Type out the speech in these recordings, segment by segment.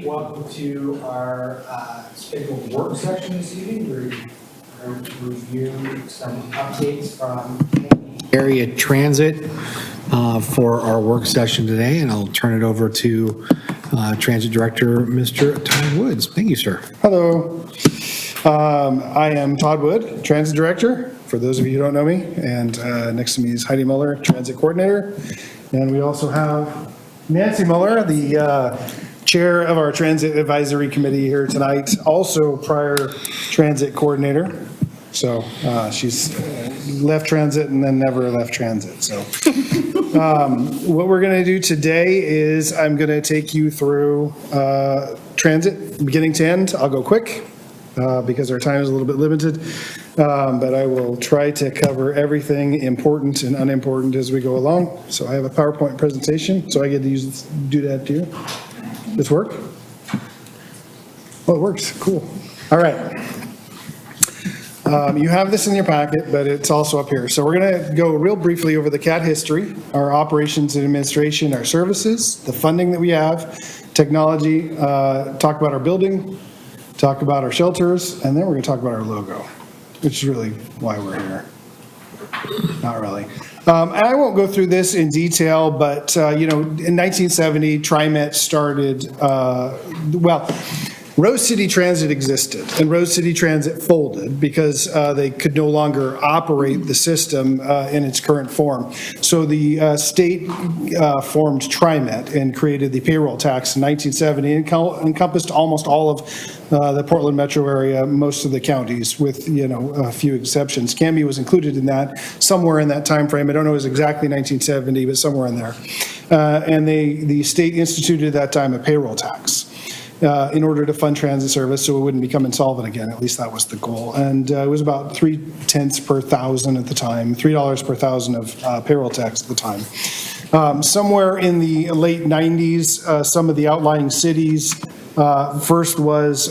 welcome to our scheduled work session this evening. We're going to review some updates from area transit for our work session today, and I'll turn it over to Transit Director, Mr. Todd Woods. Thank you, sir. Hello. I am Todd Wood, Transit Director, for those of you who don't know me, and next to me is Heidi Muller, Transit Coordinator, and we also have Nancy Muller, the Chair of our Transit Advisory Committee here tonight, also prior Transit Coordinator. So she's left transit and then never left transit. So what we're going to do today is I'm going to take you through transit beginning to end. I'll go quick because our time is a little bit limited, but I will try to cover everything important and unimportant as we go along. So I have a PowerPoint presentation, so I get to do that too. This work? Oh, it works. Cool. All right. You have this in your packet, but it's also up here. So we're going to go real briefly over the CAT history, our operations and administration, our services, the funding that we have, technology, talk about our building, talk about our shelters, and then we're going to talk about our logo, which is really why we're here. Not really. And I won't go through this in detail, but, in 1970, TriMet started, Rose City Transit existed, and Rose City Transit folded because they could no longer operate the system in its current form. So the state formed TriMet and created the payroll tax in 1970. It encompassed almost all of the Portland metro area, most of the counties, with a few exceptions. Canby was included in that, somewhere in that time frame. I don't know if it was exactly 1970, but somewhere in there. And the state instituted at that time a payroll tax in order to fund transit service so it wouldn't become insolvent again. At least that was the goal. And it was about 0.3 per thousand at the time, $3 per thousand of payroll tax at the time. Somewhere in the late 90s, some of the outlying cities, first was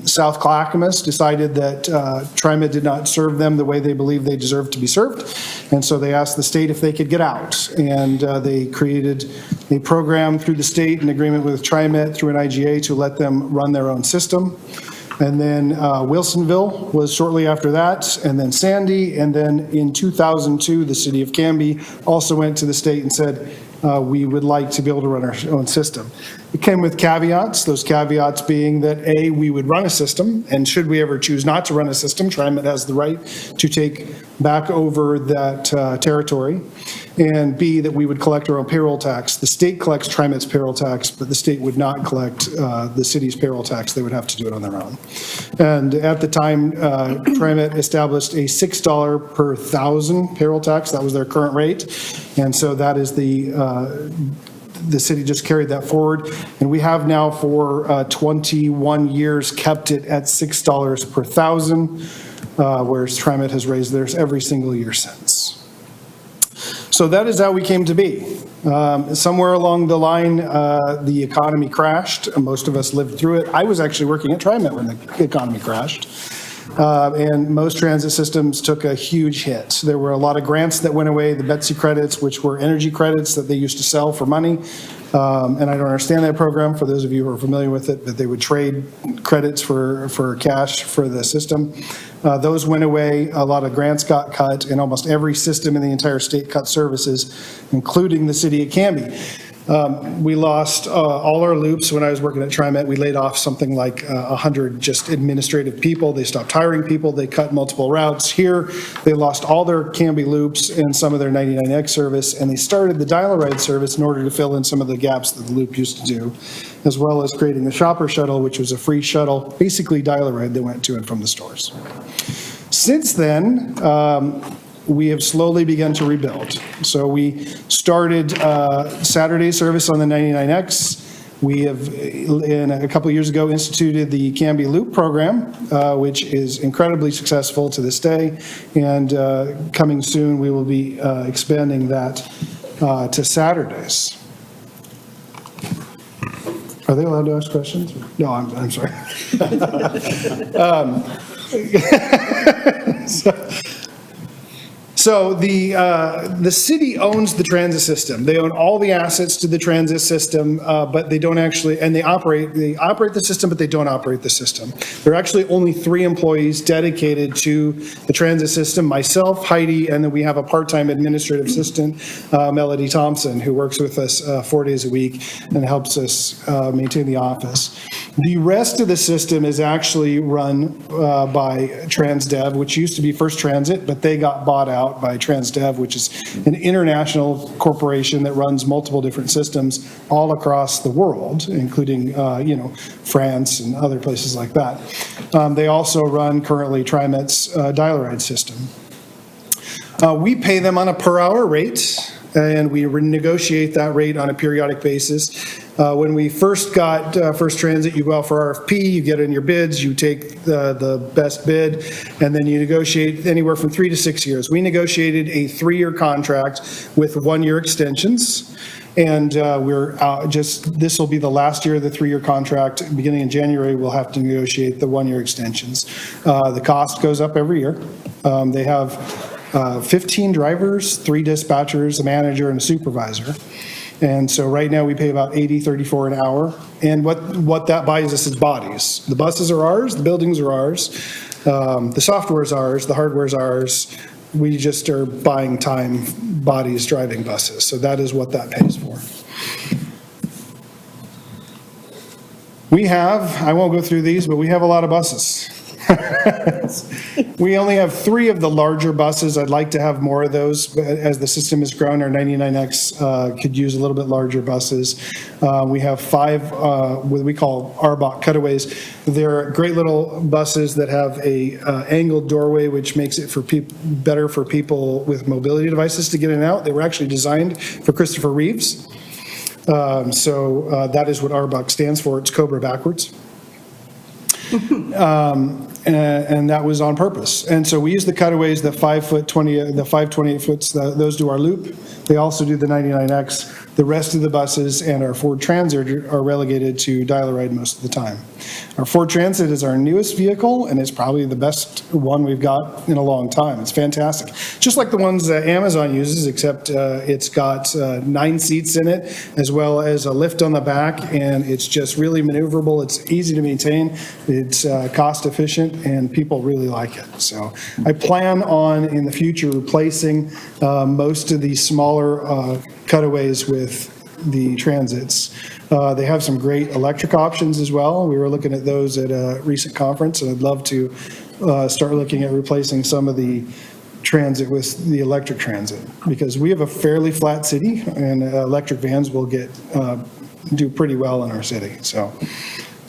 South Clackamas, decided that TriMet did not serve them the way they believed they deserved to be served. And so they asked the state if they could get out. And they created a program through the state in agreement with TriMet through an IGA to let them run their own system. And then Wilsonville was shortly after that, and then Sandy, and then in 2002, the City of Canby also went to the state and said, we would like to be able to run our own system. It came with caveats, those caveats being that A, we would run a system, and should we ever choose not to run a system, TriMet has the right to take back over that territory, and B, that we would collect our own payroll tax. The state collects TriMet's payroll tax, but the state would not collect the city's payroll tax. They would have to do it on their own. And at the time, TriMet established a $6 per thousand payroll tax. That was their current rate. And so that is the city just carried that forward. And we have now for 21 years kept it at $6 per thousand, whereas TriMet has raised theirs every single year since. So that is how we came to be. Somewhere along the line, the economy crashed. Most of us lived through it. I was actually working at TriMet when the economy crashed. And most transit systems took a huge hit. There were a lot of grants that went away, the Betsy credits, which were energy credits that they used to sell for money. And I don't understand that program, for those of you who are familiar with it, but they would trade credits for cash for the system. Those went away, a lot of grants got cut, and almost every system in the entire state cut services, including the City of Canby. We lost all our loops. When I was working at TriMet, we laid off something like 100 just administrative people. They stopped hiring people. They cut multiple routes. Here, they lost all their Canby loops and some of their 99X service, and they started the dial-a-ride service in order to fill in some of the gaps that the loop used to do, as well as creating the shopper shuttle, which was a free shuttle, basically dial-a-ride that went to and from the stores. Since then, we have slowly begun to rebuild. So we started Saturday service on the 99X. We have, a couple of years ago, instituted the Canby Loop program, which is incredibly successful to this day. And coming soon, we will be expanding that to Saturdays. Are they allowed to ask questions? No, I'm sorry. So the city owns the transit system. They own all the assets to the transit system, but they don't actually, and they operate the system, but they don't operate the system. There are actually only 3 employees dedicated to the transit system, myself, Heidi, and then we have a part-time administrative assistant, Melody Thompson, who works with us 4 days a week and helps us maintain the office. The rest of the system is actually run by Transdev, which used to be First Transit, but they got bought out by Transdev, which is an international corporation that runs multiple different systems all across the world, including, France and other places like that. They also run currently TriMet's dial-a-ride system. We pay them on a per-hour rate, and we negotiate that rate on a periodic basis. When we first got First Transit, you go out for RFP, you get in your bids, you take the best bid, and then you negotiate anywhere from 3 to 6 years. We negotiated a 3-year contract with 1-year extensions, and this will be the last year of the 3-year contract. Beginning in January, we'll have to negotiate the 1-year extensions. The cost goes up every year. They have 15 drivers, 3 dispatchers, a manager, and a supervisor. And so right now we pay about $80.34 an hour. And what that buys us is bodies. The buses are ours, the buildings are ours, the software is ours, the hardware is ours. We just are buying time, bodies driving buses. So that is what that pays for. We have, I won't go through these, but we have a lot of buses. We only have 3 of the larger buses. I'd like to have more of those, but as the system has grown, our 99X could use a little bit larger buses. We have 5 what we call RBOC cutaways. They're great little buses that have a angled doorway, which makes it better for people with mobility devices to get in and out. They were actually designed for Christopher Reeves. So that is what RBOC stands for. It's Cobra backwards. And that was on purpose. And so we use the cutaways, the 528 foots, those do our loop. They also do the 99X. The rest of the buses and our Ford Transit are relegated to dial-a-ride most of the time. Our Ford Transit is our newest vehicle, and it's probably the best one we've got in a long time. It's fantastic. Just like the ones that Amazon uses, except it's got 9 seats in it, as well as a lift on the back, and it's just really maneuverable. It's easy to maintain. It's cost efficient, and people really like it. So I plan on, in the future, replacing most of the smaller cutaways with the transits. They have some great electric options as well. We were looking at those at a recent conference, and I'd love to start looking at replacing some of the transit with the electric transit, because we have a fairly flat city, and electric vans will do pretty well in our city. So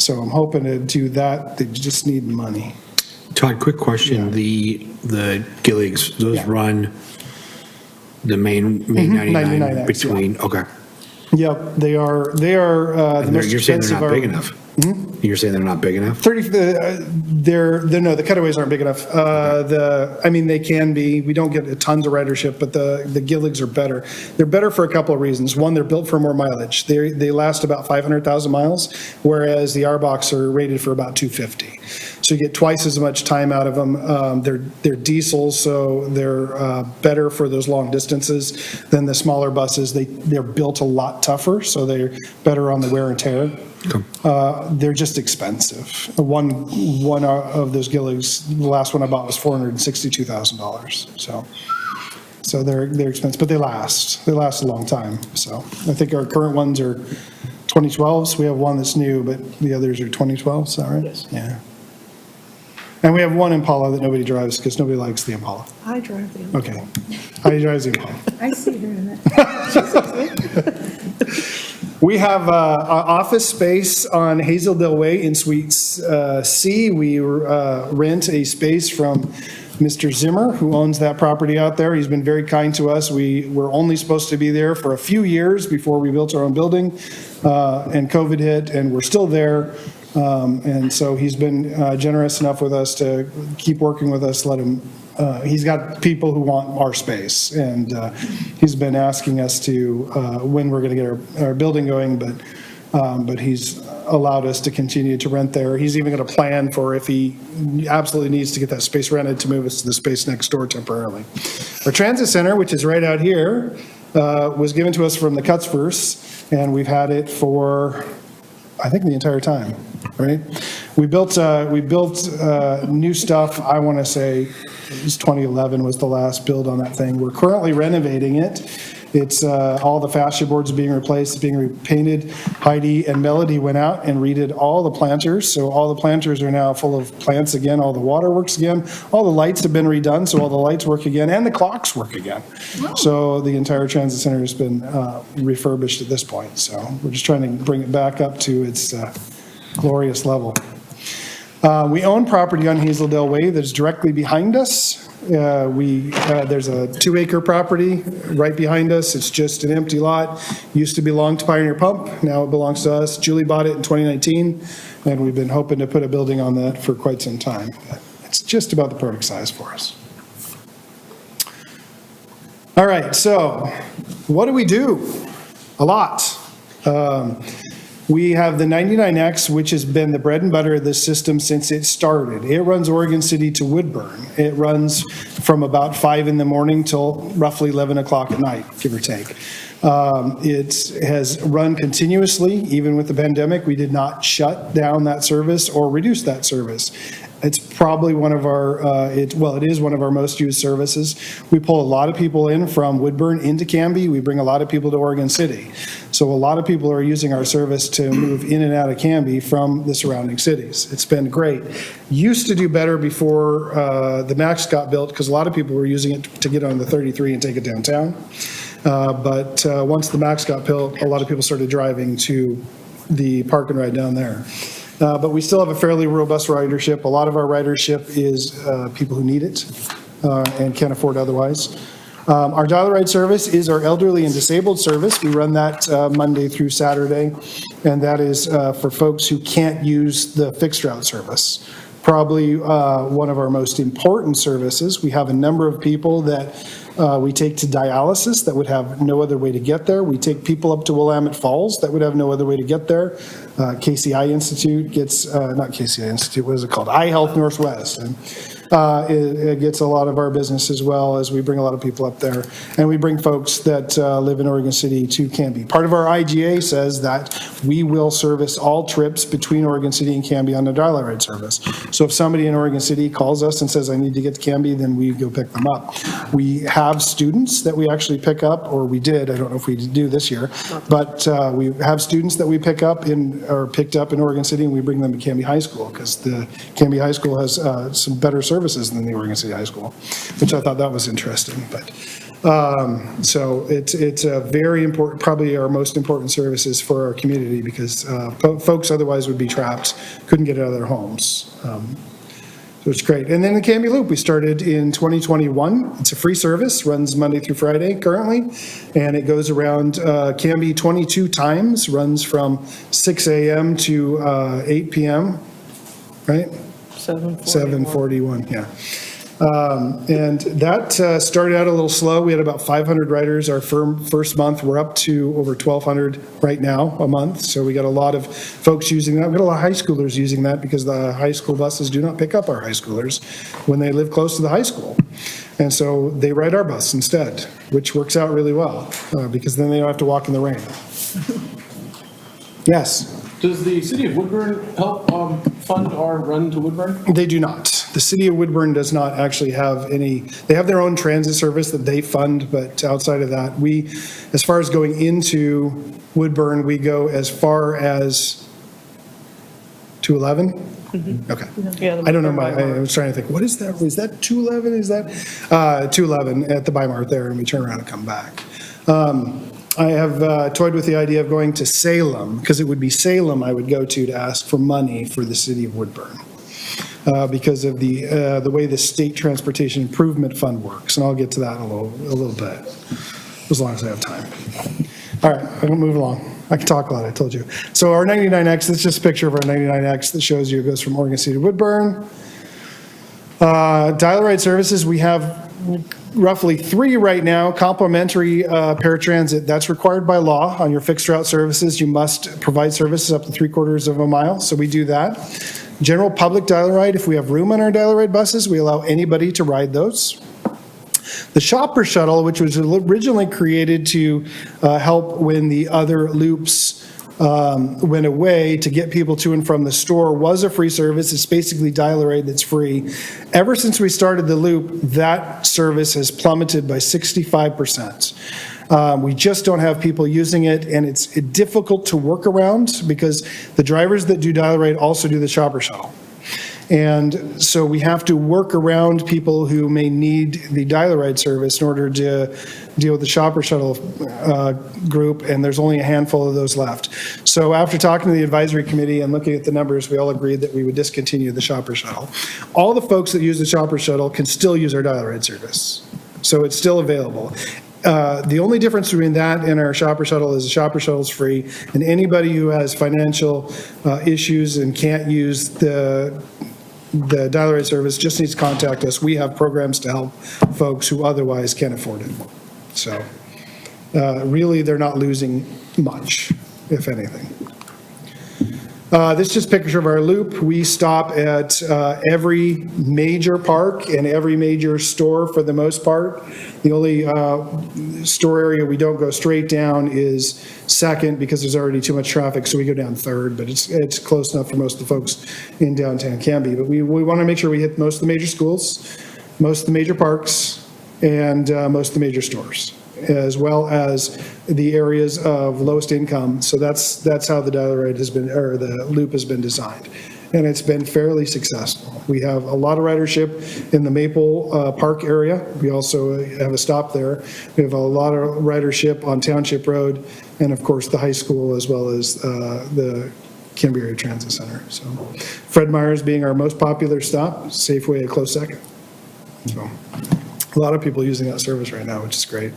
I'm hoping to do that. They just need money. Todd, quick question. Yeah. The Gilligs, those run the main 99 between, okay. Yep, they are the most you're saying they're not big enough? Mm-hmm. You're saying they're not big enough? No, the cutaways aren't big enough. They can be. We don't get tons of ridership, but the Gilligs are better. They're better for a couple of reasons. One, they're built for more mileage. They last about 500,000 miles, whereas the RBOCs are rated for about 250. So you get twice as much time out of them. They're diesels, so they're better for those long distances than the smaller buses. They're built a lot tougher, so they're better on the wear and tear. Okay. They're just expensive. One of those Gilligs, the last one I bought was $462,000. So they're expensive, but they last. They last a long time. So I think our current ones are 2012s. We have one that's new, but the others are 2012s. Is that right? Yes. Yeah. And we have one Impala that nobody drives because nobody likes the Impala. I drive the Impala. Okay. How drives the Impala? I see her in it. We have office space on Hazeldale Way in Suite C. We rent a space from Mr. Zimmer, who owns that property out there. He's been very kind to us. We were only supposed to be there for a few years before we built our own building, and COVID hit, and we're still there. And so he's been generous enough with us to keep working with us, let him. He's got people who want our space, and he's been asking us to when we're going to get our building going, but he's allowed us to continue to rent there. He's even going to plan for if he absolutely needs to get that space rented to move us to the space next door temporarily. Our transit center, which is right out here, was given to us from the Cutsverse, and we've had it for, I think, the entire time, right? We built new stuff, I want to say, it was 2011 was the last build on that thing. We're currently renovating it. It's all the fascia boards are being replaced, being repainted. Heidi and Melody went out and redid all the planters, so all the planters are now full of plants again, all the water works again, all the lights have been redone, so all the lights work again, and the clocks work again. So the entire transit center has been refurbished at this point, so we're just trying to bring it back up to its glorious level. We own property on Hazeldale Way that's directly behind us. There's a 2-acre property right behind us. It's just an empty lot. Used to belong to Pioneer Pump. Now it belongs to us. Julie bought it in 2019, and we've been hoping to put a building on that for quite some time. But it's just about the perfect size for us. All right, so what do we do? A lot. We have the 99X, which has been the bread and butter of this system since it started. It runs Oregon City to Woodburn. It runs from about 5 in the morning till roughly 11 o'clock at night, give or take. It has run continuously, even with the pandemic. We did not shut down that service or reduce that service. It's probably one of our, it is one of our most used services. We pull a lot of people in from Woodburn into Canby. We bring a lot of people to Oregon City. So a lot of people are using our service to move in and out of Canby from the surrounding cities. It's been great. Used to do better before the MAX got built, because a lot of people were using it to get on the 33 and take it downtown. But once the MAX got built, a lot of people started driving to the park and ride down there. But we still have a fairly robust ridership. A lot of our ridership is people who need it and can't afford otherwise. Our dial-a-ride service is our elderly and disabled service. We run that Monday through Saturday, and that is for folks who can't use the fixed route service. Probably one of our most important services. We have a number of people that we take to dialysis that would have no other way to get there. We take people up to Willamette Falls that would have no other way to get there. KCI Institute gets, not KCI Institute, what is it called? iHealth Northwest. And it gets a lot of our business as well, as we bring a lot of people up there. And we bring folks that live in Oregon City to Canby. Part of our IGA says that we will service all trips between Oregon City and Canby on the dial-a-ride service. So if somebody in Oregon City calls us and says, I need to get to Canby, then we go pick them up. We have students that we actually pick up, or we did, I don't know if we do this year, but we have students that we picked up in Oregon City, and we bring them to Canby High School, because the Canby High School has some better services than the Oregon City High School, which I thought that was interesting. But so it's a very important, probably our most important services for our community, because folks otherwise would be trapped, couldn't get out of their homes. So it's great. And then the Canby Loop, we started in 2021. It's a free service, runs Monday through Friday currently, and it goes around Canby 22 times, runs from 6 a.m. to 8 p.m., right? 7:41, yeah. And that started out a little slow. We had about 500 riders our first month. We're up to over 1,200 right now a month. So we got a lot of folks using that. We got a lot of high schoolers using that, because the high school buses do not pick up our high schoolers when they live close to the high school. And so they ride our bus instead, which works out really well, because then they don't have to walk in the rain. Yes? Does the city of Woodburn help fund our run to Woodburn? They do not. The city of Woodburn does not actually have any, they have their own transit service that they fund, but outside of that, we, as far as going into Woodburn, we go as far as 211? Mm-hmm. Okay. Yeah, I don't know, I was trying to think, what is that? Is that 211? Is that 211 at the Bi-Mart there, and we turn around and come back. I have toyed with the idea of going to Salem, because it would be Salem I would go to ask for money for the city of Woodburn, because of the way the State Transportation Improvement Fund works, and I'll get to that in a little bit, as long as I have time. All right, I'm gonna move along. I can talk a lot, I told you. So our 99X, that's just a picture of our 99X that shows you it goes from Oregon City to Woodburn. Dial-a-ride services, we have roughly 3 right now. Complimentary paratransit, that's required by law. On your fixed route services, you must provide services up to 3/4 of a mile, so we do that. General public dial-a-ride, if we have room on our dial-a-ride buses, we allow anybody to ride those. The shopper shuttle, which was originally created to help when the other loops went away to get people to and from the store, was a free service. It's basically dial-a-ride that's free. Ever since we started the loop, that service has plummeted by 65%. We just don't have people using it, and it's difficult to work around because the drivers that do dial-a-ride also do the shopper shuttle. And so we have to work around people who may need the dial-a-ride service in order to deal with the shopper shuttle group, and there's only a handful of those left. So after talking to the advisory committee and looking at the numbers, we all agreed that we would discontinue the shopper shuttle. All the folks that use the shopper shuttle can still use our dial-a-ride service. So it's still available. The only difference between that and our shopper shuttle is the shopper shuttle is free, and anybody who has financial issues and can't use the dial-a-ride service just needs to contact us. We have programs to help folks who otherwise can't afford it. So really, they're not losing much, if anything. This is just a picture of our loop. We stop at every major park and every major store for the most part. The only store area we don't go straight down is Second because there's already too much traffic, so we go down Third, but it's close enough for most of the folks in downtown Canby. But we want to make sure we hit most of the major schools, most of the major parks, and most of the major stores, as well as the areas of lowest income. So that's how the dial-a-ride has been, or the loop has been designed. And it's been fairly successful. We have a lot of ridership in the Maple Park area. We also have a stop there. We have a lot of ridership on Township Road, and of course the high school, as well as the Canby Area Transit Center. So Fred Meyer's being our most popular stop, Safeway a close second. So a lot of people using that service right now, which is great.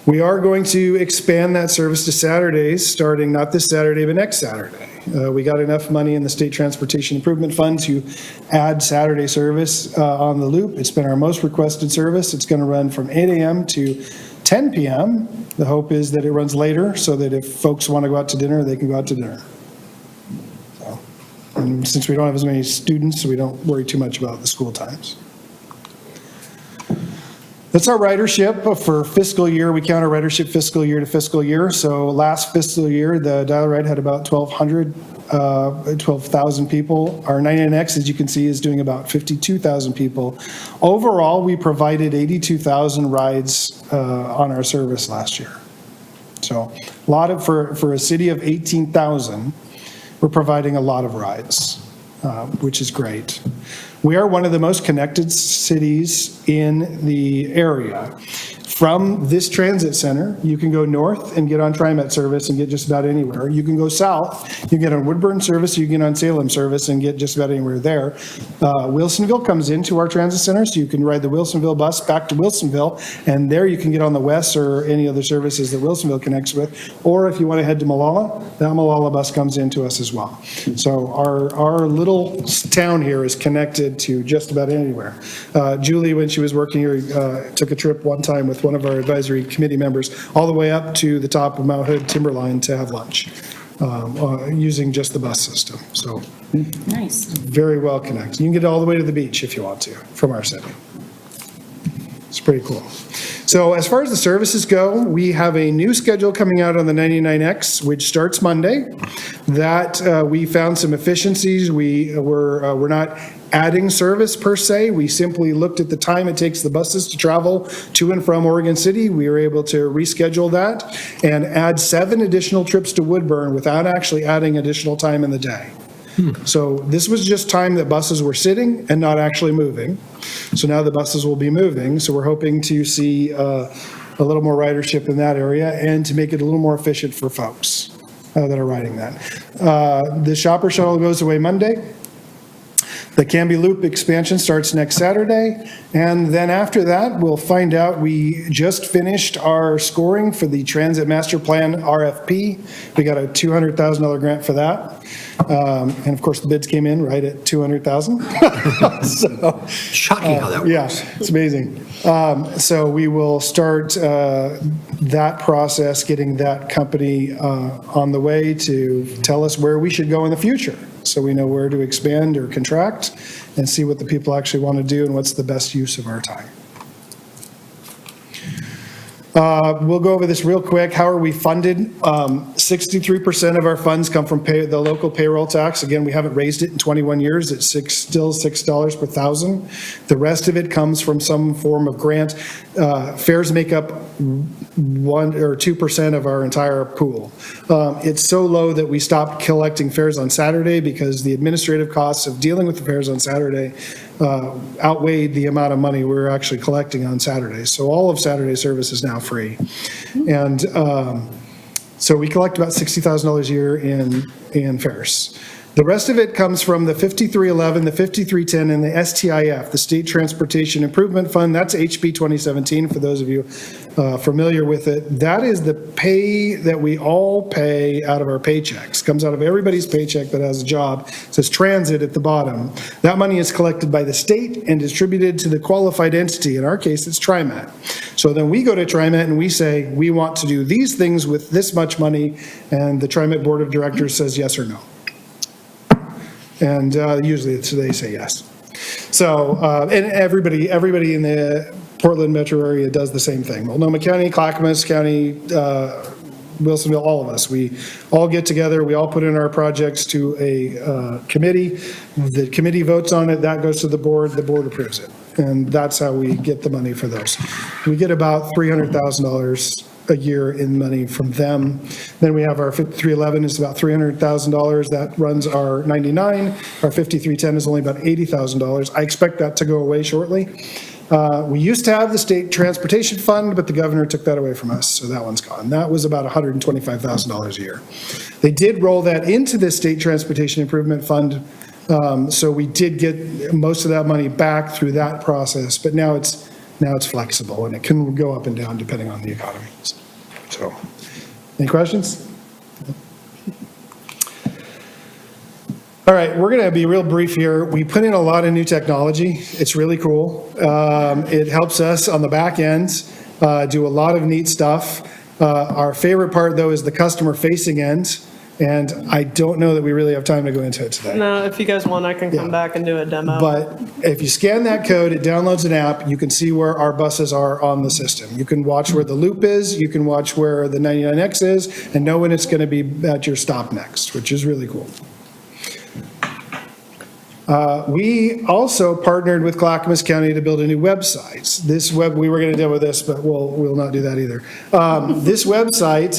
We are going to expand that service to Saturdays, starting not this Saturday, but next Saturday. We got enough money in the State Transportation Improvement Fund to add Saturday service on the loop. It's been our most requested service. It's going to run from 8 a.m. to 10 p.m. The hope is that it runs later so that if folks want to go out to dinner, they can go out to dinner. So, and since we don't have as many students, we don't worry too much about the school times. That's our ridership for fiscal year. We count our ridership fiscal year to fiscal year. So last fiscal year, the dial-a-ride had about 12,000 people. Our 99X, as you can see, is doing about 52,000 people. Overall, we provided 82,000 rides on our service last year. So a lot of, for a city of 18,000, we're providing a lot of rides, which is great. We are one of the most connected cities in the area. From this transit center, you can go north and get on TriMet service and get just about anywhere. You can go south, you can get on Woodburn service, you can get on Salem service and get just about anywhere there. Wilsonville comes into our transit center, so you can ride the Wilsonville bus back to Wilsonville, and there you can get on the West or any other services that Wilsonville connects with. Or if you want to head to Molalla, that Molalla bus comes into us as well. So our little town here is connected to just about anywhere. Julie, when she was working here, took a trip one time with one of our advisory committee members all the way up to the top of Mount Hood Timberline to have lunch using just the bus system. So Nice. very well connected. You can get all the way to the beach if you want to from our city. It's pretty cool. So as far as the services go, we have a new schedule coming out on the 99X, which starts Monday. That we found some efficiencies. We're not adding service per se. We simply looked at the time it takes the buses to travel to and from Oregon City. We were able to reschedule that and add 7 additional trips to Woodburn without actually adding additional time in the day. So this was just time that buses were sitting and not actually moving. So now the buses will be moving. So we're hoping to see a little more ridership in that area and to make it a little more efficient for folks that are riding that. The shopper shuttle goes away Monday. The Canby Loop expansion starts next Saturday, and then after that, we'll find out. We just finished our scoring for the Transit Master Plan RFP. We got a $200,000 grant for that. And of course, the bids came in right at $200,000. So, Shocking how that works. yeah, it's amazing. So we will start that process, getting that company on the way to tell us where we should go in the future. So we know where to expand or contract and see what the people actually want to do and what's the best use of our time. We'll go over this real quick. How are we funded? 63% of our funds come from the local payroll tax. Again, we haven't raised it in 21 years. It's still $6 per thousand. The rest of it comes from some form of grant. Fares make up 1 or 2% of our entire pool. It's so low that we stopped collecting fares on Saturday because the administrative costs of dealing with the fares on Saturday outweighed the amount of money we're actually collecting on Saturdays. So all of Saturday service is now free. And so we collect about $60,000 a year in fares. The rest of it comes from the 5311, the 5310, and the STIF, the State Transportation Improvement Fund. That's HB 2017, for those of you familiar with it. That is the pay that we all pay out of our paychecks. Comes out of everybody's paycheck that has a job. It says transit at the bottom. That money is collected by the state and distributed to the qualified entity. In our case, it's TriMet. So then we go to TriMet and we say, we want to do these things with this much money, and the TriMet Board of Directors says yes or no. And usually they say yes. So, and everybody in the Portland metro area does the same thing. Multnomah County, Clackamas County, Wilsonville, all of us. We all get together, we all put in our projects to a committee. The committee votes on it, that goes to the board approves it. And that's how we get the money for those. We get about $300,000 a year in money from them. Then we have our 5311 is about $300,000. That runs our 99. Our 5310 is only about $80,000. I expect that to go away shortly. We used to have the State Transportation Fund, but the governor took that away from us, so that one's gone. That was about $125,000 a year. They did roll that into the State Transportation Improvement Fund, so we did get most of that money back through that process, but now it's flexible, and it can go up and down depending on the economy. So, any questions? All right, we're going to be real brief here. We put in a lot of new technology. It's really cool. It helps us on the back end do a lot of neat stuff. Our favorite part, though, is the customer-facing end. And I don't know that we really have time to go into it today. No, if you guys want, I can come back and do a demo. But if you scan that code, it downloads an app. You can see where our buses are on the system. You can watch where the loop is. You can watch where the 99X is and know when it's going to be at your stop next, which is really cool. We also partnered with Clackamas County to build a new website. We were going to demo this, but we'll not do that either. This website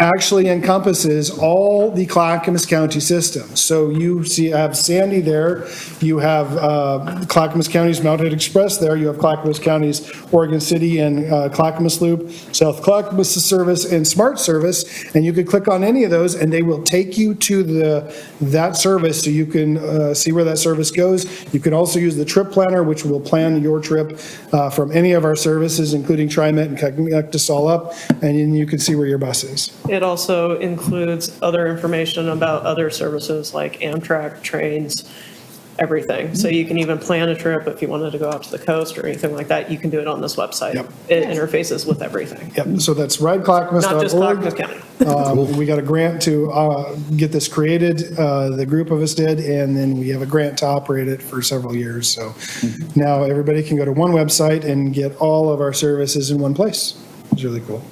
actually encompasses all the Clackamas County systems. So you have Sandy there, you have Clackamas County's Mounted Express there, you have Clackamas County's Oregon City and Clackamas Loop, South Clackamas Service, and Smart Service, and you could click on any of those and they will take you to that service so you can see where that service goes. You can also use the trip planner, which will plan your trip from any of our services, including TriMet, and connect us all up, and then you can see where your bus is. It also includes other information about other services like Amtrak, trains, everything. So you can even plan a trip if you wanted to go out to the coast or anything like that. You can do it on this website. Yep. It interfaces with everything. Yep. So that's rideclackamas.org. Not just Clackamas County. We got a grant to get this created. The group of us did, and then we have a grant to operate it for several years. So now everybody can go to one website and get all of our services in one place. It's really cool.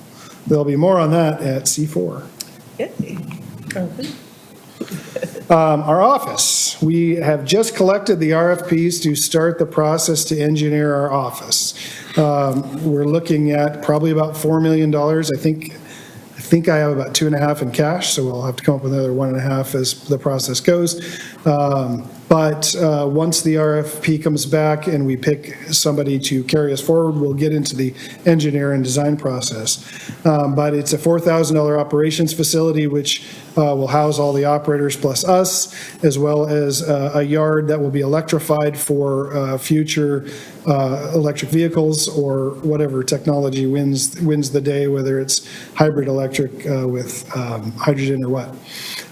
There'll be more on that at C4. Yay. Okay. Our office, we have just collected the RFPs to start the process to engineer our office. We're looking at probably about $4 million. I think I have about 2.5 in cash, so we'll have to come up with another 1.5 as the process goes. But once the RFP comes back and we pick somebody to carry us forward, we'll get into the engineer and design process. But it's a $4,000 operations facility, which will house all the operators plus us, as well as a yard that will be electrified for future electric vehicles or whatever technology wins the day, whether it's hybrid electric with hydrogen or what.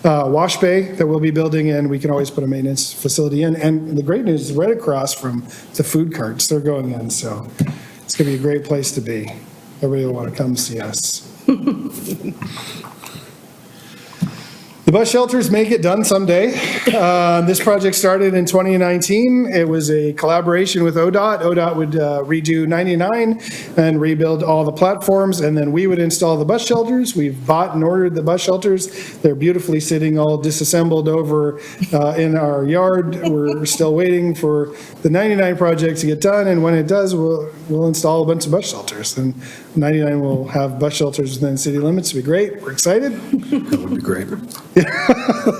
Wash bay that we'll be building, and we can always put a maintenance facility in. And the great news is right across from the food carts, they're going in, so it's going to be a great place to be. Everybody will want to come see us. The bus shelters may get done someday. This project started in 2019. It was a collaboration with ODOT. ODOT would redo 99 and rebuild all the platforms, and then we would install the bus shelters. We've bought and ordered the bus shelters. They're beautifully sitting all disassembled over in our yard. We're still waiting for the 99 project to get done, and when it does, we'll install a bunch of bus shelters. And 99 will have bus shelters within city limits. It'll be great. We're excited. That would be great.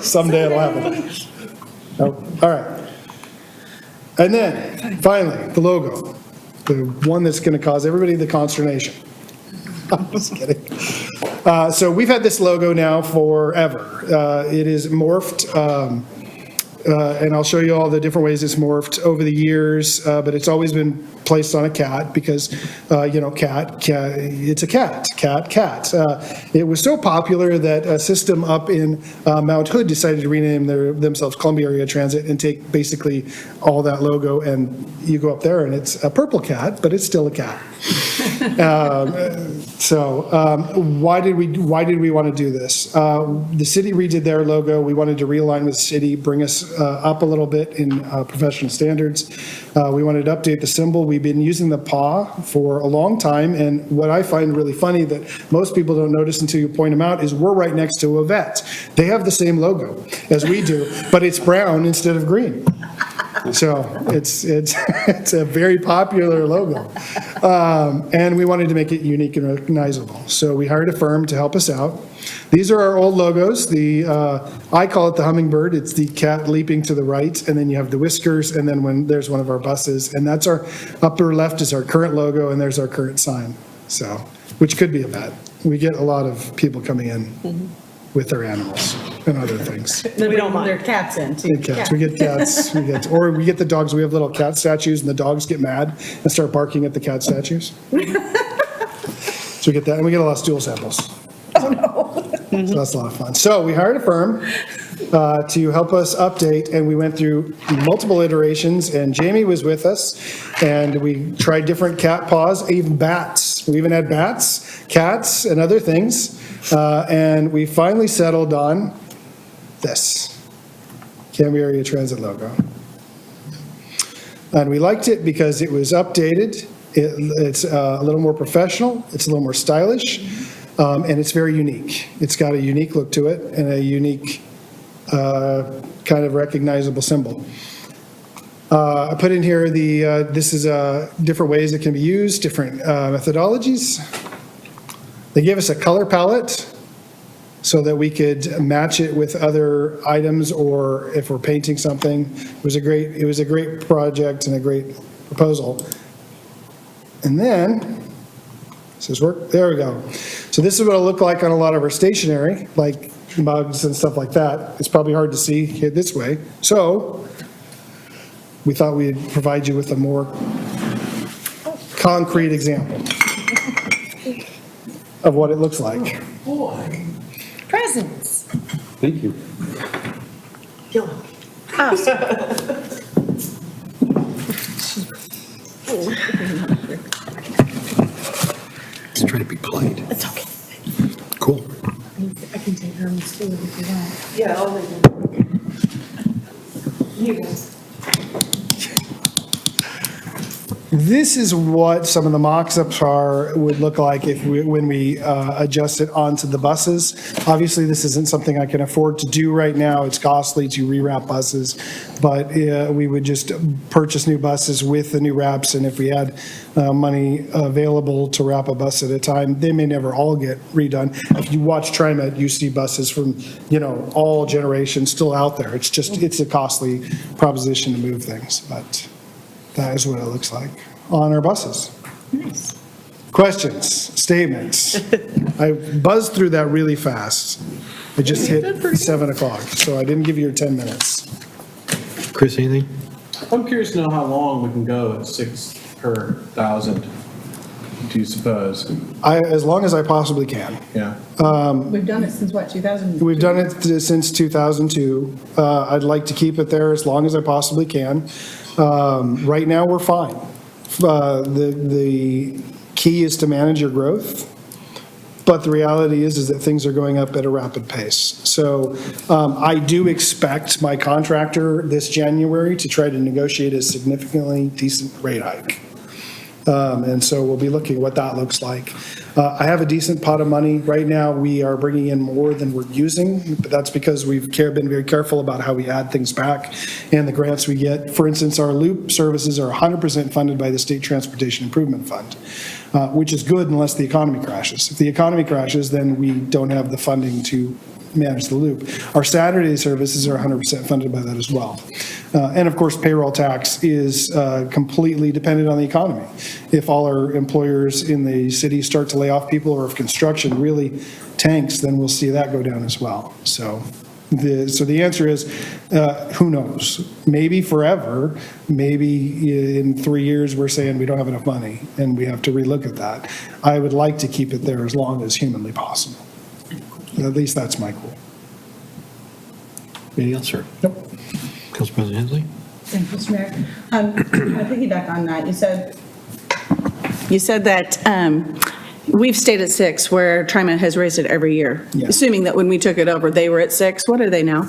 Someday it'll happen. Oh, all right. And then, finally, the logo, the one that's going to cause everybody the consternation. I'm just kidding. So we've had this logo now forever. It is morphed, and I'll show you all the different ways it's morphed over the years, but it's always been placed on a cat because, cat, it's a cat. It was so popular that a system up in Mount Hood decided to rename themselves Columbia Area Transit and take basically all that logo, and you go up there and it's a purple cat, but it's still a cat. Why did we want to do this? The city redid their logo. We wanted to realign with the city, bring us up a little bit in professional standards. We wanted to update the symbol. We've been using the paw for a long time, and what I find really funny that most people don't notice until you point them out is we're right next to a vet. They have the same logo as we do, but it's brown instead of green. So it's a very popular logo. And we wanted to make it unique and recognizable. So we hired a firm to help us out. These are our old logos. I call it the hummingbird. It's the cat leaping to the right, and then you have the whiskers, and then when there's one of our buses, and that's our upper left is our current logo, and there's our current sign. So, which could be a bet. We get a lot of people coming in with their animals and other things. We don't mind. Their cats in too. Cats. We get cats. Or we get the dogs. We have little cat statues, and the dogs get mad and start barking at the cat statues. So we get that, and we get a lot of stool samples. Oh no! So that's a lot of fun. So we hired a firm to help us update, and we went through multiple iterations. And Jamie was with us, and we tried different cat paws, even bats. We even had bats, cats, and other things. And we finally settled on this Canby Area Transit logo. And we liked it because it was updated. It's a little more professional. It's a little more stylish. And it's very unique. It's got a unique look to it and a unique kind of recognizable symbol. I put in here this is different ways it can be used, different methodologies. They gave us a color palette so that we could match it with other items, or if we're painting something. It was a great project and a great proposal. And then, says work, there we go. So this is what it'll look like on a lot of our stationery, like mugs and stuff like that. It's probably hard to see here this way. So we thought we'd provide you with a more concrete example of what it looks like. Presents. Thank you. Just trying to be polite. It's okay. Cool. I can take hers too if you want. Yeah, I'll leave it. You guys. This is what some of the mock-ups would look like when we adjust it onto the buses. Obviously, this isn't something I can afford to do right now. It's costly to rewrap buses, but we would just purchase new buses with the new wraps, and if we had money available to wrap a bus at a time, they may never all get redone. If you watch TriMet, you see buses from, all generations still out there. It's a costly proposition to move things, but that is what it looks like on our buses. Nice. Questions, statements? I buzzed through that really fast. I just hit 7 o'clock, so I didn't give you your 10 minutes. Chris, anything? I'm curious to know how long we can go at 6 per 1,000, do you suppose? As long as I possibly can. Yeah. We've done it since what, 2000? We've done it since 2002. I'd like to keep it there as long as I possibly can. Right now, we're fine. The key is to manage your growth, but the reality is that things are going up at a rapid pace. So I do expect my contractor this January to try to negotiate a significantly decent rate hike. And so we'll be looking at what that looks like. I have a decent pot of money. Right now, we are bringing in more than we're using, but that's because we've been very careful about how we add things back and the grants we get. For instance, our loop services are 100% funded by the State Transportation Improvement Fund, which is good unless the economy crashes. If the economy crashes, then we don't have the funding to manage the loop. Our Saturday services are 100% funded by that as well. And of course, payroll tax is completely dependent on the economy. If all our employers in the city start to lay off people, or if construction really tanks, then we'll see that go down as well. So the answer is, who knows? Maybe forever, maybe in 3 years, we're saying we don't have enough money and we have to relook at that. I would like to keep it there as long as humanly possible. At least that's my goal. Anything else, sir? Nope. Council President Hensley? Thank you, Mr. Mayor. I piggyback on that. You said that we've stayed at 6, where TriMet has raised it every year. Yeah. Assuming that when we took it over, they were at 6. What are they now?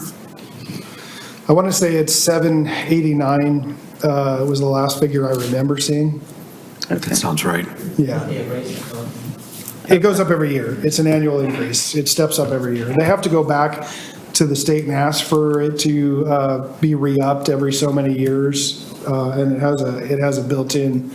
I want to say it's 789 was the last figure I remember seeing. That sounds right. Yeah. It goes up every year. It's an annual increase. It steps up every year. They have to go back to the state and ask for it to be re-upped every so many years. And it has a built-in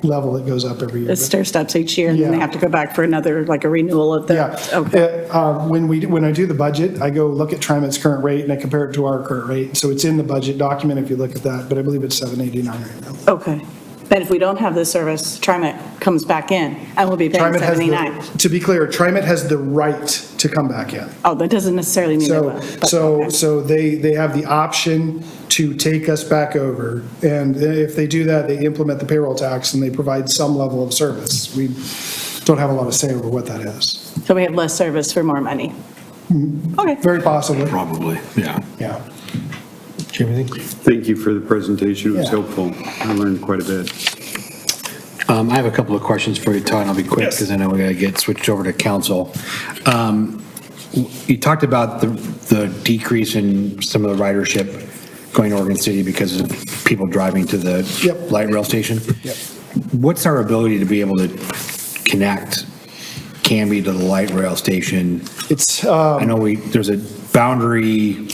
level that goes up every year. It stair steps each year, and then they Yeah. have to go back for another, like a renewal of the. Yeah. Okay. When I do the budget, I go look at TriMet's current rate and I compare it to our current rate. So it's in the budget document if you look at that, but I believe it's 789 right now. Okay. But if we don't have this service, TriMet comes back in and we'll be paying TriMet has $79. to be clear, TriMet has the right to come back in. Oh, that doesn't necessarily mean they will. but okay. So they have the option to take us back over. And if they do that, they implement the payroll tax and they provide some level of service. We don't have a lot of say over what that is. So we have less service for more money. Okay. Very possibly. Probably, yeah. Yeah. Do you have anything? Thank you for the presentation. It was Yeah. helpful. I learned quite a bit. I have a couple of questions for you, Todd, and I'll be quick Yes. because I know we got to get switched over to council. You talked about the decrease in some of the ridership going to Oregon City because of people driving to the Yep. light rail station. Yep. What's our ability to be able to connect Canby to the light rail station? It's, I know there's a boundary,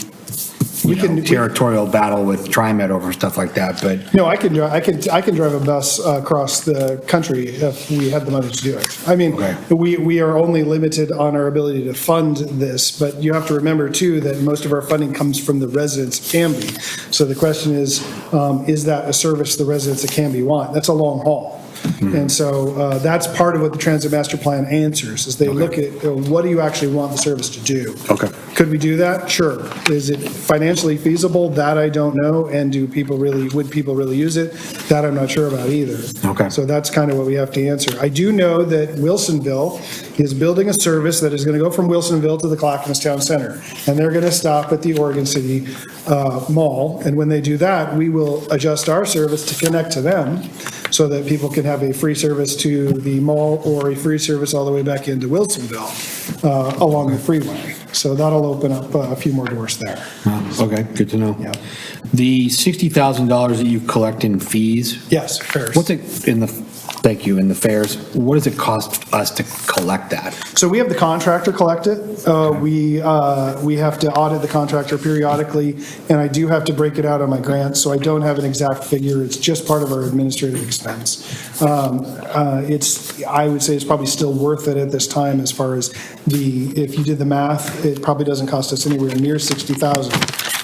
territorial battle with TriMet over stuff like that, but no, I can drive a bus across the country if we had the money to do it. I mean, Okay. we are only limited on our ability to fund this, but you have to remember too that most of our funding comes from the residents of Canby. So the question is that a service the residents of Canby want? That's a long haul. And so that's part of what the Transit Master Plan answers, is they look at what do you actually want the service to do? Okay. Could we do that? Sure. Is it financially feasible? That I don't know. And would people really use it? That I'm not sure about either. Okay. So that's kind of what we have to answer. I do know that Wilsonville is building a service that is going to go from Wilsonville to the Clackamas Town Center. And they're going to stop at the Oregon City Mall. And when they do that, we will adjust our service to connect to them so that people can have a free service to the mall or a free service all the way back into Wilsonville along the freeway. So that'll open up a few more doors there. Okay, good to know. Yeah. The $60,000 that you collect in fees, Yes, fares. what's it in the, thank you, in the fares, what does it cost us to collect that? So we have the contractor collect it. We have to audit the contractor periodically, and I do have to break it out on my grants, so I don't have an exact figure. It's just part of our administrative expense. I would say it's probably still worth it at this time as far as if you did the math, it probably doesn't cost us anywhere near 60,000.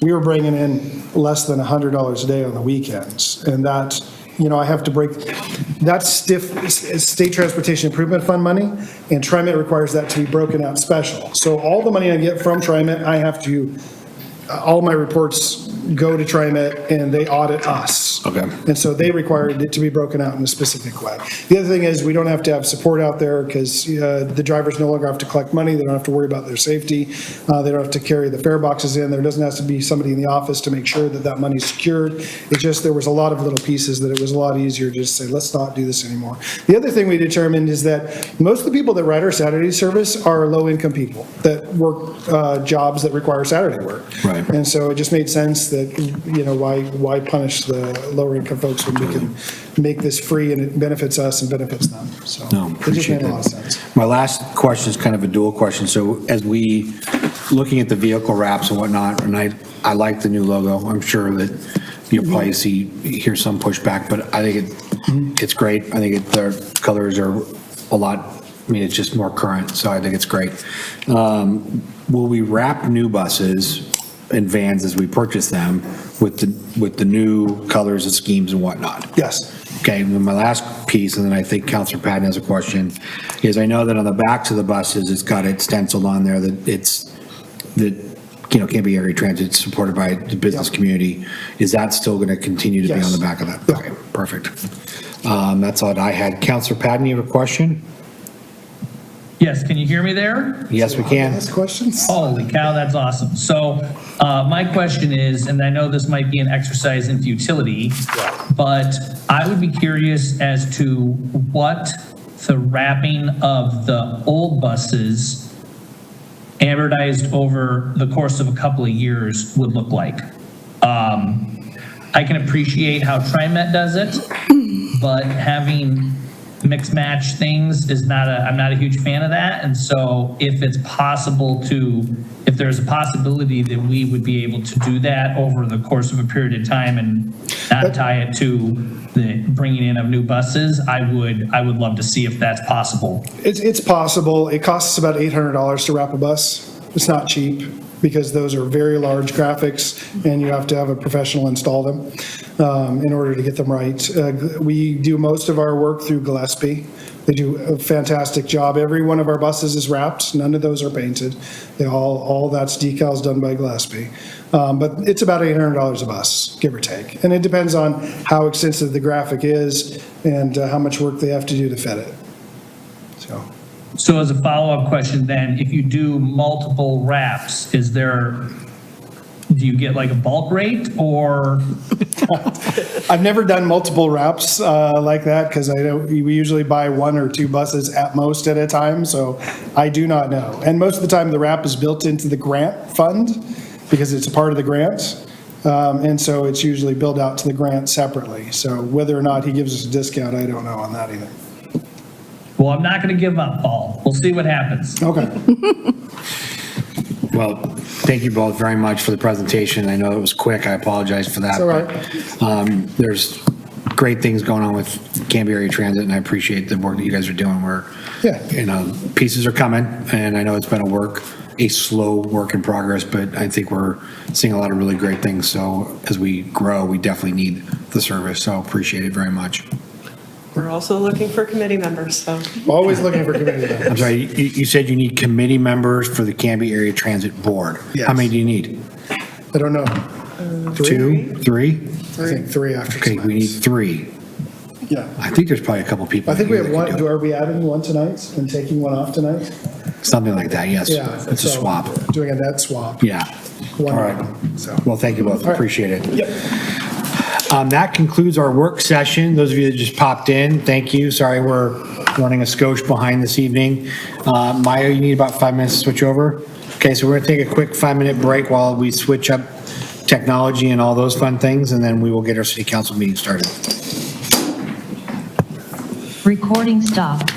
We were bringing in less than $100 a day on the weekends, and that, I have to break, that's State Transportation Improvement Fund money, and TriMet requires that to be broken out special. So all the money I get from TriMet, I have to, all my reports go to TriMet, and they audit us. Okay. And so they required it to be broken out in a specific way. The other thing is, we don't have to have support out there, because the drivers no longer have to collect money, they don't have to worry about their safety, they don't have to carry the fare boxes in, there doesn't have to be somebody in the office to make sure that that money's secured. It's just, there was a lot of little pieces that it was a lot easier to just say, let's not do this anymore. The other thing we determined is that most of the people that ride our Saturday service are low-income people that work jobs that require Saturday work. Right. And so it just made sense that, why punish the lower income folks when we can make this free and it benefits us and benefits them. So No, it just appreciate made a lot of that. sense. My last question is kind of a dual question. So as we, looking at the vehicle wraps and whatnot, and I like the new logo, I'm sure that you'll probably hear some pushback, but I think it's great. I think their colors are a lot, it's just more current, so I think it's great. Will we wrap new buses and vans as we purchase them with the new colors and schemes and whatnot? Yes. Okay, and then my last piece, and then I think Counselor Patton has a question, is I know that on the backs of the buses, it's got it stenciled on there that Canby Area Transit supported by the business Yep. community. Is that still going to continue to be on Yes. the back of that? Okay, perfect. That's all that I had. Counselor Patton, you have a question? Yes, can you hear me there? Yes, we can. Ask questions? Holy cow, that's awesome. So my question is, and I know this might be an exercise in futility, but I would be curious as to what the wrapping of the old buses amortized over the course of a couple of years would look like. I can appreciate how TriMet does it, but having mix match things is I'm not a huge fan of that. And so if there's a possibility that we would be able to do that over the course of a period of time and not tie it to the bringing in of new buses, I would love to see if that's possible. It's possible. It costs about $800 to wrap a bus. It's not cheap, because those are very large graphics, and you have to have a professional install them in order to get them right. We do most of our work through Gillespie. They do a fantastic job. Every one of our buses is wrapped. None of those are painted. All that's decals done by Gillespie. But it's about $800 a bus, give or take. And it depends on how extensive the graphic is and how much work they have to do to fit it. So as a follow-up question then, if you do multiple wraps, do you get like a bulk rate or? I've never done multiple wraps like that, because we usually buy one or two buses at most at a time, so I do not know. And most of the time, the wrap is built into the grant fund, because it's a part of the grant. And so it's usually billed out to the grant separately. So whether or not he gives us a discount, I don't know on that either. Well, I'm not going to give up, Paul. We'll see what happens. Okay. Well, thank you both very much for the presentation. I know it was quick. I apologize for that. It's all right. but, there's great things going on with Canby Area Transit, and I appreciate the work that you guys are doing. Pieces are coming, and I know it's been a slow work in progress, but I think we're seeing a lot of really great things. So as we grow, we definitely need the service. So appreciate it very much. We're also looking for committee members, so. Always looking for committee members. I'm sorry, you said you need committee members for the Canby Area Transit Board. Yes. How many do you need? I don't know. Two? Three? I think three after Okay, tonight. we need three. Yeah. I think there's probably a couple people. I think we here have that one. can do it. Are we adding one tonight and taking one off tonight? Something like that, yes. Yeah. It's a so swap. Doing a net swap. Yeah. One All right. So. Well, thank you both. All right. Appreciate it. Yep. That concludes our work session. Those of you that just popped in, thank you. Sorry, we're running a skosh behind this evening. Maya, you need about 5 minutes to switch over? Okay, so we're going to take a quick 5-minute break while we switch up technology and all those fun things, and then we will get our city council meeting started. Recording stopped.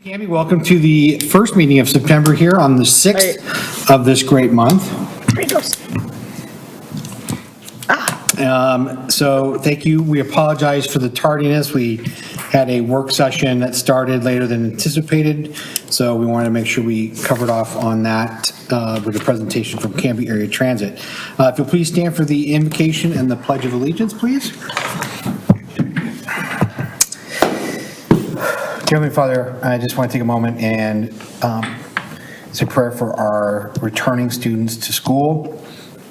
Canby, welcome to the first meeting of September here on the 6th of this great month. So thank you. We apologize for the tardiness. We had a work session that started later than anticipated, so we wanted to make sure we covered off on that with a presentation from Canby Area Transit. If you'll please stand for the invocation and the Pledge of Allegiance, please. Dear Heavenly Father, I just want to take a moment and say a prayer for our returning students to school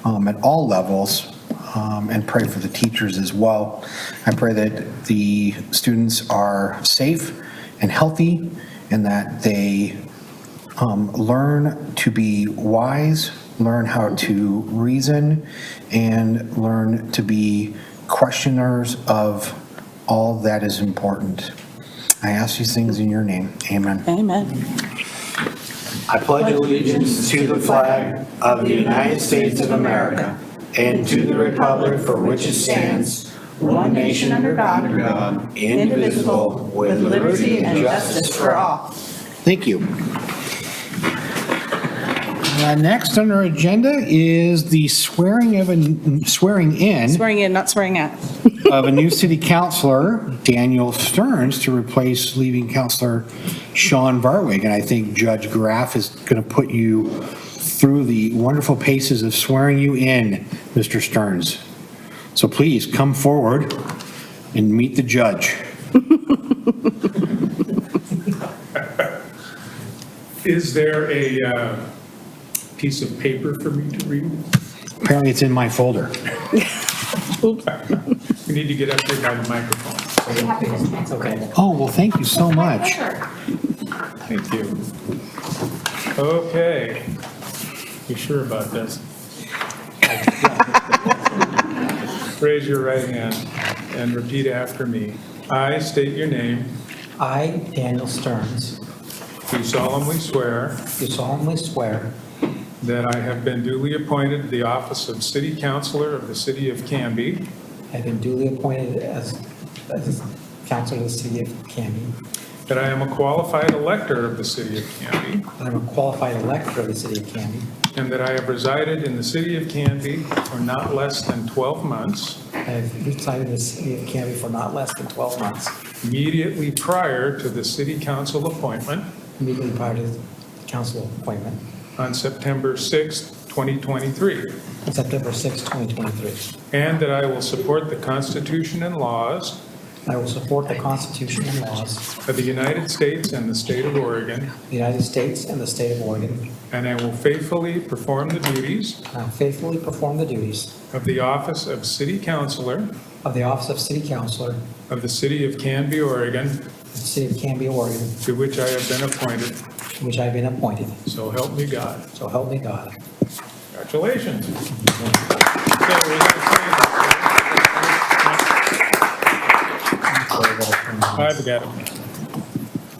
at all levels, and pray for the teachers as well. I pray that the students are safe and healthy and that they learn to be wise, learn how to reason, and learn to be questioners of all that is important. I ask these things in your name. Amen. Amen. I pledge allegiance to the flag of the United States of America and to the republic for which it stands, one nation under God, indivisible, with liberty and justice for all. Thank you. Next on our agenda is the swearing in Swearing in, not swearing out. of a new city councilor, Daniel Stearns, to replace leaving councilor Sean Varwig. And I think Judge Graff is going to put you through the wonderful paces of swearing you in, Mr. Stearns. So please come forward and meet the judge. Is there a piece of paper for me to read? Apparently it's in my folder. We need to get up here by the microphone. Okay. Oh, well, thank you so much. Thank you. Okay. You sure about this? Raise your right hand and repeat after me. I state your name, I, Daniel Stearns, do solemnly swear do solemnly swear that I have been duly appointed to the office of City Councilor of the City of Canby, I have been duly appointed as councilor of the City of Canby, that I am a qualified elector of the City of Canby, that I'm a qualified elector of the City of Canby, and that I have resided in the City of Canby for not less than 12 months, I have resided in the City of Canby for not less than 12 months, immediately prior to the City Council appointment immediately prior to the council appointment, on September 6, 2023, on September 6, 2023. and that I will support the Constitution and laws I will support the Constitution and laws of the United States and the state of Oregon, of the United States and the state of Oregon, and I will faithfully perform the duties and I will faithfully perform the duties of the office of City Councilor of the office of City Councilor of the City of Canby, Oregon, of the City of Canby, Oregon, to which I have been appointed. to which I have been appointed. So help me God. So help me God. Congratulations. Okay, we're gonna say- I've got it.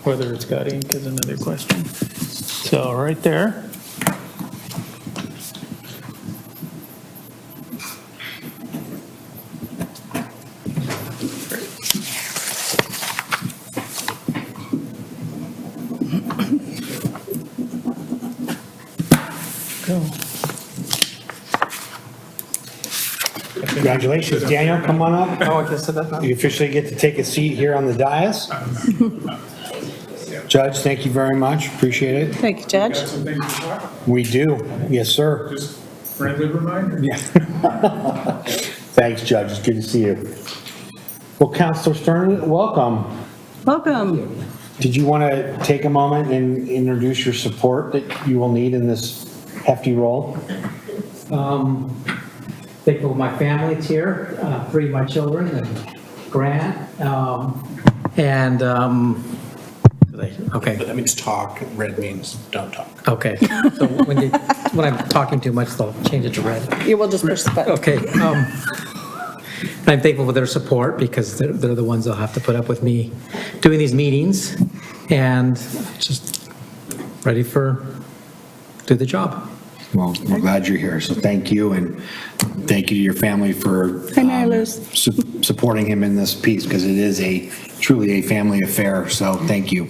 Whether it's got ink is another question. So right there. Go. Congratulations, Daniel, come on up. Oh, I guess that's not. You officially get to take a seat here on the dais. Judge, thank you very much, appreciate it. Thank you, Judge. Got some things to talk about. We do, yes, sir. Just friendly reminder. Thanks, Judge, it's good to see you. Well, Counselor Stern, welcome. Welcome. Did you want to take a moment and introduce your support that you will need in this hefty role? Thankful for my family that's here, 3 of my children, and Grant, and, okay. That means talk, red means don't talk. Okay, so when I'm talking too much, they'll change it to red. You will just push the button. Okay, I'm thankful for their support because they're the ones that'll have to put up with me doing these meetings and just ready do the job. Well, we're glad you're here, so thank you, and thank you to your family for Hi, Mary Luz. supporting him in this piece, because it is truly a family affair, so thank you.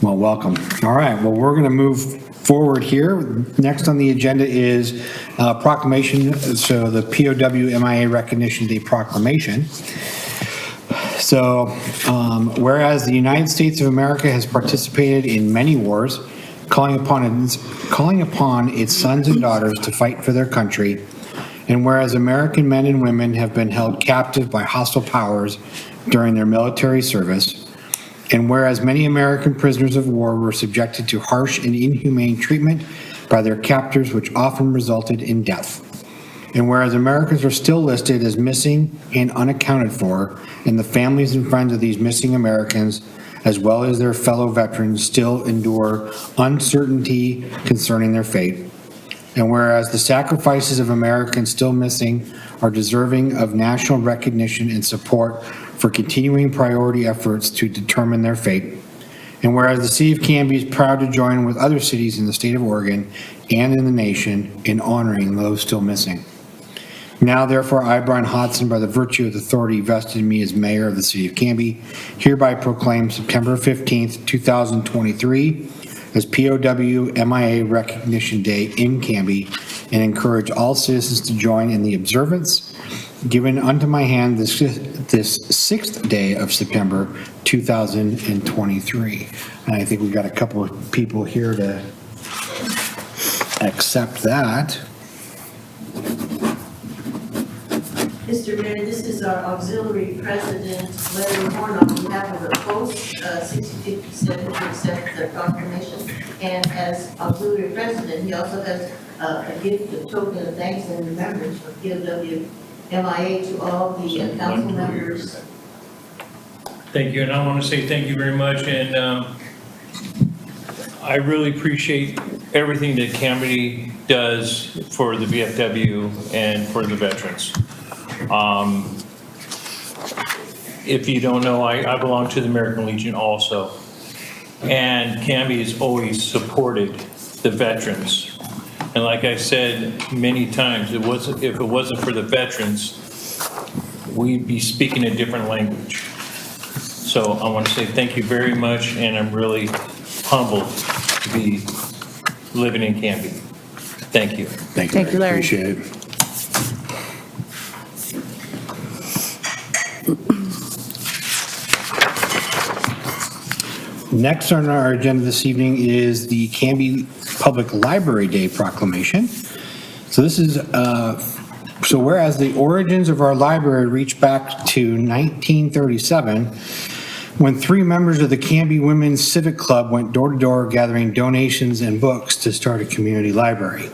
Well, welcome. All right, well, we're going to move forward here. Next on the agenda is proclamation, so the POW MIA Recognition Day proclamation. So, whereas the United States of America has participated in many wars, calling upon its sons and daughters to fight for their country, and whereas American men and women have been held captive by hostile powers during their military service, and whereas many American prisoners of war were subjected to harsh and inhumane treatment by their captors, which often resulted in death. And whereas Americans are still listed as missing and unaccounted for, and the families and friends of these missing Americans, as well as their fellow veterans, still endure uncertainty concerning their fate. And whereas the sacrifices of Americans still missing are deserving of national recognition and support for continuing priority efforts to determine their fate. And whereas the City of Canby is proud to join with other cities in the state of Oregon and in the nation in honoring those still missing. Now, therefore, I, Brian Hodson, by the virtue of the authority vested in me as mayor of the City of Canby, hereby proclaim September 15th, 2023 as POW MIA Recognition Day in Canby, and encourage all citizens to join in the observance. Given unto my hand this 6th day of September 2023. And I think we've got a couple of people here to accept that. Mr. Mayor, this is our auxiliary president, Larry Horn, on behalf of the post 6057 to accept the proclamation. And as auxiliary president, he also has a gift, a token of thanks and remembrance for POW MIA to all the council members. Thank you, and I want to say thank you very much, and I really appreciate everything that Canby does for the VFW and for the veterans. If you don't know, I belong to the American Legion also, and Canby has always supported the veterans. And like I said many times, if it wasn't for the veterans, we'd be speaking a different language. So I want to say thank you very much, and I'm really humbled to be living in Canby. Thank you. Thank you, Larry. Appreciate it. Next on our agenda this evening is the Canby Public Library Day proclamation. So this is, so whereas the origins of our library reach back to 1937, when 3 members of the Canby Women's Civic Club went door to door gathering donations and books to start a community library.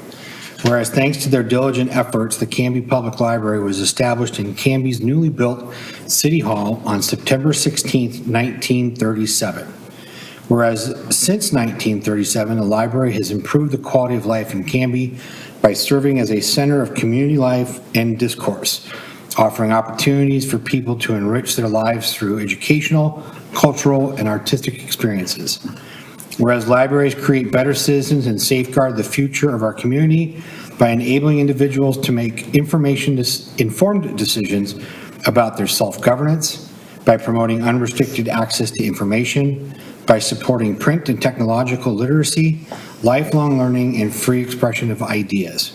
Whereas thanks to their diligent efforts, the Canby Public Library was established in Canby's newly built City Hall on September 16th, 1937. Whereas since 1937, the library has improved the quality of life in Canby by serving as a center of community life and discourse, offering opportunities for people to enrich their lives through educational, cultural, and artistic experiences. Whereas libraries create better citizens and safeguard the future of our community by enabling individuals to make informed decisions about their self-governance, by promoting unrestricted access to information, by supporting print and technological literacy, lifelong learning, and free expression of ideas.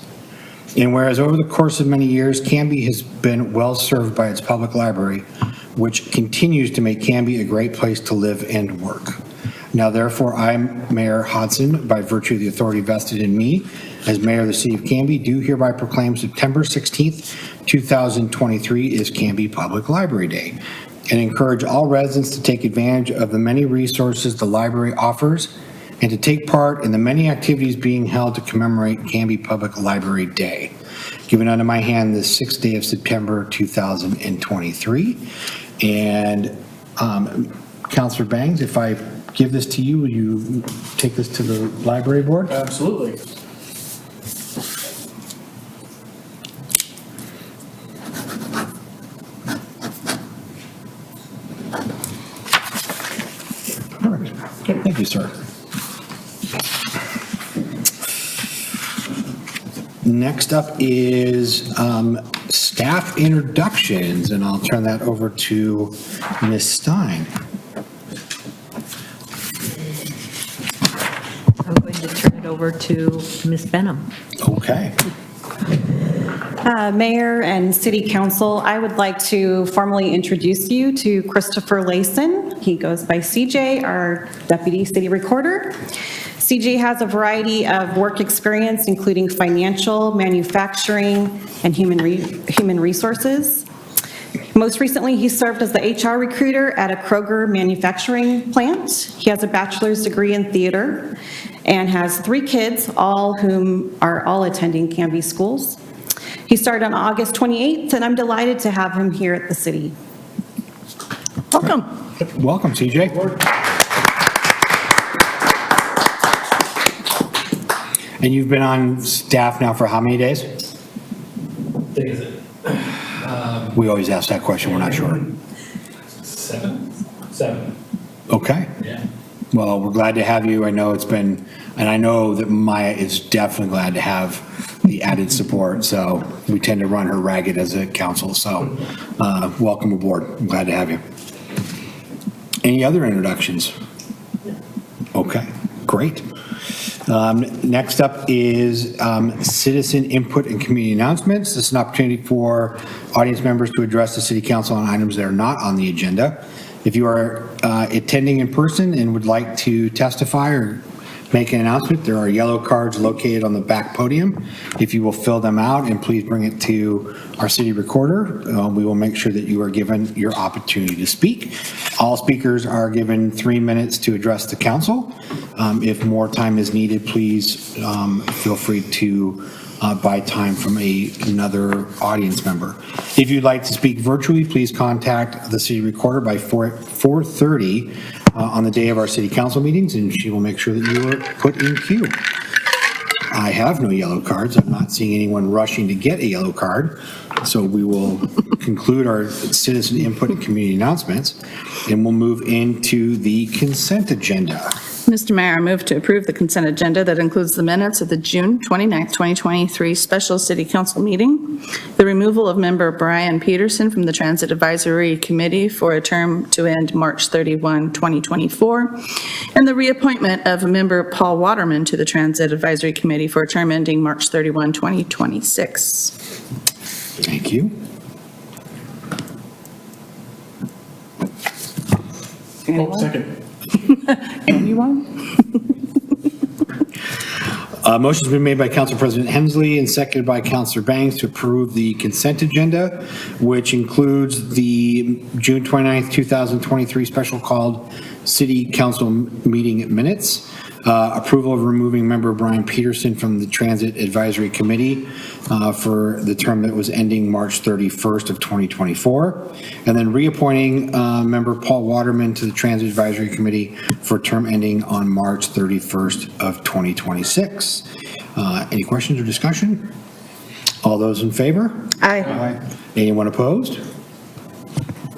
And whereas over the course of many years, Canby has been well served by its public library, which continues to make Canby a great place to live and work. Now, therefore, I'm Mayor Hodson, by virtue of the authority vested in me as Mayor of the City of Canby, do hereby proclaim September 16th, 2023 is Canby Public Library Day, and encourage all residents to take advantage of the many resources the library offers and to take part in the many activities being held to commemorate Canby Public Library Day. Given under my hand this 6th day of September 2023. And Councilor Bangs, if I give this to you, will you take this to the library board? Absolutely. Thank you, sir. Next up is staff introductions, and I'll turn that over to Ms. Stein. it over to Ms. Benham. Okay. Mayor and City Council, I would like to formally introduce you to Christopher Layson. He goes by CJ, our Deputy City Recorder. CJ has a variety of work experience, including financial, manufacturing, and human resources. Most recently, he served as the HR recruiter at a Kroger manufacturing plant. He has a bachelor's degree in theater and has 3 kids, all whom are all attending Canby schools. He started on August 28th, and I'm delighted to have him here at the city. Welcome. Welcome, CJ. And you've been on staff now for how many days? Big is it? We always ask that question, we're not sure. 7. Okay. Yeah. Well, we're glad to have you. I know it's been, and I know that Maya is definitely glad to have the added support, so we tend to run her ragged as a council, so welcome aboard. I'm glad to have you. Any other introductions? Okay, great. Next up is citizen input and community announcements. This is an opportunity for audience members to address the city council on items that are not on the agenda. If you are attending in person and would like to testify or make an announcement, there are yellow cards located on the back podium. If you will fill them out and please bring it to our city recorder, we will make sure that you are given your opportunity to speak. All speakers are given 3 minutes to address the council. If more time is needed, please feel free to buy time from another audience member. If you'd like to speak virtually, please contact the city recorder by 4:30 on the day of our city council meetings, and she will make sure that you are put in queue. I have no yellow cards. I'm not seeing anyone rushing to get a yellow card. So we will conclude our citizen input and community announcements, and we'll move into the consent agenda. Mr. Mayor, I move to approve the consent agenda that includes the minutes of the June 29th, 2023 special city council meeting, the removal of member Brian Peterson from the Transit Advisory Committee for a term to end March 31, 2024, and the reappointment of member Paul Waterman to the Transit Advisory Committee for a term ending March 31, 2026. Thank you. Second. Anyone? Motion's been made by Council President Hensley and seconded by Councilor Bangs to approve the consent agenda, which includes the June 29th, 2023 special called City Council meeting minutes, approval of removing member Brian Peterson from the Transit Advisory Committee for the term that was ending March 31st of 2024, and then reappointing member Paul Waterman to the Transit Advisory Committee for a term ending on March 31st of 2026. Any questions or discussion? All those in favor? Aye. Anyone opposed?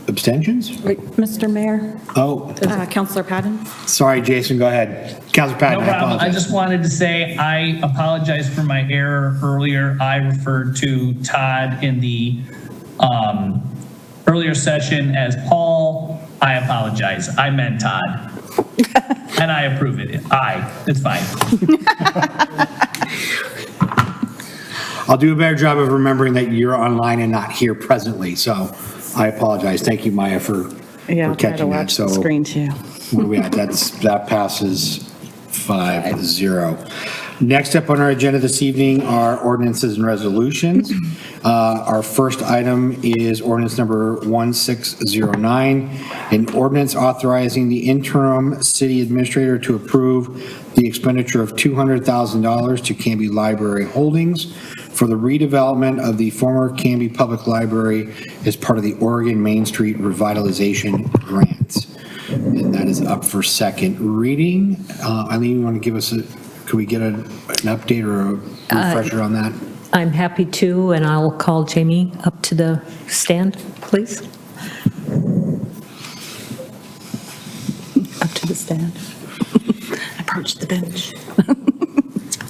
Abstentions? Wait, Mr. Mayor? Oh, Councilor Patton? sorry, Jason, go ahead. Councilor Patton, No I problem. I apologize. just wanted to say I apologize for my error earlier. I referred to Todd in the earlier session as Paul. I apologize. I meant Todd. And I approve it. It's fine. I'll do a better job of remembering that you're online and not here presently, so I apologize. Thank you, Maya, for Yeah, I'll try to catching that. watch the So screen too. what are we at? That passes 5-0. Next up on our agenda this evening are ordinances and resolutions. Our first item is ordinance number 1609, an ordinance authorizing the interim city administrator to approve the expenditure of $200,000 to Canby Library Holdings for the redevelopment of the former Canby Public Library as part of the Oregon Main Street Revitalization Grant. And that is up for second reading. Eileen, you want to give us could we get an update or a refresher on that? I'm happy to, and I'll call Jamie up to the stand, please. Up to the stand. Approach the bench.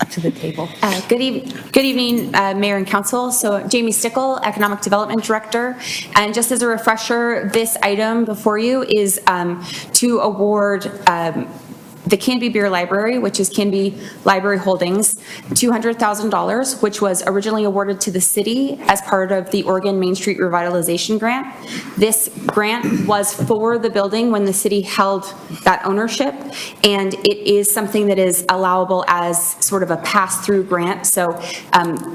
Up to the table. Good evening, Mayor and Council. So Jamie Stickle, Economic Development Director. And just as a refresher, this item before you is to award the Canby Beer Library, which is Canby Library Holdings, $200,000, which was originally awarded to the city as part of the Oregon Main Street Revitalization Grant. This grant was for the building when the city held that ownership, and it is something that is allowable as sort of a pass-through grant. So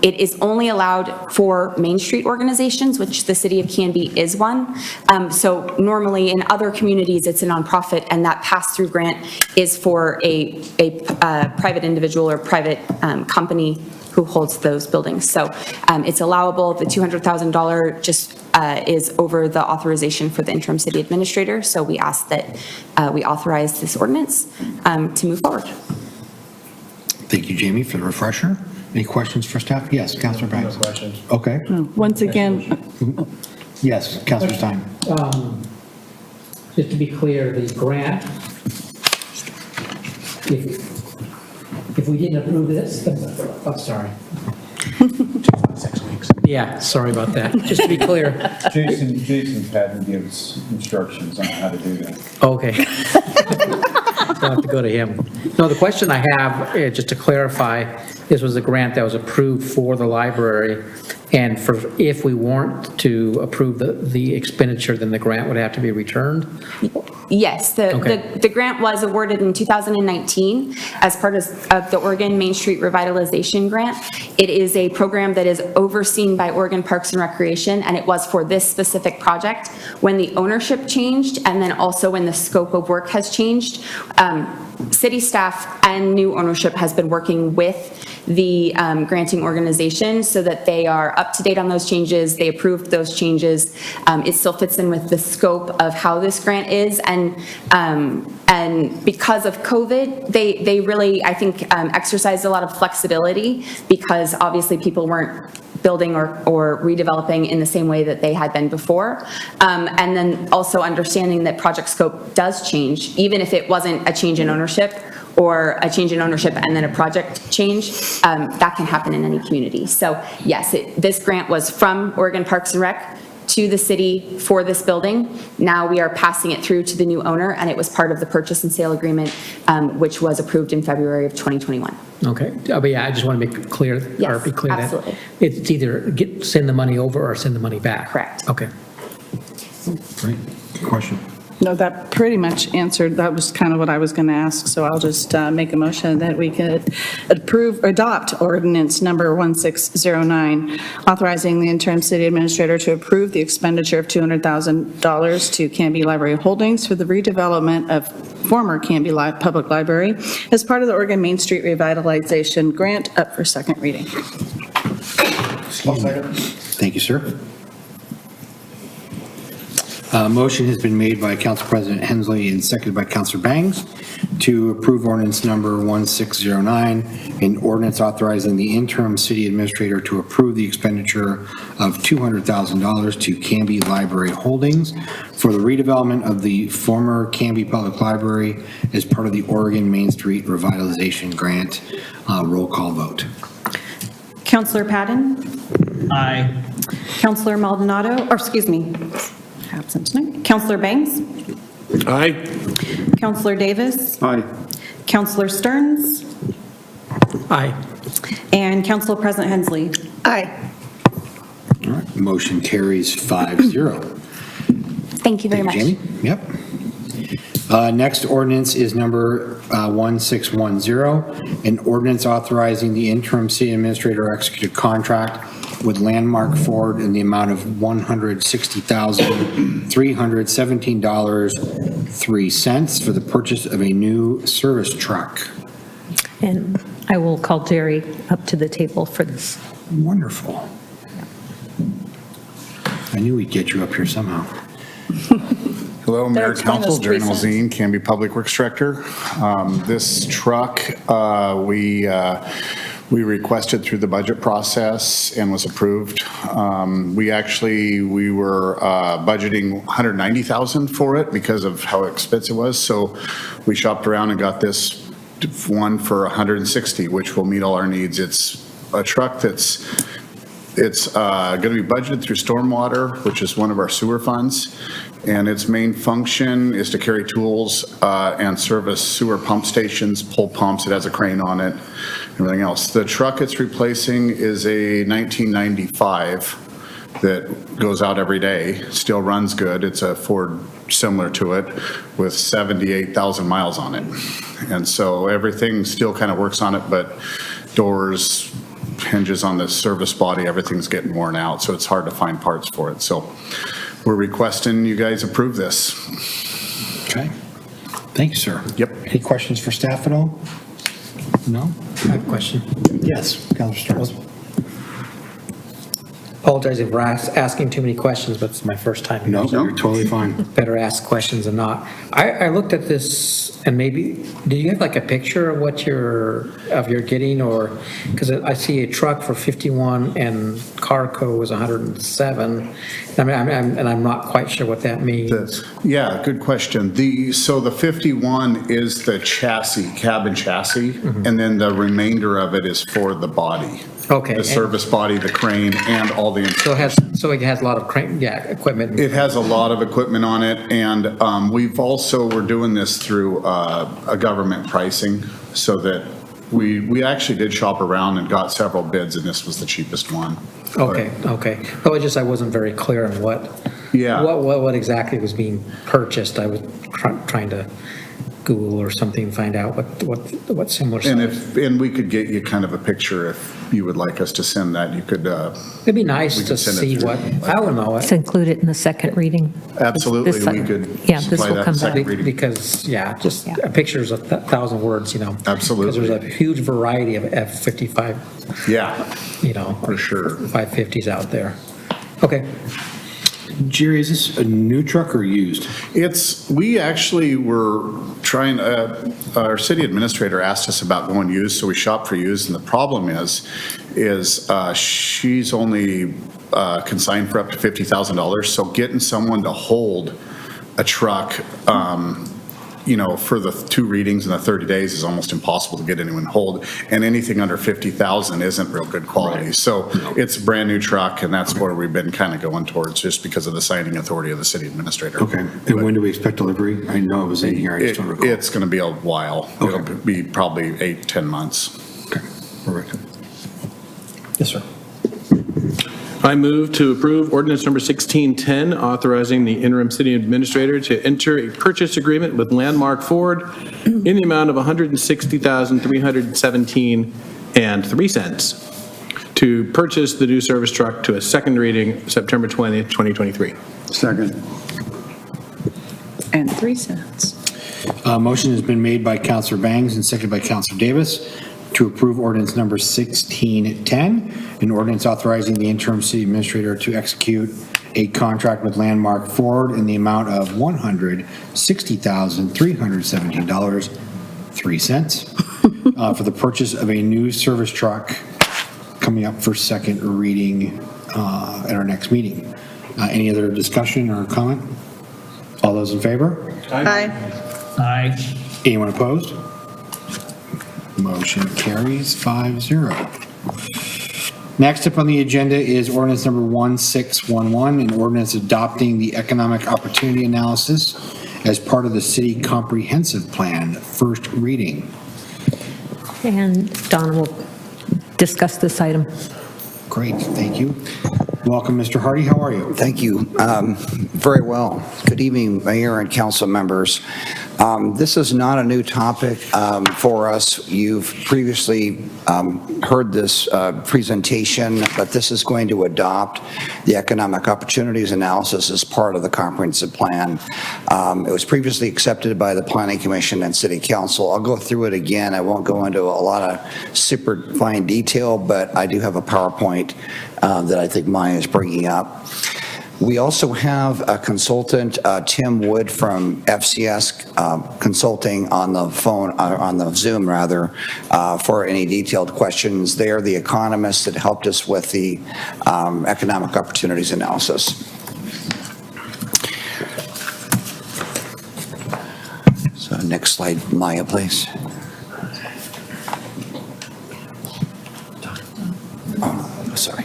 it is only allowed for Main Street organizations, which the City of Canby is one. So normally in other communities, it's a nonprofit, and that pass-through grant is for a private individual or private company who holds those buildings. So it's allowable. The $200,000 just is over the authorization for the interim city administrator. So we ask that we authorize this ordinance to move forward. Thank you, Jamie, for the refresher. Any questions for staff? Yes, Councilor Banks. No questions. Okay. Once again, Yes, Councilor Stein. Just to be clear, the grant, if we didn't approve this, I'm sorry. 6 weeks. Yeah, sorry about that. Just to be clear. Jason's had to give instructions on how to do that. Okay. I'll have to go to him. No, the question I have, just to clarify, this was a grant that was approved for the library, and for, if we weren't to approve the expenditure, then the grant would have to be returned? Yes, the grant was awarded in 2019 as part of the Oregon Main Street Revitalization Grant. It is a program that is overseen by Oregon Parks and Recreation, and it was for this specific project. When the ownership changed, and then also when the scope of work has changed, city staff and new ownership has been working with the granting organization so that they are up to date on those changes. They approved those changes. It still fits in with the scope of how this grant is, and because of COVID, they really, I think, exercised a lot of flexibility, because obviously people weren't building or redeveloping in the same way that they had been before. And then also understanding that project scope does change, even if it wasn't a change in ownership or a change in ownership and then a project change, that can happen in any community. So yes, this grant was from Oregon Parks and Rec to the city for this building. Now we are passing it through to the new owner, and it was part of the purchase and sale agreement, which was approved in February of 2021. Okay, but yeah, I just want to make it clear, or be clear that absolutely. it's either send the money over or send the money back. Correct. Okay. Great. Question. no, that pretty much answered, that was kind of what I was going to ask, so I'll just make a motion that we could adopt ordinance number 1609, authorizing the interim city administrator to approve the expenditure of $200,000 to Canby Library Holdings for the redevelopment of former Canby Public Library as part of the Oregon Main Street Revitalization Grant, up for second reading. Thank you, sir. Motion has been made by Council President Hensley and seconded by Councilor Bangs to approve ordinance number 1609, an ordinance authorizing the interim city administrator to approve the expenditure of $200,000 to Canby Library Holdings for the redevelopment of the former Canby Public Library as part of the Oregon Main Street Revitalization Grant. Roll call vote. Counselor Patton? Aye. Counselor Maldonado, or excuse me, absent tonight. Counselor Banks? Aye. Counselor Davis? Aye. Counselor Stearns? Aye. And Council President Hensley? Aye. All right, motion carries 5-0. Thank you very much. Jamie? Yep. Next ordinance is number 1610, an ordinance authorizing the interim city administrator to execute a contract with Landmark Ford in the amount of $160,317.03 for the purchase of a new service truck. And I will call Jerry up to the table for this. Wonderful. I knew we'd get you up here somehow. Hello, Mayor explain Council, those Jerry 3 cents. Malzine, Canby Public Works Director. This truck, we requested through the budget process and was approved. We were budgeting $190,000 for it because of how expensive it was. So we shopped around and got this one for $160,000, which will meet all our needs. It's a truck it's going to be budgeted through stormwater, which is one of our sewer funds. And its main function is to carry tools and service sewer pump stations, pull pumps. It has a crane on it, everything else. The truck it's replacing is a 1995 that goes out every day, still runs good. It's a Ford similar to it with 78,000 miles on it. And so everything still kind of works on it, but doors, hinges on the service body, everything's getting worn out, so it's hard to find parts for it. So we're requesting you guys approve this. Okay. Thank you, sir. Yep. Any questions for staff at all? No? I have a question. Yes, Counselor Stearns. Apologizing for asking too many questions, but it's my first time here. No, so you're totally fine. Better ask questions than not. I looked at this and maybe, do you have like a picture of what you're getting, or, because I see a truck for 51 and Carco was 107. I'm not quite sure what that means. Yeah, good question. So the 51 is the chassis, cabin chassis, and then the remainder of it is for the body. Okay. The service body, the crane, and all the. So it has a lot of equipment. It has a lot of equipment on it, and we're doing this through a government pricing, so that we actually did shop around and got several bids, and this was the cheapest one. Okay. Oh, I wasn't very clear on what exactly was being purchased. I was trying to Google or something, find out what similar stuff. And we could get you kind of a picture if you would like us to send that. You could. It'd be nice to see what, I don't know. Let's include it in the second reading. Absolutely, This- we could Yeah, this supply will that come second back. reading. Because, a picture's a 1,000 words, Absolutely. Because there's a huge variety of F-55, Yeah, for sure. 550s out there. Okay. Jerry, is this a new truck or used? We actually were trying, our city administrator asked us about going used, so we shopped for used, and the problem is she's only consigned for up to $50,000, so getting someone to hold a truck, for the 2 readings in the 30 days is almost impossible to get anyone to hold, and anything under 50,000 isn't real good quality. Right. So it's a brand new truck, and that's where we've been kind of going towards, just because of the signing authority of the city administrator. Okay. And when do we expect delivery? I know it was in here, I just don't recall. It's going to be a while. Okay. It'll be probably 8-10 months. Okay, perfect. Yes, sir. I move to approve ordinance number 1610, authorizing the interim city administrator to enter a purchase agreement with Landmark Ford in the amount of $160,317.03 to purchase the new service truck to a second reading September 20th, 2023. Second. And 3 cents. Motion has been made by Counselor Bangs and seconded by Counselor Davis to approve ordinance number 1610, an ordinance authorizing the interim city administrator to execute a contract with Landmark Ford in the amount of $160,317.03 for the purchase of a new service truck coming up for second reading at our next meeting. Any other discussion or comment? All those in favor? Aye. Aye. Anyone opposed? Motion carries 5-0. Next up on the agenda is ordinance number 1611, an ordinance adopting the economic opportunity analysis as part of the city comprehensive plan, first reading. And Donna will discuss this item. Great, thank you. Welcome, Mr. Hardy. How are you? Thank you. Very well. Good evening, Mayor and council members. This is not a new topic for us. You've previously heard this presentation, but this is going to adopt the economic opportunities analysis as part of the comprehensive plan. It was previously accepted by the Planning Commission and City Council. I'll go through it again. I won't go into a lot of super fine detail, but I do have a PowerPoint that I think Maya is bringing up. We also have a consultant, Tim Wood from FCS Consulting on the phone, on the Zoom rather, for any detailed questions. They are the economists that helped us with the economic opportunities analysis. So next slide, Maya, please. Oh, sorry.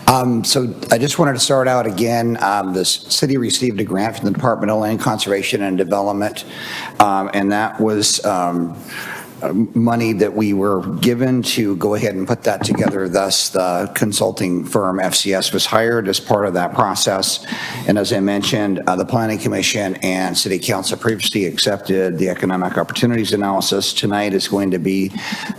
So I just wanted to start out again. The city received a grant from the Department of Land Conservation and Development, and that was money that we were given to go ahead and put that together. Thus, the consulting firm FCS was hired as part of that process. And as I mentioned, the Planning Commission and City Council previously accepted the economic opportunities analysis. Tonight is going to be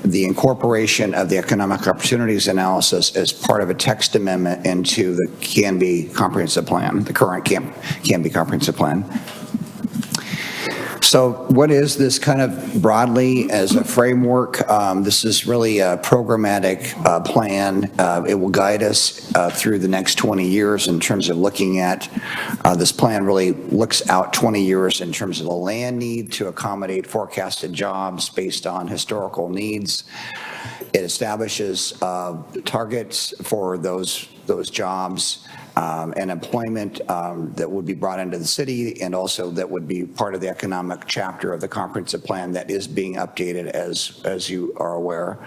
the incorporation of the economic opportunities analysis as part of a text amendment into the Canby Comprehensive Plan, the current Canby Comprehensive Plan. So what is this kind of broadly as a framework? This is really a programmatic plan. It will guide us through the next 20 years in terms of looking at, this plan really looks out 20 years in terms of the land need to accommodate forecasted jobs based on historical needs. It establishes targets for those jobs and employment that would be brought into the city, and also that would be part of the economic chapter of the comprehensive plan that is being updated as you are aware.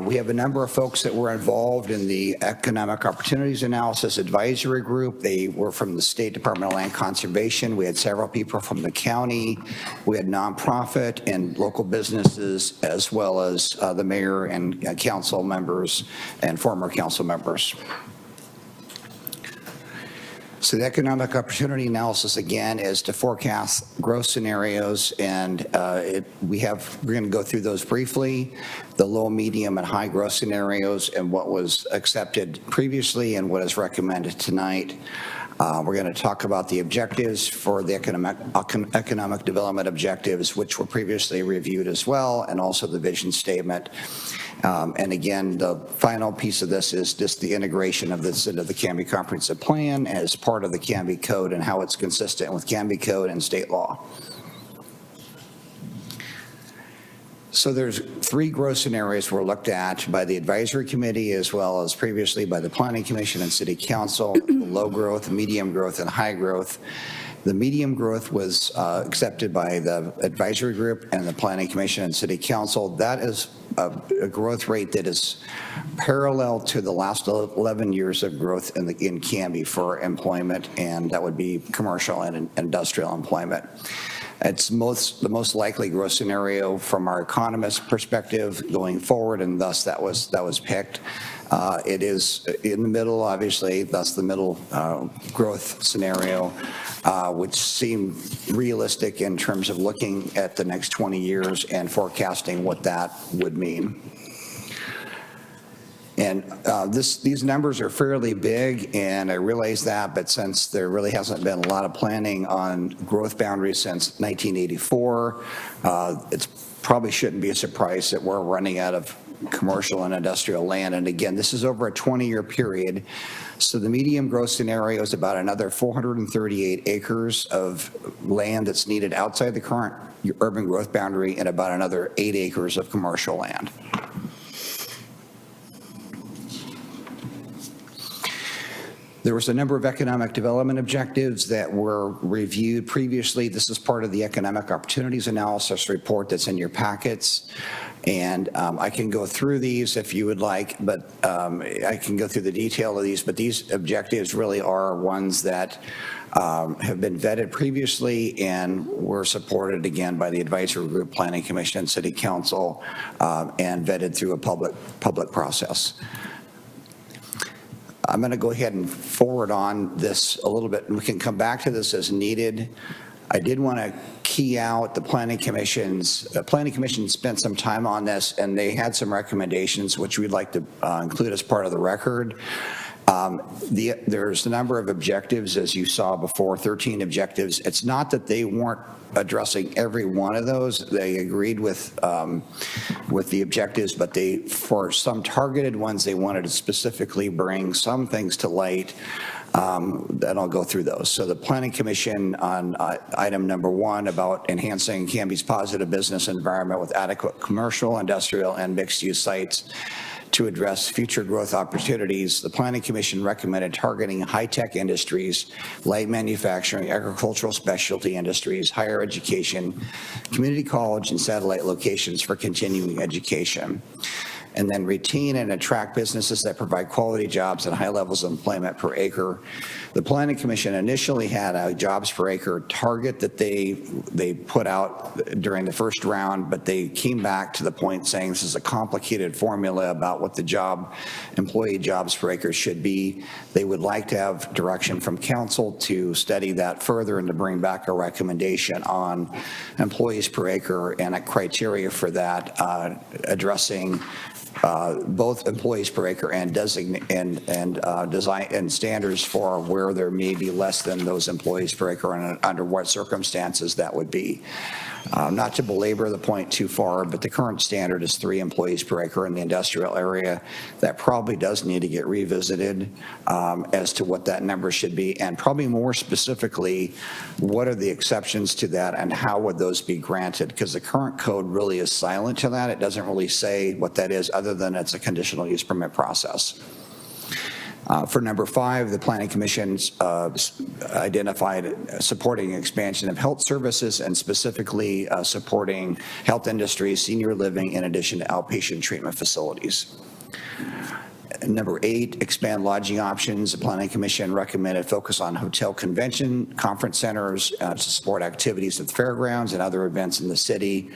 We have a number of folks that were involved in the Economic Opportunities Analysis Advisory Group. They were from the State Department of Land Conservation. We had several people from the county. We had nonprofit and local businesses, as well as the mayor and council members and former council members. So the economic opportunity analysis, again, is to forecast growth scenarios, and we're going to go through those briefly, the low, medium, and high growth scenarios, and what was accepted previously and what is recommended tonight. We're going to talk about the objectives for the economic development objectives, which were previously reviewed as well, and also the vision statement. And again, the final piece of this is just the integration of this into the Canby Comprehensive Plan as part of the Canby Code and how it's consistent with Canby Code and state law. So there's 3 growth scenarios were looked at by the advisory committee as well as previously by the Planning Commission and City Council: low growth, medium growth, and high growth. The medium growth was accepted by the advisory group and the Planning Commission and City Council. That is a growth rate that is parallel to the last 11 years of growth in Canby for employment, and that would be commercial and industrial employment. It's the most likely growth scenario from our economist perspective going forward, and thus that was picked. It is in the middle, obviously, thus the middle growth scenario, which seemed realistic in terms of looking at the next 20 years and forecasting what that would mean. And these numbers are fairly big, and I realize that, but since there really hasn't been a lot of planning on growth boundaries since 1984, it probably shouldn't be a surprise that we're running out of commercial and industrial land. And again, this is over a 20-year period. So the medium growth scenario is about another 438 acres of land that's needed outside the current urban growth boundary, and about another 8 acres of commercial land. There was a number of economic development objectives that were reviewed previously. This is part of the economic opportunities analysis report that's in your packets. And I can go through these if you would like, but I can go through the detail of these. But these objectives really are ones that have been vetted previously and were supported again by the advisory group, Planning Commission, and City Council, and vetted through a public process. I'm going to go ahead and forward on this a little bit, and we can come back to this as needed. I did want to key out the Planning Commission's. The Planning Commission spent some time on this, and they had some recommendations which we'd like to include as part of the record. There's a number of objectives, as you saw before, 13 objectives. It's not that they weren't addressing every one of those. They agreed with the objectives, but for some targeted ones, they wanted to specifically bring some things to light. And I'll go through those. So the Planning Commission on item number 1 about enhancing Canby's positive business environment with adequate commercial, industrial, and mixed-use sites to address future growth opportunities. The Planning Commission recommended targeting high-tech industries, light manufacturing, agricultural specialty industries, higher education, community college, and satellite locations for continuing education. and then retain and attract businesses that provide quality jobs and high levels of employment per acre. The Planning Commission initially had a jobs per acre target that they put out during the first round, but they came back to the point saying this is a complicated formula about what the employee jobs per acre should be. They would like to have direction from council to study that further and to bring back a recommendation on employees per acre and a criteria for that, addressing both employees per acre and design and standards for where there may be less than those employees per acre and under what circumstances that would be. Not to belabor the point too far, but the current standard is 3 employees per acre in the industrial area. That probably does need to get revisited as to what that number should be, and probably more specifically, what are the exceptions to that and how would those be granted? Because the current code really is silent to that. It doesn't really say what that is other than it's a conditional use permit process. For number 5, the Planning Commission's identified supporting expansion of health services and specifically supporting health industries, senior living, in addition to outpatient treatment facilities. Number 8, expand lodging options. The Planning Commission recommended focus on hotel convention, conference centers to support activities at the fairgrounds and other events in the city.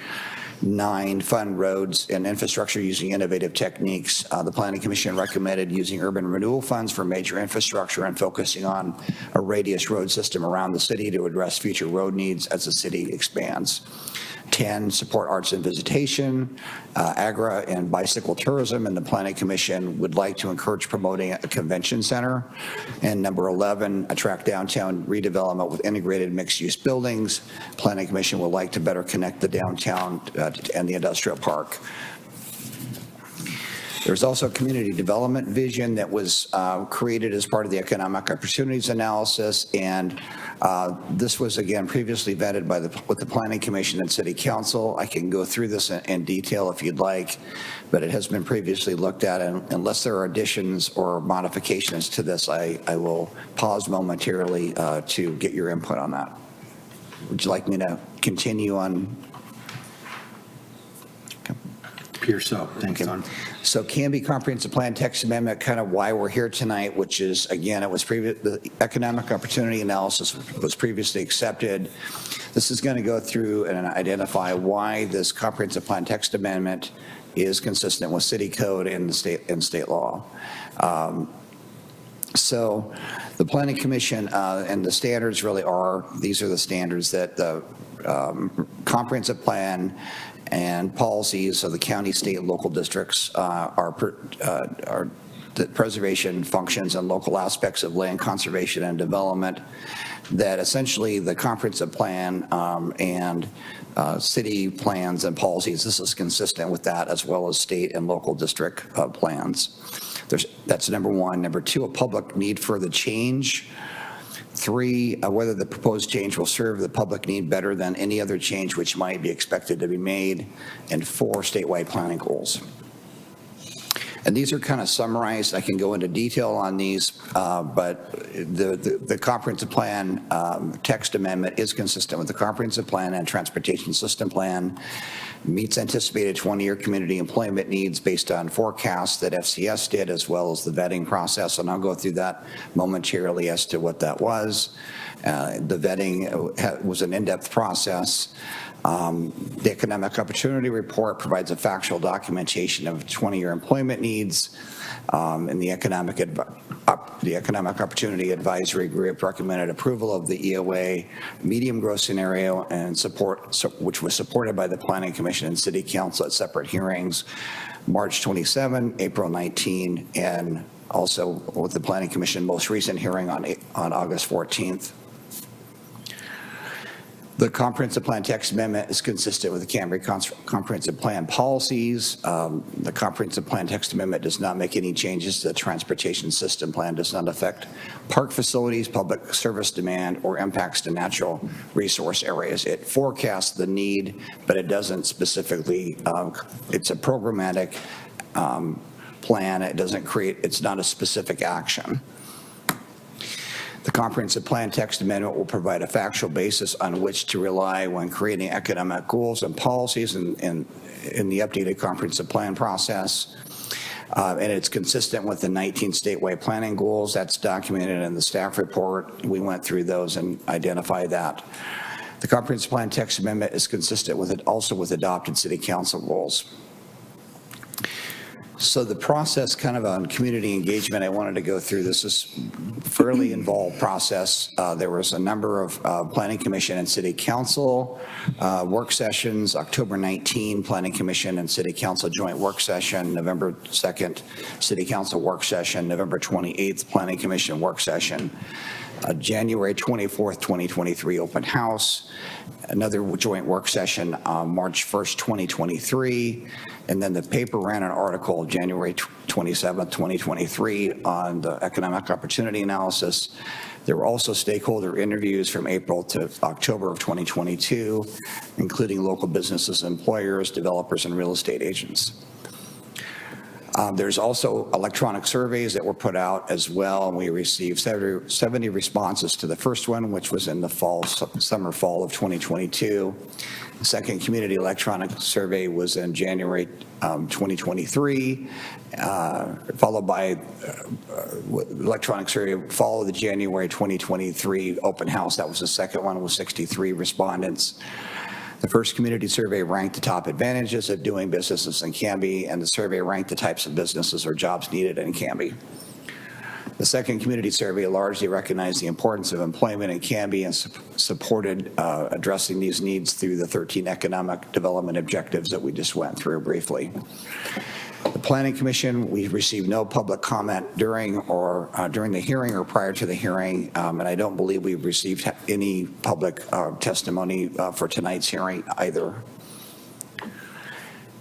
9, fund roads and infrastructure using innovative techniques. The Planning Commission recommended using urban renewal funds for major infrastructure and focusing on a radius road system around the city to address future road needs as the city expands. 10, support arts and visitation, agri and bicycle tourism, and the Planning Commission would like to encourage promoting a convention center. And number 11, attract downtown redevelopment with integrated mixed-use buildings. Planning Commission would like to better connect the downtown and the industrial park. There's also a community development vision that was created as part of the economic opportunities analysis, and this was, again, previously vetted with the Planning Commission and City Council. I can go through this in detail if you'd like, but it has been previously looked at, and unless there are additions or modifications to this, I will pause momentarily to get your input on that. Would you like me to continue on? Appears so. Thanks, Don. So Canby Comprehensive Plan Text Amendment, kind of why we're here tonight, which is, again, the economic opportunity analysis was previously accepted. This is going to go through and identify why this Comprehensive Plan Text Amendment is consistent with city code and state law. So the Planning Commission and the standards really these are the standards that the comprehensive plan and policies of the county, state, and local districts are the preservation functions and local aspects of land conservation and development, that essentially the comprehensive plan and city plans and policies, this is consistent with that, as well as state and local district plans. That's number 1. Number 2, a public need for the change. 3, whether the proposed change will serve the public need better than any other change which might be expected to be made. And 4, statewide planning goals. And these are kind of summarized. I can go into detail on these, but the comprehensive plan text amendment is consistent with the comprehensive plan and transportation system plan, meets anticipated 20-year community employment needs based on forecasts that FCS did, as well as the vetting process, and I'll go through that momentarily as to what that was. The vetting was an in-depth process. The Economic Opportunity Report provides a factual documentation of 20-year employment needs, and the Economic Opportunity Advisory Group recommended approval of the EOA medium growth scenario and which was supported by the Planning Commission and City Council at separate hearings, March 27, April 19, and also with the Planning Commission most recent hearing on August 14th. The Comprehensive Plan Text Amendment is consistent with the Canby Comprehensive Plan policies. The Comprehensive Plan Text Amendment does not make any changes to the Transportation System Plan, does not affect park facilities, public service demand, or impacts to natural resource areas. It forecasts the need, but it doesn't specifically, it's a programmatic plan. It doesn't create, it's not a specific action. The comprehensive plan text amendment will provide a factual basis on which to rely when creating economic goals and policies in the updated comprehensive plan process. And it's consistent with the 19 statewide planning goals. That's documented in the staff report. We went through those and identified that. The comprehensive plan text amendment is consistent with it, also with adopted city council goals. So the process kind of on community engagement, I wanted to go through. This is fairly involved process. There was a number of planning commission and city council work sessions, October 19, planning commission and city council joint work session, November 2nd, city council work session, November 28th, planning commission work session, January 24th, 2023 open house, another joint work session March 1st, 2023, and then the paper ran an article January 27th, 2023 on the economic opportunity analysis. There were also stakeholder interviews from April to October of 2022, including local businesses, employers, developers, and real estate agents. There's also electronic surveys that were put out as well, and we received 70 responses to the first one, which was in the summer, fall of 2022. The second community electronic survey was in January 2023, followed by electronic survey, followed the January 2023 open house. That was the second one with 63 respondents. The first community survey ranked the top advantages of doing businesses in Canby, and the survey ranked the types of businesses or jobs needed in Canby. The second community survey largely recognized the importance of employment in Canby and supported addressing these needs through the 13 economic development objectives that we just went through briefly. The Planning Commission, we received no public comment during the hearing or prior to the hearing, and I don't believe we've received any public testimony for tonight's hearing either.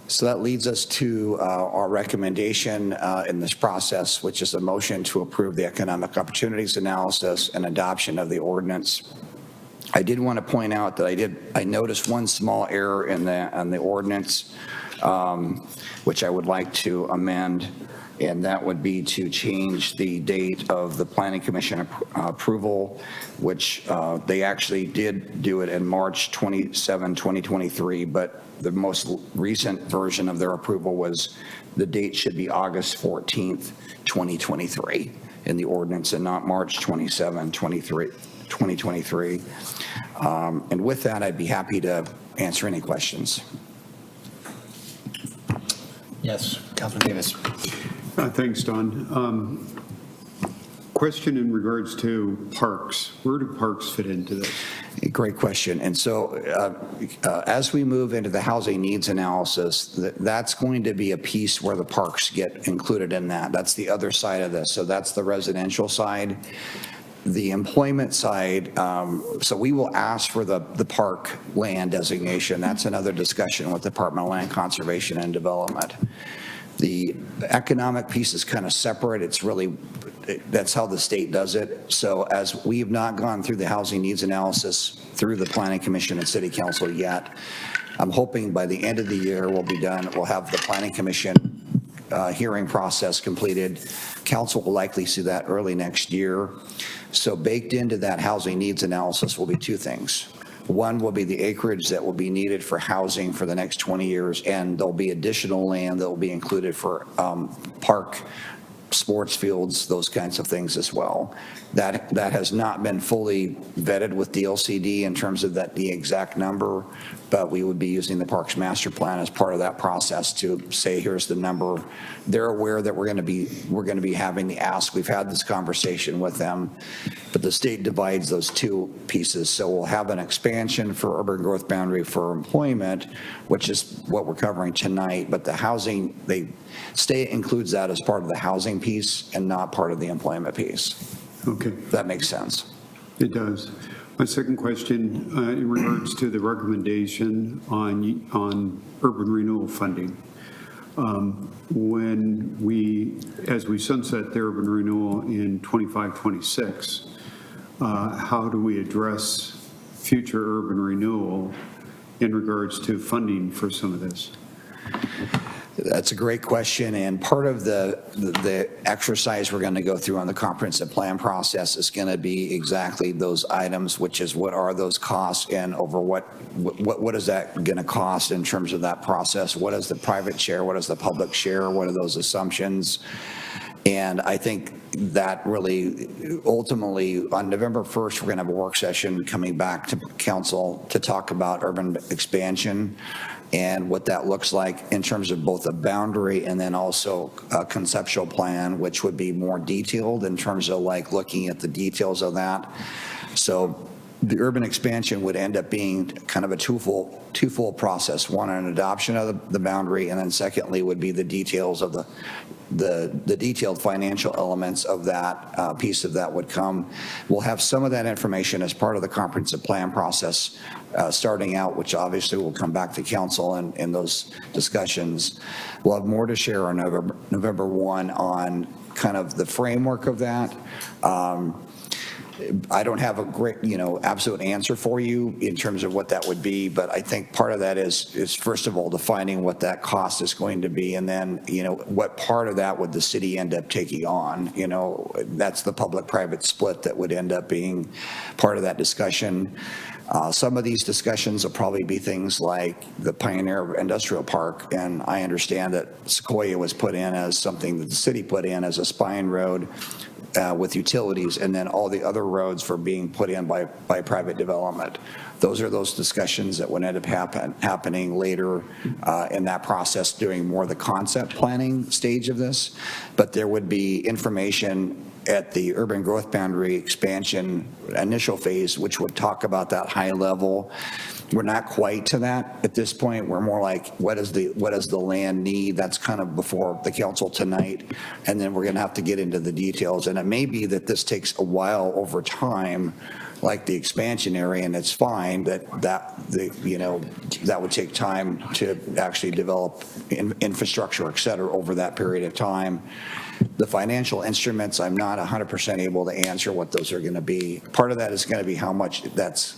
So that leads us to our recommendation in this process, which is a motion to approve the economic opportunities analysis and adoption of the ordinance. I did want to point out that I noticed one small error in the ordinance, which I would like to amend, and that would be to change the date of the Planning Commission approval, which they actually did do it in March 27, 2023, but the most recent version of their approval was the date should be August 14th, 2023 in the ordinance and not March 27, 2023. And with that, I'd be happy to answer any questions. Yes, Councilman Davis. Thanks, Don. Question in regards to parks. Where do parks fit into this? Great question. And so as we move into the housing needs analysis, that's going to be a piece where the parks get included in that. That's the other side of this. So that's the residential side. The employment side, so we will ask for the park land designation. That's another discussion with Department of Land Conservation and Development. The economic piece is kind of separate. It's really, that's how the state does it. So as we have not gone through the housing needs analysis through the Planning Commission and City Council yet, I'm hoping by the end of the year we'll be done. We'll have the Planning Commission hearing process completed. Council will likely see that early next year. So baked into that housing needs analysis will be two things. One will be the acreage that will be needed for housing for the next 20 years, and there'll be additional land that will be included for park, sports fields, those kinds of things as well. That has not been fully vetted with DLCD in terms of the exact number, but we would be using the Parks Master Plan as part of that process to say, here's the number. They're aware that we're going to be having the ask. We've had this conversation with them, but the state divides those two pieces. So we'll have an expansion for urban growth boundary for employment, which is what we're covering tonight, but the housing, the state includes that as part of the housing piece and not part of the employment piece. Okay. If that makes sense. It does. My second question in regards to the recommendation on urban renewal funding. When as we sunset the urban renewal in 25-26, how do we address future urban renewal in regards to funding for some of this? That's a great question, and part of the exercise we're going to go through on the comprehensive plan process is going to be exactly those items, which is what are those costs and over what is that going to cost in terms of that process? What is the private share? What is the public share? What are those assumptions? And I think that really, ultimately, on November 1st, we're going to have a work session coming back to council to talk about urban expansion and what that looks like in terms of both a boundary and then also a conceptual plan, which would be more detailed in terms of like looking at the details of that. So the urban expansion would end up being kind of a twofold process. One, an adoption of the boundary, and then secondly would be the details of the detailed financial elements of that piece of that would come. We'll have some of that information as part of the comprehensive plan process starting out, which obviously will come back to council in those discussions. We'll have more to share on November 1 on kind of the framework of that. I don't have a great, absolute answer for you in terms of what that would be, but I think part of that is first of all, defining what that cost is going to be, and then, what part of that would the city end up taking on? That's the public-private split that would end up being part of that discussion. Some of these discussions will probably be things like the Pioneer Industrial Park, and I understand that Sequoia was put in as something that the city put in as a spine road with utilities, and then all the other roads for being put in by private development. Those are those discussions that would end up happening later in that process during more the concept planning stage of this. But there would be information at the urban growth boundary expansion initial phase, which would talk about that high level. We're not quite to that at this point. We're more like, what does the land need? That's kind of before the council tonight. And then we're going to have to get into the details. And it may be that this takes a while over time, like the expansion area, and it's fine that would take time to actually develop infrastructure, et cetera, over that period of time. The financial instruments, I'm not 100% able to answer what those are going to be. Part of that is going to be how much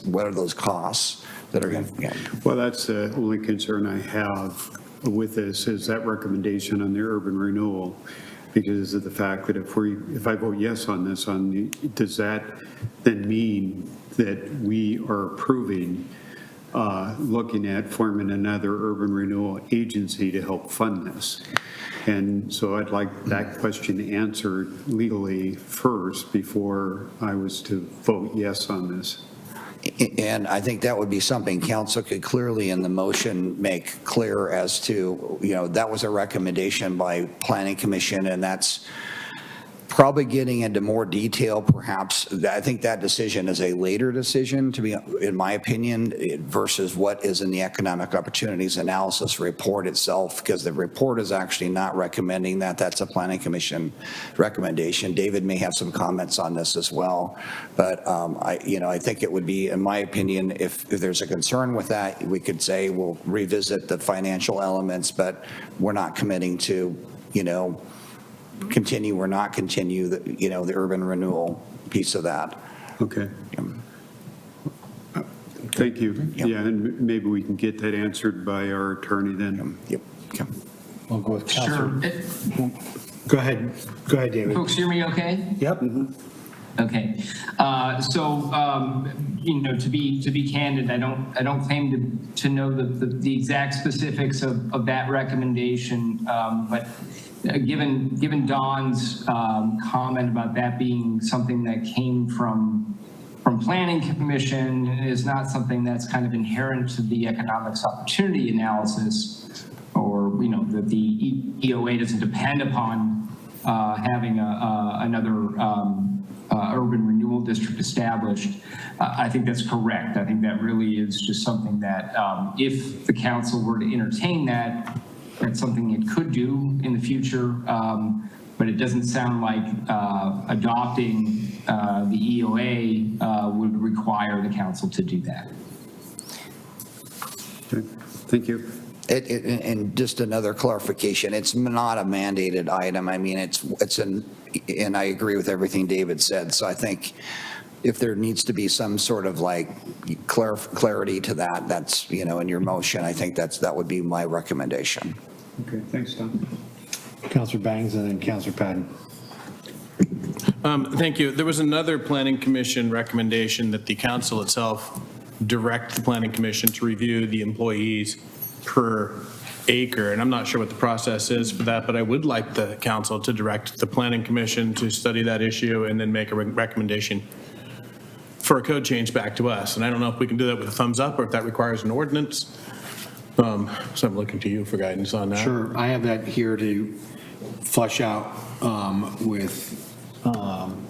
what are those costs that are going to, Well, that's the only concern I have with this is that recommendation on the urban renewal, because of the fact that if I vote yes on this, does that then mean that we are approving looking at forming another urban renewal agency to help fund this? And so I'd like that question answered legally first before I was to vote yes on this. And I think that would be something council could clearly in the motion make clear as to, that was a recommendation by Planning Commission, and that's probably getting into more detail, perhaps. I think that decision is a later decision, to be, in my opinion, versus what is in the Economic Opportunities Analysis report itself, because the report is actually not recommending that. That's a Planning Commission recommendation. David may have some comments on this as well, but I think it would be, in my opinion, if there's a concern with that, we could say we'll revisit the financial elements, but we're not committing to, continue or not continue the urban renewal piece of that. Okay. Thank you. Yeah, and maybe we can get that answered by our attorney then. Yep. Okay. We'll go with Sure. Go ahead, David. Folks hear me okay? Yep. Okay. To be candid, I don't claim to know the exact specifics of that recommendation, but given Dawn's comment about that being something that came from Planning Commission, is not something that's kind of inherent to the economics opportunity analysis, or that the EOA doesn't depend upon having another urban renewal district established. I think that's correct. I think that really is just something that if the council were to entertain that, that's something it could do in the future, but it doesn't sound like adopting the EOA would require the council to do that. Okay. Thank you. And just another clarification, it's not a mandated item. I mean, and I agree with everything David said. So I think if there needs to be some sort of clarity to that, that's, in your motion, I think that would be my recommendation. Okay, thanks, Tom. Counselor Bangs and then Counselor Patton. Thank you. There was another planning commission recommendation that the council itself direct the planning commission to review the employees per acre, and I'm not sure what the process is for that, but I would like the council to direct the planning commission to study that issue and then make a recommendation for a code change back to us. And I don't know if we can do that with a thumbs up or if that requires an ordinance. So I'm looking to you for guidance on that. Sure, I have that here to flush out with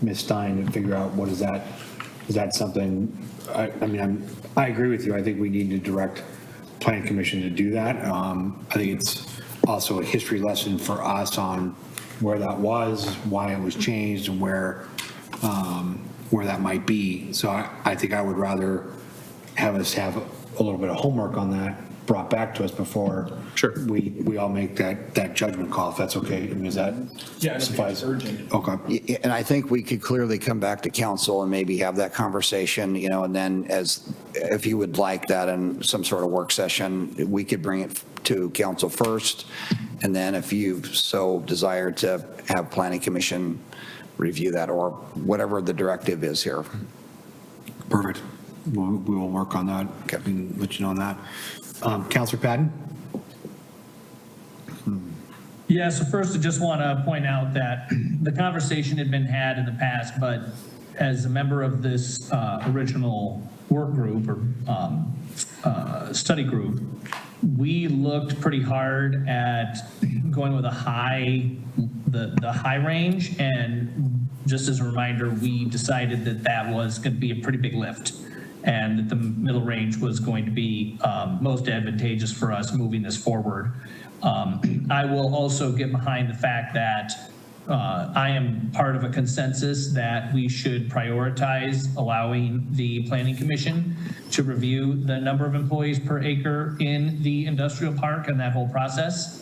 Ms. Stein and figure out what is that something, I agree with you. I think we need to direct Planning Commission to do that. I think it's also a history lesson for us on where that was, why it was changed, and where that might be. So I think I would rather have us have a little bit of homework on that brought back to us before we all make that judgment call, if that's okay. I mean, is that suffice? Urgent. Okay. And I think we could clearly come back to council and maybe have that conversation, and then if you would like that in some sort of work session, we could bring it to council first. And then if you so desire to have planning commission review that or whatever the directive is here. Perfect. We will work on that. Okay. And let you know on that. Counselor Patton? Yeah, so first I just want to point out that the conversation had been had in the past, but as a member of this original work group or study group, we looked pretty hard at going with the high range, and just as a reminder, we decided that was going to be a pretty big lift, and that the middle range was going to be most advantageous for us moving this forward. I will also get behind the fact that I am part of a consensus that we should prioritize allowing the Planning Commission to review the number of employees per acre in the industrial park and that whole process.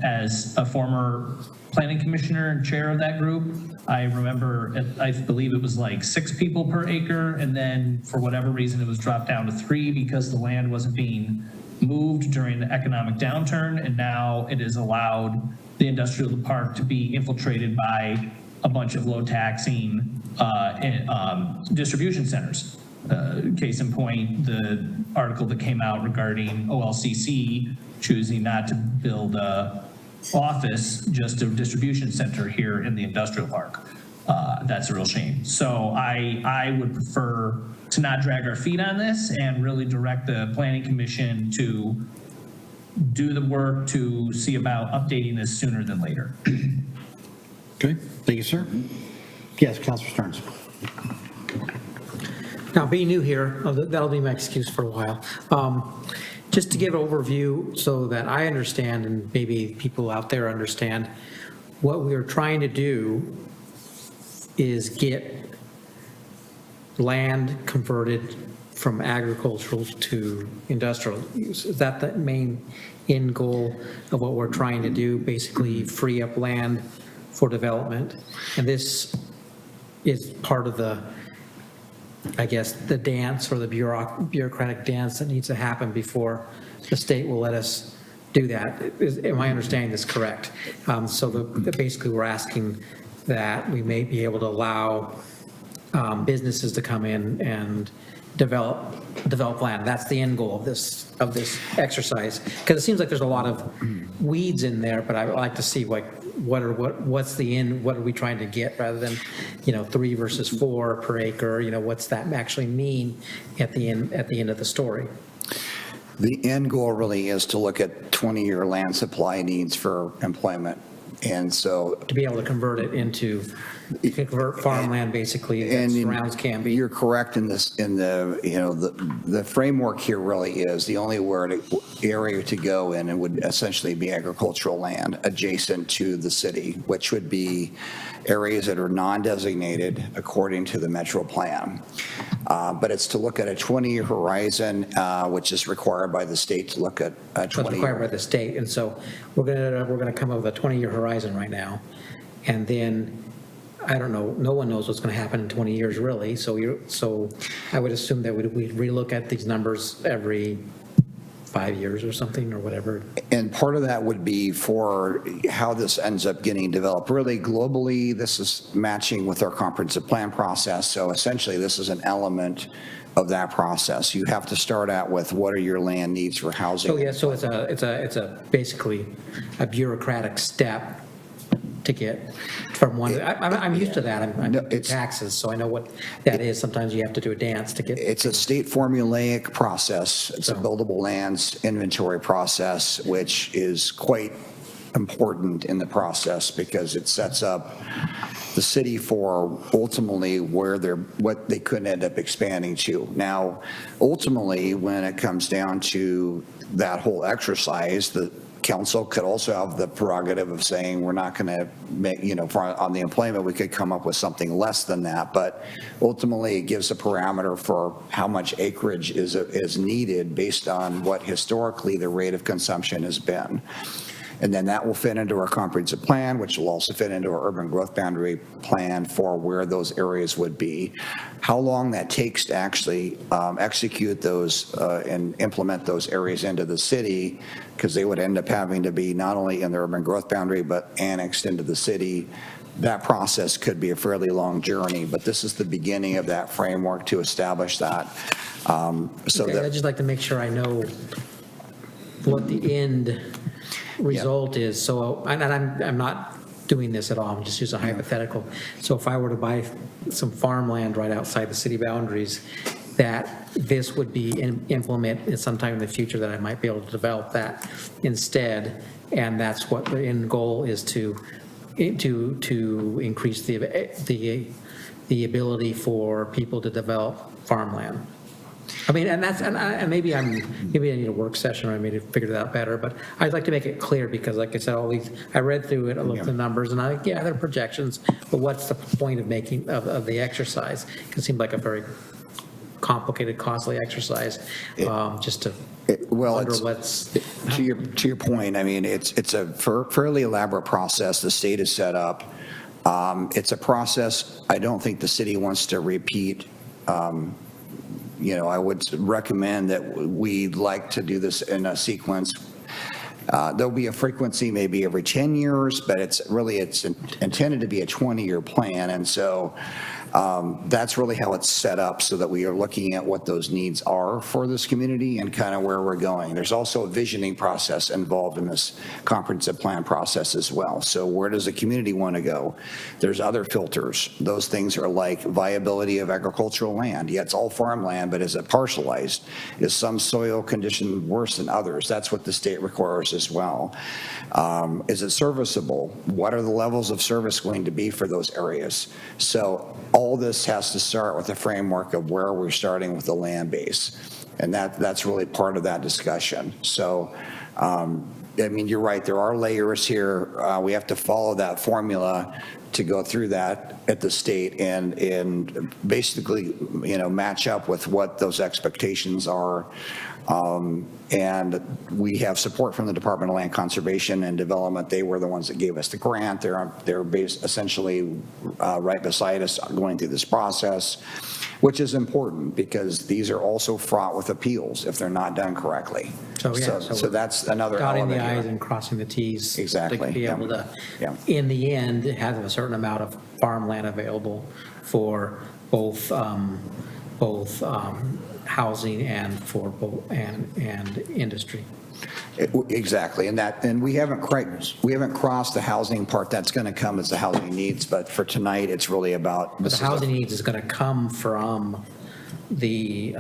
As a former planning commissioner and chair of that group, I remember, I believe it was like 6 people per acre, and then for whatever reason, it was dropped down to 3 because the land wasn't being moved during the economic downturn, and now it is allowed the industrial park to be infiltrated by a bunch of low taxing distribution centers. Case in point, the article that came out regarding OLCC choosing not to build a office, just a distribution center here in the industrial park. That's a real shame. So I would prefer to not drag our feet on this and really direct the Planning Commission to do the work to see about updating this sooner than later. Okay, thank you, sir. Yes, Counselor Stearns. Now, being new here, that'll be my excuse for a while. Just to give an overview so that I understand and maybe people out there understand, what we are trying to do is get land converted from agricultural to industrial use. Is that the main end goal of what we're trying to do? Basically free up land for development. And this is part of the, I guess, the dance or the bureaucratic dance that needs to happen before the state will let us do that. Am I understanding this correct? So basically we're asking that we may be able to allow businesses to come in and develop land. That's the end goal of this exercise. Because it seems like there's a lot of weeds in there, but I would like to see what's the end, what are we trying to get, rather than 3 versus 4 per acre. What's that actually mean at the end of the story? The end goal really is to look at 20-year land supply needs for employment. And so to be able to convert farmland basically that surrounds Canby. You're correct in this, the framework here really is the only area to go in and would essentially be agricultural land adjacent to the city, which would be areas that are non-designated according to the Metro Plan. But it's to look at a 20-year horizon, which is required by the state to look at a 20-year. It's required by the state, and so we're going to come up with a 20-year horizon right now, and then I don't know. No one knows what's going to happen in 20 years, really. So I would assume that we'd relook at these numbers every 5 years or something, or whatever. And part of that would be for how this ends up getting developed. Really, globally, this is matching with our comprehensive plan process. So essentially, this is an element of that process. You have to start out with what are your land needs for housing. So, yeah, so it's a basically a bureaucratic step to get from one, I'm used to that, I'm do taxes, so I know what that is. Sometimes you have to do a dance to get. It's a state formulaic process. It's a buildable lands inventory process, which is quite important in the process because it sets up the city for ultimately what they could end up expanding to. Now, ultimately, when it comes down to that whole exercise, the council could also have the prerogative of saying, we're not going to make, on the employment, we could come up with something less than that. But ultimately, it gives a parameter for how much acreage is needed based on what historically the rate of consumption has been. And then that will fit into our comprehensive plan, which will also fit into our urban growth boundary plan for where those areas would be. How long that takes to actually execute those and implement those areas into the city, because they would end up having to be not only in the urban growth boundary, but annexed into the city. That process could be a fairly long journey, but this is the beginning of that framework to establish that. I'd just like to make sure I know what the end result is. So, and I'm not doing this at all, I'm just using a hypothetical. So if I were to buy some farmland right outside the city boundaries, that this would be implement sometime in the future, that I might be able to develop that instead. And that's what the end goal is, to increase the ability for people to develop farmland. I mean, and maybe I need a work session, or I need to figure that out better, but I'd like to make it clear, because like I said, I read through it, I looked at the numbers, and they're projections, but what's the point of making, of the exercise? It seemed like a very complicated, costly exercise, just to wonder what's. To your point, I mean, it's a fairly elaborate process the state has set up. It's a process I don't think the city wants to repeat. I would recommend that we'd like to do this in a sequence. There'll be a frequency maybe every 10 years, but it's intended to be a 20-year plan. And so that's really how it's set up, so that we are looking at what those needs are for this community and kind of where we're going. There's also a visioning process involved in this comprehensive plan process as well. So where does the community want to go? There's other filters. Those things are like viability of agricultural land. Yeah, it's all farmland, but is it parcelized? Is some soil condition worse than others? That's what the state requires as well. Is it serviceable? What are the levels of service going to be for those areas? So all this has to start with a framework of where we're starting with the land base. And that's really part of that discussion. So, I mean, you're right, there are layers here. We have to follow that formula to go through that at the state and basically, match up with what those expectations are. And we have support from the Department of Land Conservation and Development. They were the ones that gave us the grant. They're based essentially right beside us going through this process, which is important because these are also fraught with appeals if they're not done correctly. So that's another dotting element the i's here. and crossing the t's. Exactly. To be able to, in the end, have a certain amount of farmland available for both housing and for and industry. Exactly, and we haven't crossed the housing part. That's going to come as the housing needs, but for tonight, it's really about. But the housing needs is going to come from the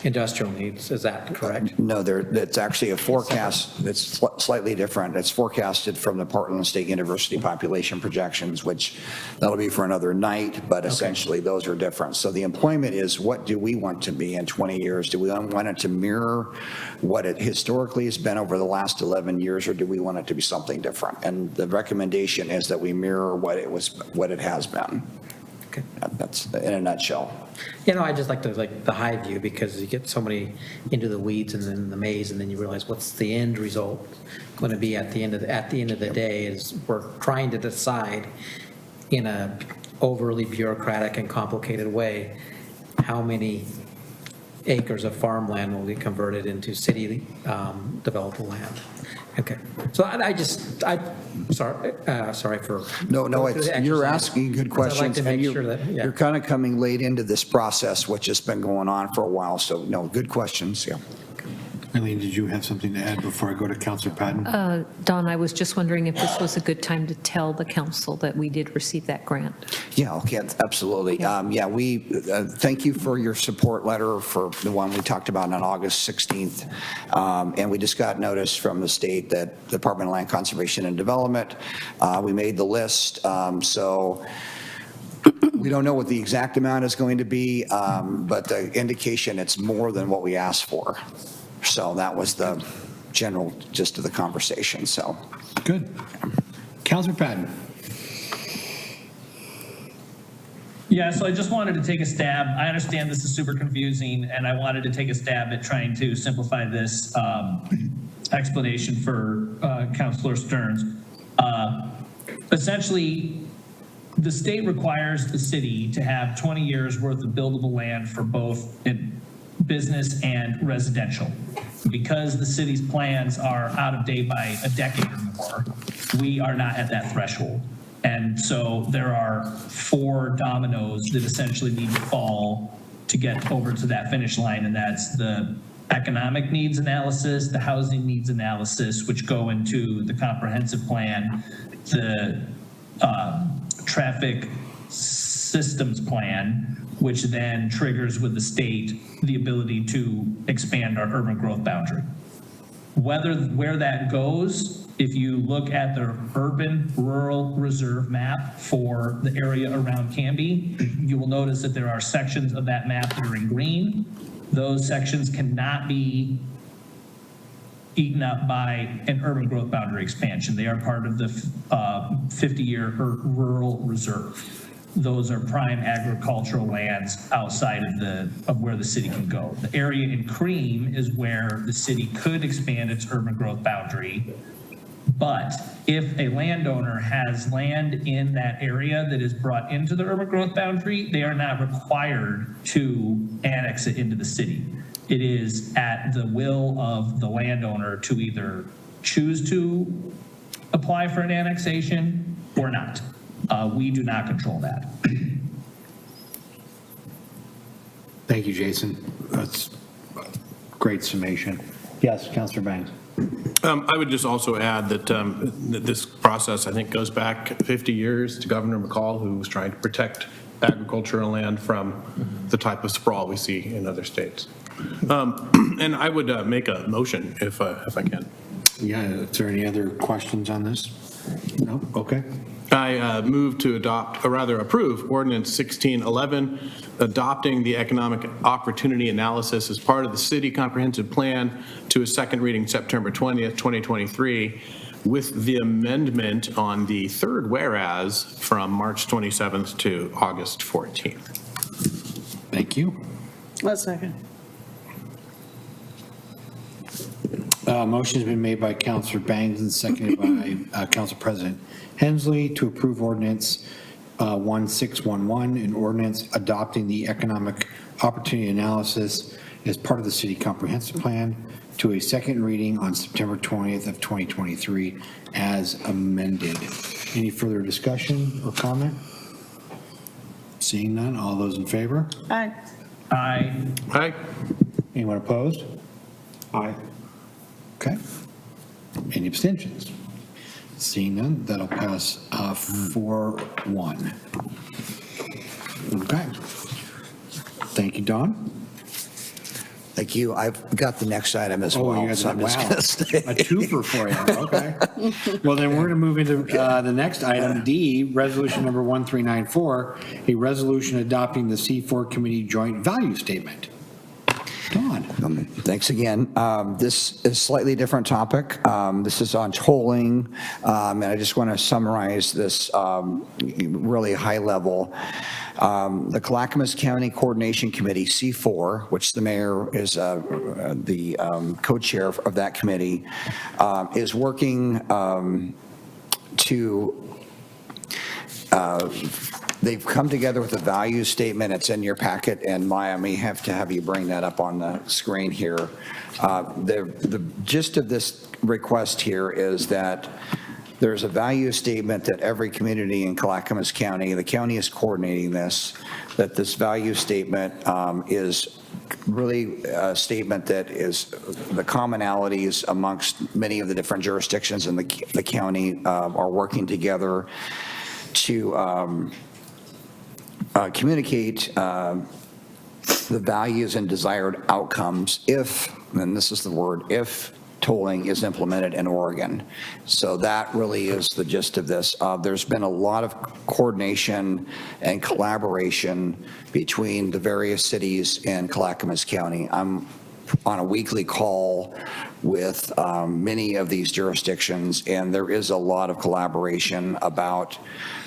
industrial needs, is that correct? No, it's actually a forecast that's slightly different. It's forecasted from the Portland State University population projections, which that'll be for another night, but essentially those are different. So the employment is, what do we want to be in 20 years? Do we want it to mirror what it historically has been over the last 11 years, or do we want it to be something different? And the recommendation is that we mirror what it has been. Okay. That's in a nutshell. I just like the high view, because you get so many into the weeds and then the maze, and then you realize what's the end result going to be at the end of the day. Is we're trying to decide in a overly bureaucratic and complicated way how many acres of farmland will be converted into city developable land. Okay, so sorry for. No, going through the you're exercise, asking good 'cause I'd like questions, to and make sure that, yeah. you're kind of coming late into this process, which has been going on for a while, so no, good questions, yeah. Eileen, did you have something to add before I go to Councilor Patton? Don, I was just wondering if this was a good time to tell the council that we did receive that grant. Yeah, okay, absolutely. Yeah, we thank you for your support letter for the one we talked about on August 16th. And we just got notice from the state that Department of Land Conservation and Development, we made the list. So we don't know what the exact amount is going to be, but the indication it's more than what we asked for. So that was the general gist of the conversation, so. Good. Councilor Patton. Yeah, so I just wanted to take a stab. I understand this is super confusing, and I wanted to take a stab at trying to simplify this explanation for Councilor Stearns. Essentially, the state requires the city to have 20 years worth of buildable land for both business and residential. Because the city's plans are out of date by a decade or more, we are not at that threshold. And so there are 4 dominoes that essentially need to fall to get over to that finish line, and that's the economic needs analysis, the housing needs analysis, which go into the comprehensive plan, the traffic systems plan, which then triggers with the state the ability to expand our urban growth boundary. Where that goes, if you look at the urban rural reserve map for the area around Canby, you will notice that there are sections of that map that are in green. Those sections cannot be eaten up by an urban growth boundary expansion. They are part of the 50-year rural reserve. Those are prime agricultural lands outside of where the city can go. The area in cream is where the city could expand its urban growth boundary. But if a landowner has land in that area that is brought into the urban growth boundary, they are not required to annex it into the city. It is at the will of the landowner to either choose to apply for an annexation or not. We do not control that. Thank you, Jason. That's a great summation. Yes, Councilor Banks. I would just also add that that this process, I think, goes back 50 years to Governor McCall, who was trying to protect agricultural land from the type of sprawl we see in other states. And I would make a motion if I can. Yeah, is there any other questions on this? No? Okay. I move to adopt, or rather approve, Ordinance 1611, adopting the economic opportunity analysis as part of the city comprehensive plan to a second reading September 20th, 2023, with the amendment on the third whereas from March 27th to August 14th. Thank you. Let's second. Motion's been made by Councilor Bangs and seconded by Council President Hensley to approve ordinance 1611, an ordinance adopting the economic opportunity analysis as part of the city comprehensive plan to a second reading on September 20th of 2023 as amended. Any further discussion or comment? Seeing none, all those in favor? Aye. Aye. Aye. Anyone opposed? Aye. Okay. Any abstentions? Seeing none, that'll pass 4-1. Okay. Thank you, Don. Thank you. I've got the next item as well. Oh, you guys so have, I'm just wow, gonna stay. a twofer for you, okay. Well, then we're going to move into the next item, D, Resolution Number 1394, a resolution adopting the C4 Committee Joint Value Statement. Don. Thanks again. This is a slightly different topic. This is on tolling, and I just want to summarize this really high level. The Clackamas County Coordination Committee, C4, which the mayor is the co-chair of that committee, is working to they've come together with a value statement. It's in your packet, and Maya, I may have to have you bring that up on the screen here. The gist of this request here is that there's a value statement that every community in Clackamas County, the county is coordinating this, that this value statement is really a statement that is the commonalities amongst many of the different jurisdictions in the county are working together to communicate the values and desired outcomes if, and this is the word, if tolling is implemented in Oregon. So that really is the gist of this. There's been a lot of coordination and collaboration between the various cities in Clackamas County. I'm on a weekly call with many of these jurisdictions, and there is a lot of collaboration about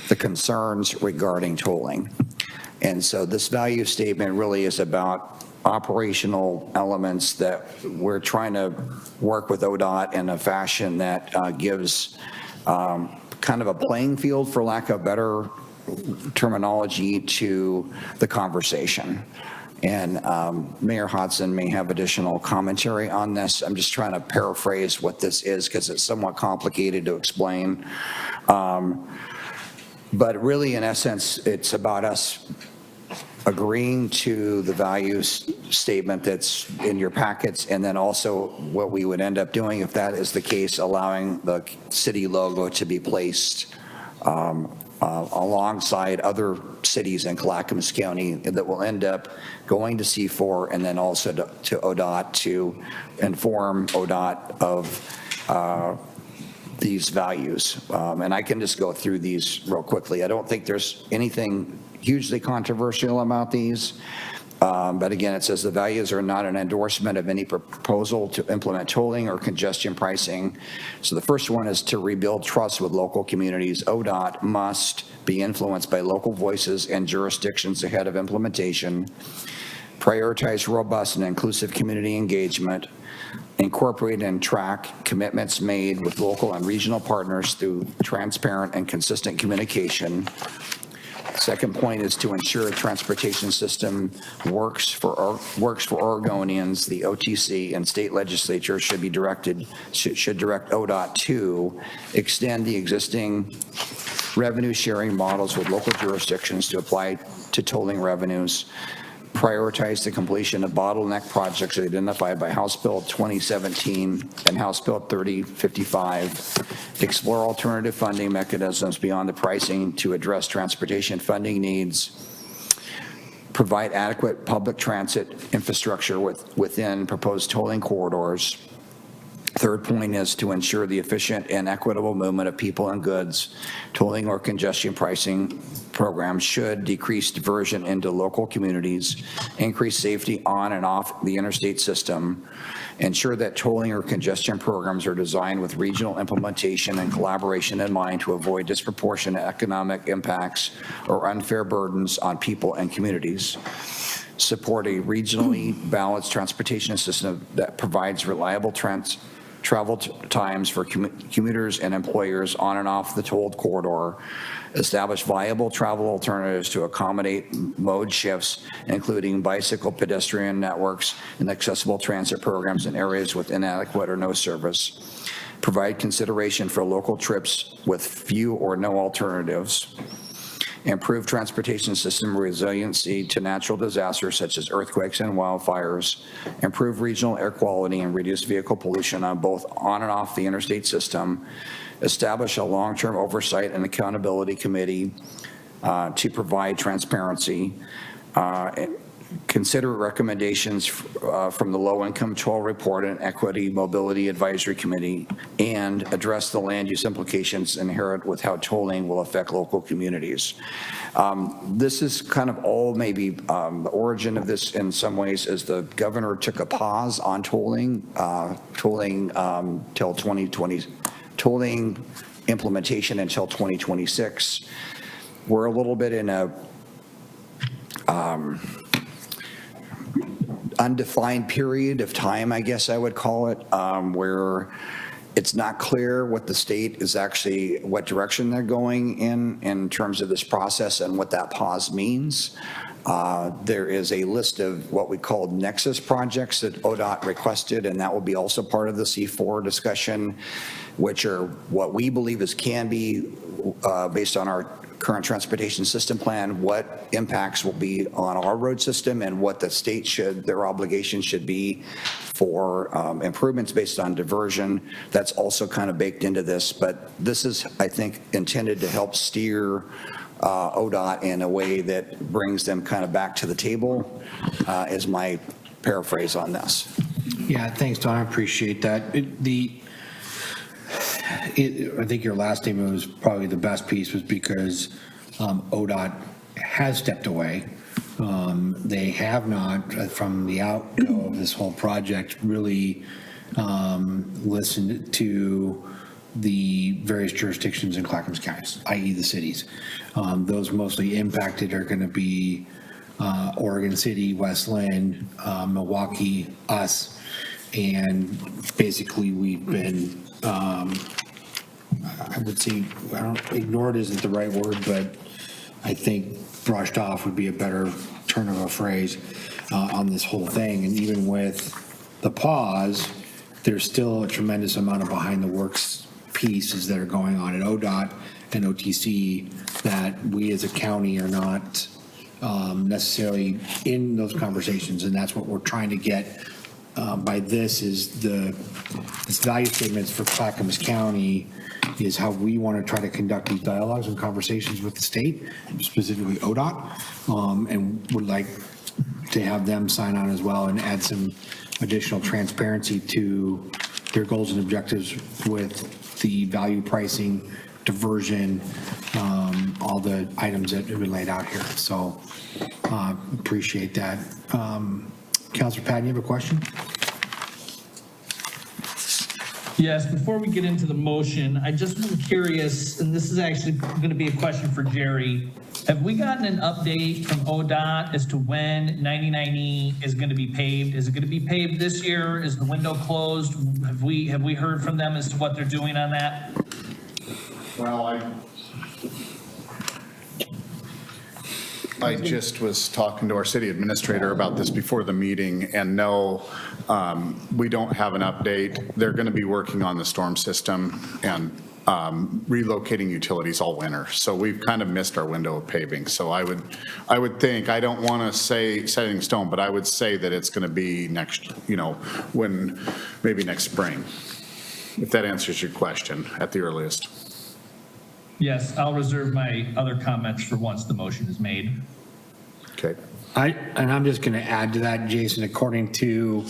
the concerns regarding tolling. And so this value statement really is about operational elements that we're trying to work with ODOT in a fashion that gives kind of a playing field, for lack of better terminology, to the conversation. And Mayor Hodson may have additional commentary on this. I'm just trying to paraphrase what this is because it's somewhat complicated to explain. But really, in essence, it's about us agreeing to the values statement that's in your packets, and then also what we would end up doing, if that is the case, allowing the city logo to be placed alongside other cities in Clackamas County that will end up going to C4 and then also to ODOT to inform ODOT of these values. And I can just go through these real quickly. I don't think there's anything hugely controversial about these. But again, it says the values are not an endorsement of any proposal to implement tolling or congestion pricing. So the first one is to rebuild trust with local communities. ODOT must be influenced by local voices and jurisdictions ahead of implementation. Prioritize robust and inclusive community engagement. Incorporate and track commitments made with local and regional partners through transparent and consistent communication. Second point is to ensure a transportation system works for Oregonians. The OTC and state legislature should direct ODOT to extend the existing revenue sharing models with local jurisdictions to apply to tolling revenues. Prioritize the completion of bottleneck projects identified by House Bill 2017 and House Bill 3055. Explore alternative funding mechanisms beyond the pricing to address transportation funding needs. Provide adequate public transit infrastructure within proposed tolling corridors. Third point is to ensure the efficient and equitable movement of people and goods. Tolling or congestion pricing programs should decrease diversion into local communities, increase safety on and off the interstate system, ensure that tolling or congestion programs are designed with regional implementation and collaboration in mind to avoid disproportionate economic impacts or unfair burdens on people and communities. Support a regionally balanced transportation system that provides reliable travel times for commuters and employers on and off the tolled corridor. Establish viable travel alternatives to accommodate mode shifts, including bicycle pedestrian networks and accessible transit programs in areas with inadequate or no service. Provide consideration for local trips with few or no alternatives. Improve transportation system resiliency to natural disasters such as earthquakes and wildfires. Improve regional air quality and reduce vehicle pollution on both on and off the interstate system. Establish a long-term oversight and accountability committee to provide transparency. Consider recommendations from the Low-Income Toll Report and Equity Mobility Advisory Committee, and address the land use implications inherent with how tolling will affect local communities. This is kind of all maybe the origin of this in some ways is the governor took a pause on tolling till 2020, tolling implementation until 2026. We're a little bit in a undefined period of time, I guess I would call it, where It's not clear what the state is actually, what direction they're going in terms of this process and what that pause means. There is a list of what we call nexus projects that ODOT requested, and that will be also part of the C4 discussion, which are what we believe is Canby, based on our current transportation system plan, what impacts will be on our road system and what the state their obligation should be for improvements based on diversion. That's also kind of baked into this, but this is, I think, intended to help steer ODOT in a way that brings them kind of back to the table, is my paraphrase on this. Yeah, thanks, Don, I appreciate that. I think your last statement was probably the best piece, was because ODOT has stepped away. They have not, from the outgo of this whole project, really listened to the various jurisdictions in Clackamas County, i.e. the cities. Those mostly impacted are going to be Oregon City, West Linn, Milwaukee, us, and basically we've been, I would say, ignored isn't the right word, but I think brushed off would be a better turn of a phrase on this whole thing. And even with the pause, there's still a tremendous amount of behind the works pieces that are going on at ODOT and OTC that we as a county are not necessarily in those conversations, and that's what we're trying to get by this is this value statements for Clackamas County is how we want to try to conduct these dialogues and conversations with the state, specifically ODOT, and would like to have them sign on as well and add some additional transparency to their goals and objectives with the value pricing, diversion, all the items that have been laid out here. So appreciate that. Councilor Patton, you have a question? Yes, before we get into the motion, I just am curious, and this is actually going to be a question for Jerry. Have we gotten an update from ODOT as to when 99E is going to be paved? Is it going to be paved this year? Is the window closed? Have we heard from them as to what they're doing on that? Well, I just was talking to our city administrator about this before the meeting, and no, we don't have an update. They're going to be working on the storm system and relocating utilities all winter. So we've kind of missed our window of paving. So I would think, I don't want to say set in stone, but I would say that it's going to be next, maybe next spring, if that answers your question at the earliest. Yes, I'll reserve my other comments for once the motion is made. Okay. And I'm just going to add to that, Jason, according to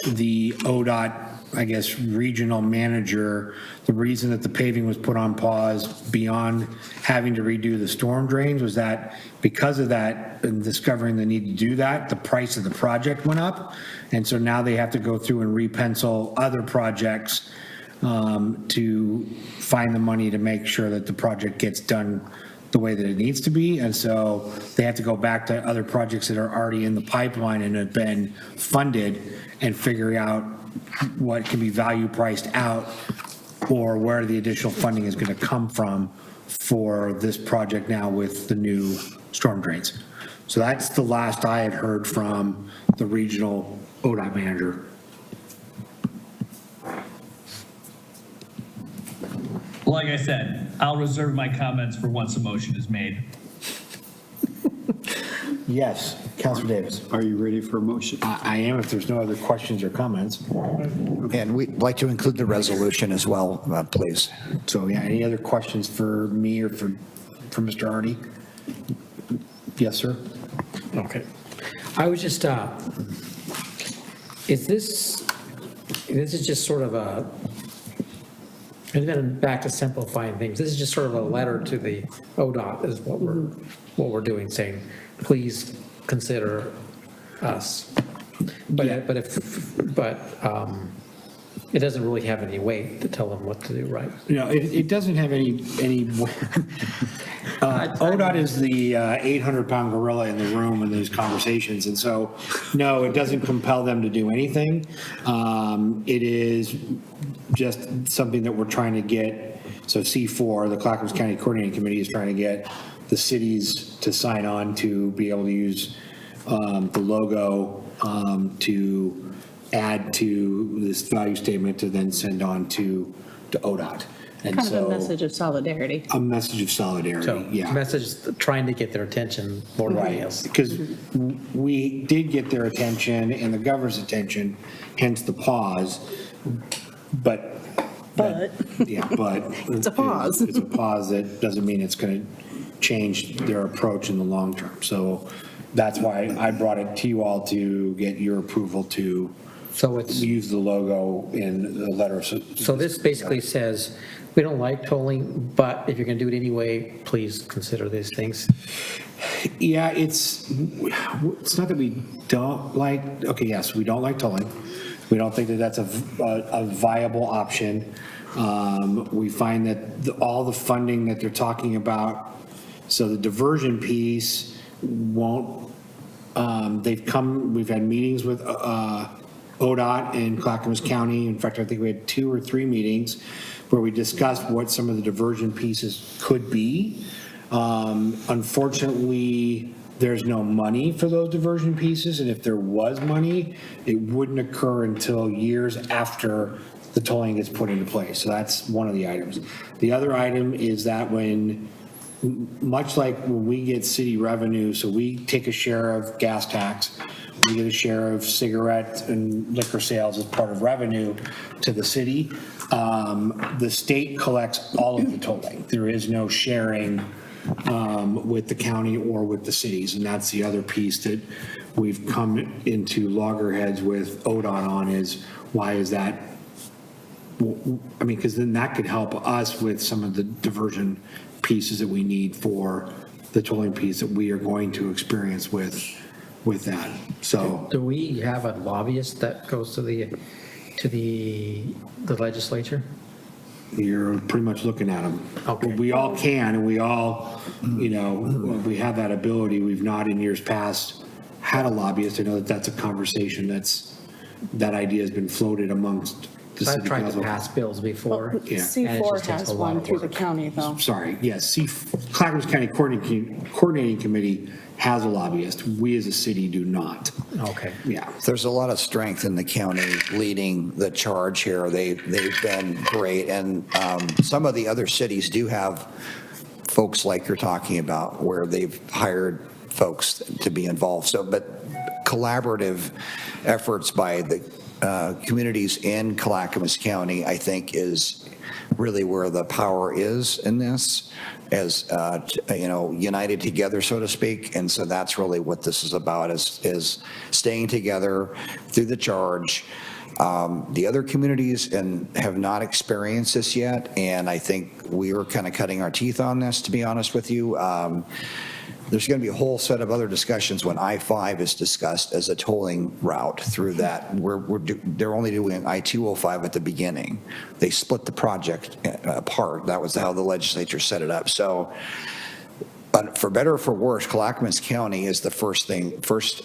the ODOT, I guess, regional manager, the reason that the paving was put on pause beyond having to redo the storm drains was that because of that, and discovering the need to do that, the price of the project went up. And so now they have to go through and repencil other projects to find the money to make sure that the project gets done the way that it needs to be. And so they have to go back to other projects that are already in the pipeline and have been funded and figure out what can be value priced out or where the additional funding is going to come from for this project now with the new storm drains. So that's the last I had heard from the regional ODOT manager. Like I said, I'll reserve my comments for once a motion is made. Yes, Councilor Davis. Are you ready for a motion? I am, if there's no other questions or comments. And we'd like to include the resolution as well, please. So yeah, any other questions for me or for Mr. Hardy? Yes, sir. Okay. I was just, this is just sort of a, and then back to simplifying things, this is just sort of a letter to the ODOT is what we're doing, saying, please consider us. But it doesn't really have any weight to tell them what to do, right? It doesn't have any ODOT is the 800-pound gorilla in the room in these conversations, and so, no, it doesn't compel them to do anything. It is just something that we're trying to get, so C4, the Clackamas County Coordinating Committee is trying to get the cities to sign on to be able to use the logo to add to this value statement to then send on to ODOT. And Kind of a so, message of solidarity. a message of solidarity, So, yeah. message is trying to get their attention more than anything else. Because we did get their attention and the governor's attention, hence the pause, but. Yeah, but. It's a pause. It's a pause that doesn't mean it's going to change their approach in the long term. So that's why I brought it to you all to get your approval to use the logo in the letter. So this basically says, we don't like tolling, but if you're going to do it anyway, please consider these things. Yeah, it's not that we don't like, okay, yes, we don't like tolling. We don't think that that's a viable option. We find that all the funding that they're talking about, so the diversion piece won't, we've had meetings with ODOT in Clackamas County. In fact, I think we had 2 or 3 meetings where we discussed what some of the diversion pieces could be. Unfortunately, there's no money for those diversion pieces, and if there was money, it wouldn't occur until years after the tolling gets put into place. So that's one of the items. The other item is that much like when we get city revenue, so we take a share of gas tax, we get a share of cigarette and liquor sales as part of revenue to the city. The state collects all of the tolling. There is no sharing with the county or with the cities, and that's the other piece that we've come into loggerheads with ODOT on is why is that? I mean, because then that could help us with some of the diversion pieces that we need for the tolling piece that we are going to experience with that. So do we have a lobbyist that goes to the legislature? You're pretty much looking at them. Okay. We all can, and we all, we have that ability. We've not in years past had a lobbyist. I know that that's a conversation that idea has been floated amongst the city I've tried council. to pass bills before. Yeah. C4 has one through the county, though. Sorry, yes, Clackamas County Coordinating Committee has a lobbyist. We as a city do not. Okay. Yeah. There's a lot of strength in the county leading the charge here. They've been great, and some of the other cities do have folks like you're talking about where they've hired folks to be involved. So, but collaborative efforts by the communities in Clackamas County, I think, is really where the power is in this, as united together, so to speak. And so that's really what this is about, is staying together through the charge. The other communities have not experienced this yet, and I think we were kind of cutting our teeth on this, to be honest with you. There's going to be a whole set of other discussions when I-5 is discussed as a tolling route through that. They're only doing I-205 at the beginning. They split the project apart. That was how the legislature set it up. So, but for better or for worse, Clackamas County is the first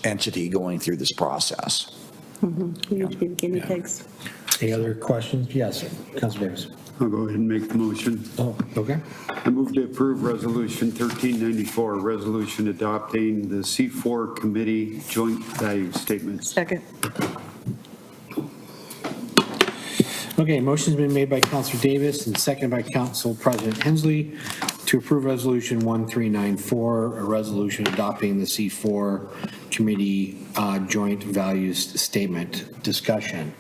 entity going through this process. Mm-hmm. We need to be the guinea pigs. Any other questions? Yes, Councilor Davis. I'll go ahead and make the motion. Oh, okay. I move to approve Resolution 1394, resolution adopting the C4 Committee Joint Value Statement. Second. Okay, motion's been made by Councilor Davis and seconded by Council President Hensley to approve Resolution 1394, a resolution adopting the C4 Committee Joint Values Statement. Discussion.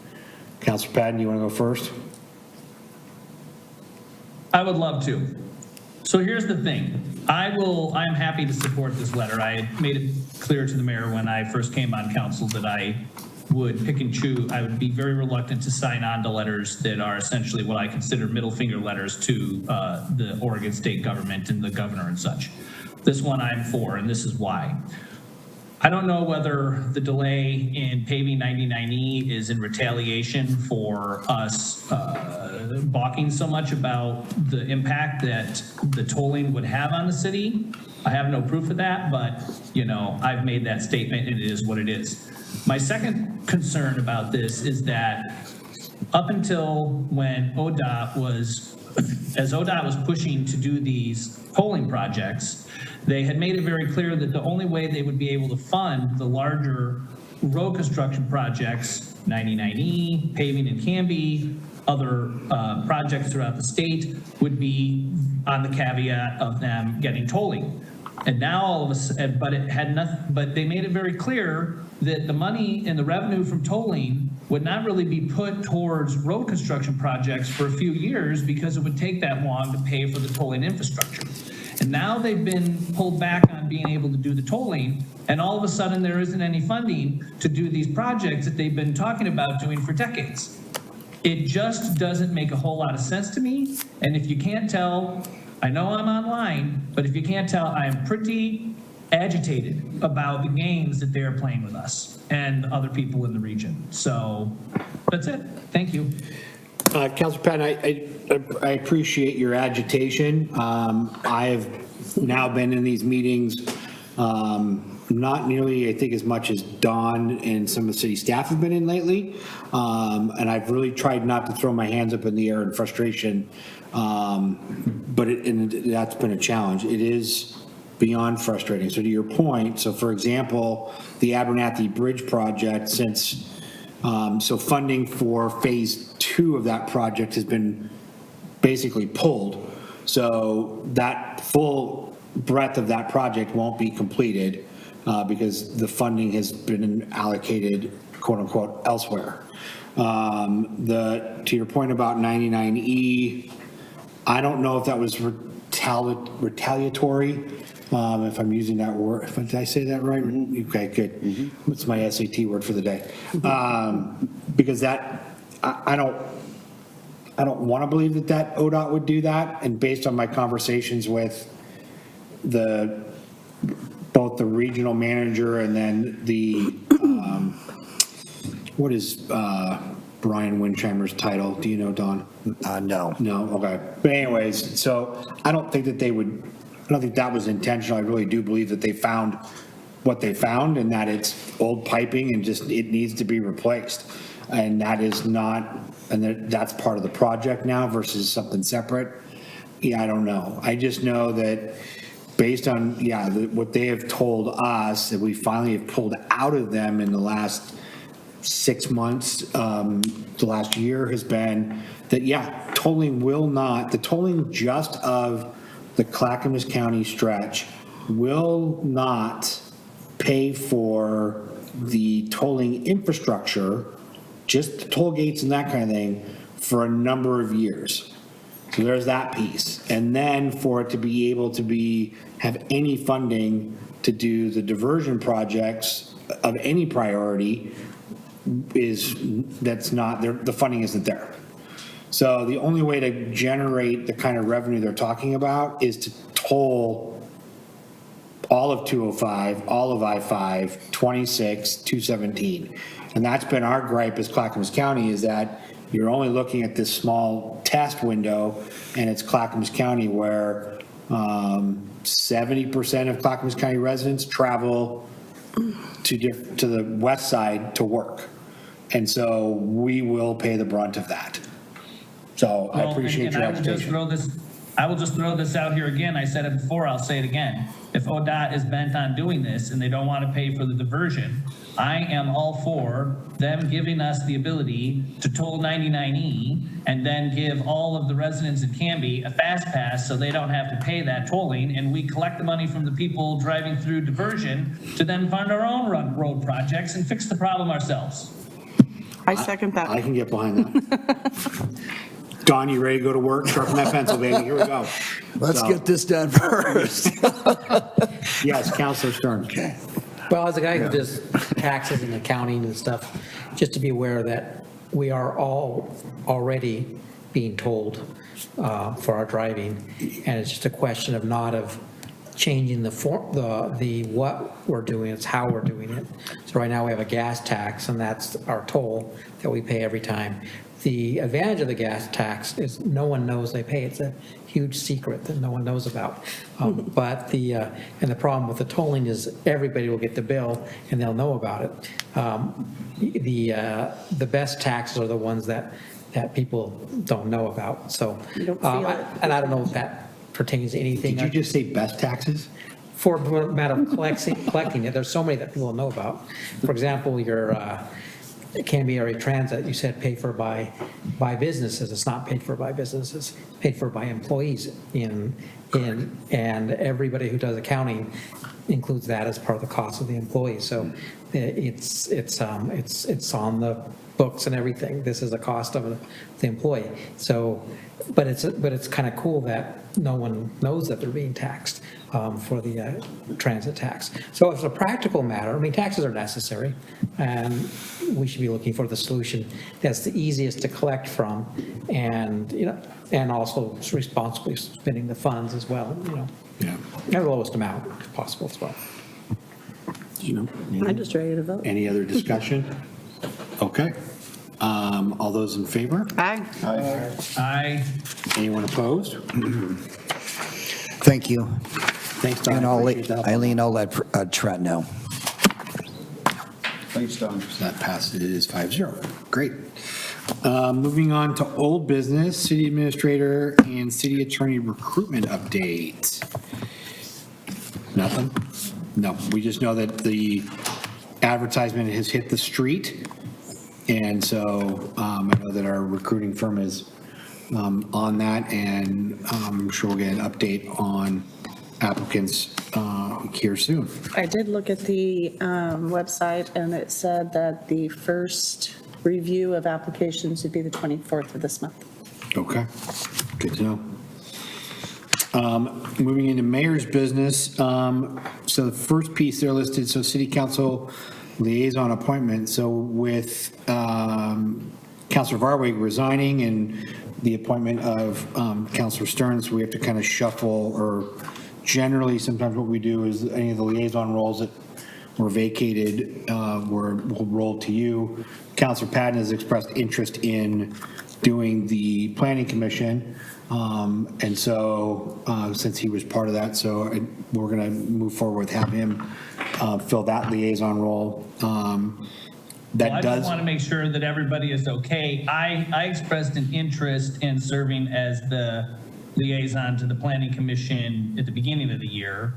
Councilor Patton, you want to go first? I would love to. So here's the thing. I'm happy to support this letter. I had made it clear to the mayor when I first came on council that I would pick and choose. I would be very reluctant to sign on to letters that are essentially what I consider middle finger letters to the Oregon state government and the governor and such. This one I'm for, and this is why. I don't know whether the delay in paving 99E is in retaliation for us balking so much about the impact that the tolling would have on the city. I have no proof of that, but, I've made that statement and it is what it is. My second concern about this is that up until when ODOT was pushing to do these tolling projects, they had made it very clear that the only way they would be able to fund the larger road construction projects, 99E, paving in Canby, other projects throughout the state, would be on the caveat of them getting tolling. And now all of a sudden, but they made it very clear that the money and the revenue from tolling would not really be put towards road construction projects for a few years because it would take that long to pay for the tolling infrastructure. And now they've been pulled back on being able to do the tolling, and all of a sudden there isn't any funding to do these projects that they've been talking about doing for decades. It just doesn't make a whole lot of sense to me, and if you can't tell, I know I'm online, but if you can't tell, I am pretty agitated about the games that they're playing with us and other people in the region. So that's it. Thank you. Councilor Patton, I appreciate your agitation. I have now been in these meetings, not nearly, I think, as much as Dawn and some of the city staff have been in lately. And I've really tried not to throw my hands up in the air in frustration. But that's been a challenge. It is beyond frustrating. So to your point, so for example, the Abernathy Bridge project, so funding for phase 2 of that project has been basically pulled. So that full breadth of that project won't be completed because the funding has been allocated, quote unquote, elsewhere. To your point about 99E, I don't know if that was retaliatory, if I'm using that word. Did I say that right? Okay, good. It's my SAT word for the day. Because that, I don't want to believe that ODOT would do that. And based on my conversations with both the regional manager and then the, what is Brian Windheimer's title? Do you know, Don? No. No, okay. But anyways, so I don't think that was intentional. I really do believe that they found what they found and that it's old piping and just it needs to be replaced. And that is not, and that's part of the project now versus something separate. Yeah, I don't know. I just know that based on, what they have told us that we finally have pulled out of them in the last 6 months, the last year has been that, tolling the tolling just of the Clackamas County stretch will not pay for the tolling infrastructure, just the toll gates and that kind of thing, for a number of years. So there's that piece. And then for it to be able to have any funding to do the diversion projects of any priority that's not there, the funding isn't there. So the only way to generate the kind of revenue they're talking about is to toll all of 205, all of I-5, 26, 217. And that's been our gripe as Clackamas County, is that you're only looking at this small test window, and it's Clackamas County where 70% of Clackamas County residents travel to the west side to work. And so we will pay the brunt of that. So I appreciate your agitation. I will just throw this out here again. I said it before, I'll say it again. If ODOT is bent on doing this and they don't want to pay for the diversion, I am all for them giving us the ability to toll 99E and then give all of the residents in Canby a fast pass so they don't have to pay that tolling, and we collect the money from the people driving through diversion to then fund our own road projects and fix the problem ourselves. I second that. I can get behind that. Don, you ready to go to work? Sharpen that pencil, baby. Here we go. Let's get this done first. Yes, Councilor Stern. Okay. Well, as a guy who does taxes and accounting and stuff, just to be aware that we are all already being told for our driving, and it's just a question of not of changing the form, the what we're doing, it's how we're doing it. So right now we have a gas tax, and that's our toll that we pay every time. The advantage of the gas tax is no one knows they pay. It's a huge secret that no one knows about. But and the problem with the tolling is everybody will get the bill and they'll know about it. The best taxes are the ones that people don't know about. So, and I don't know if that pertains to anything. Did you just say best taxes? For a matter of collecting it, there's so many that people don't know about. For example, your Canby area transit, you said paid for by businesses. It's not paid for by businesses, it's paid for by employees. And everybody who does accounting includes that as part of the cost of the employee. So it's on the books and everything. This is the cost of the employee. So, but it's kind of cool that no one knows that they're being taxed for the transit tax. So it's a practical matter. I mean, taxes are necessary, and we should be looking for the solution that's the easiest to collect from, and and also responsibly spending the funds as well. Yeah. At the lowest amount if possible as well. I'm just ready to vote. Any other discussion? Okay. All those in favor? Aye. Aye. Anyone opposed? Thank you. Thanks, Don. And Appreciate the help. Eileen, I'll let Trent know. Thanks, Don. So that passes 5-0. Great. Moving on to old business, city administrator and city attorney recruitment update. Nothing? No, we just know that the advertisement has hit the street. And so I know that our recruiting firm is on that, and I'm sure we'll get an update on applicants here soon. I did look at the website, and it said that the first review of applications would be the 24th of this month. Okay, good to know. Moving into mayor's business, so the first piece there listed, so city council liaison appointment. So with Councilor Varwig resigning and the appointment of Councilor Stearns, we have to kind of shuffle, or generally sometimes what we do is any of the liaison roles that were vacated will roll to you. Councilor Patton has expressed interest in doing the planning commission. And so since he was part of that, so we're going to move forward with have him fill that liaison role. I just want to make sure that everybody is okay. I expressed an interest in serving as the liaison to the planning commission at the beginning of the year.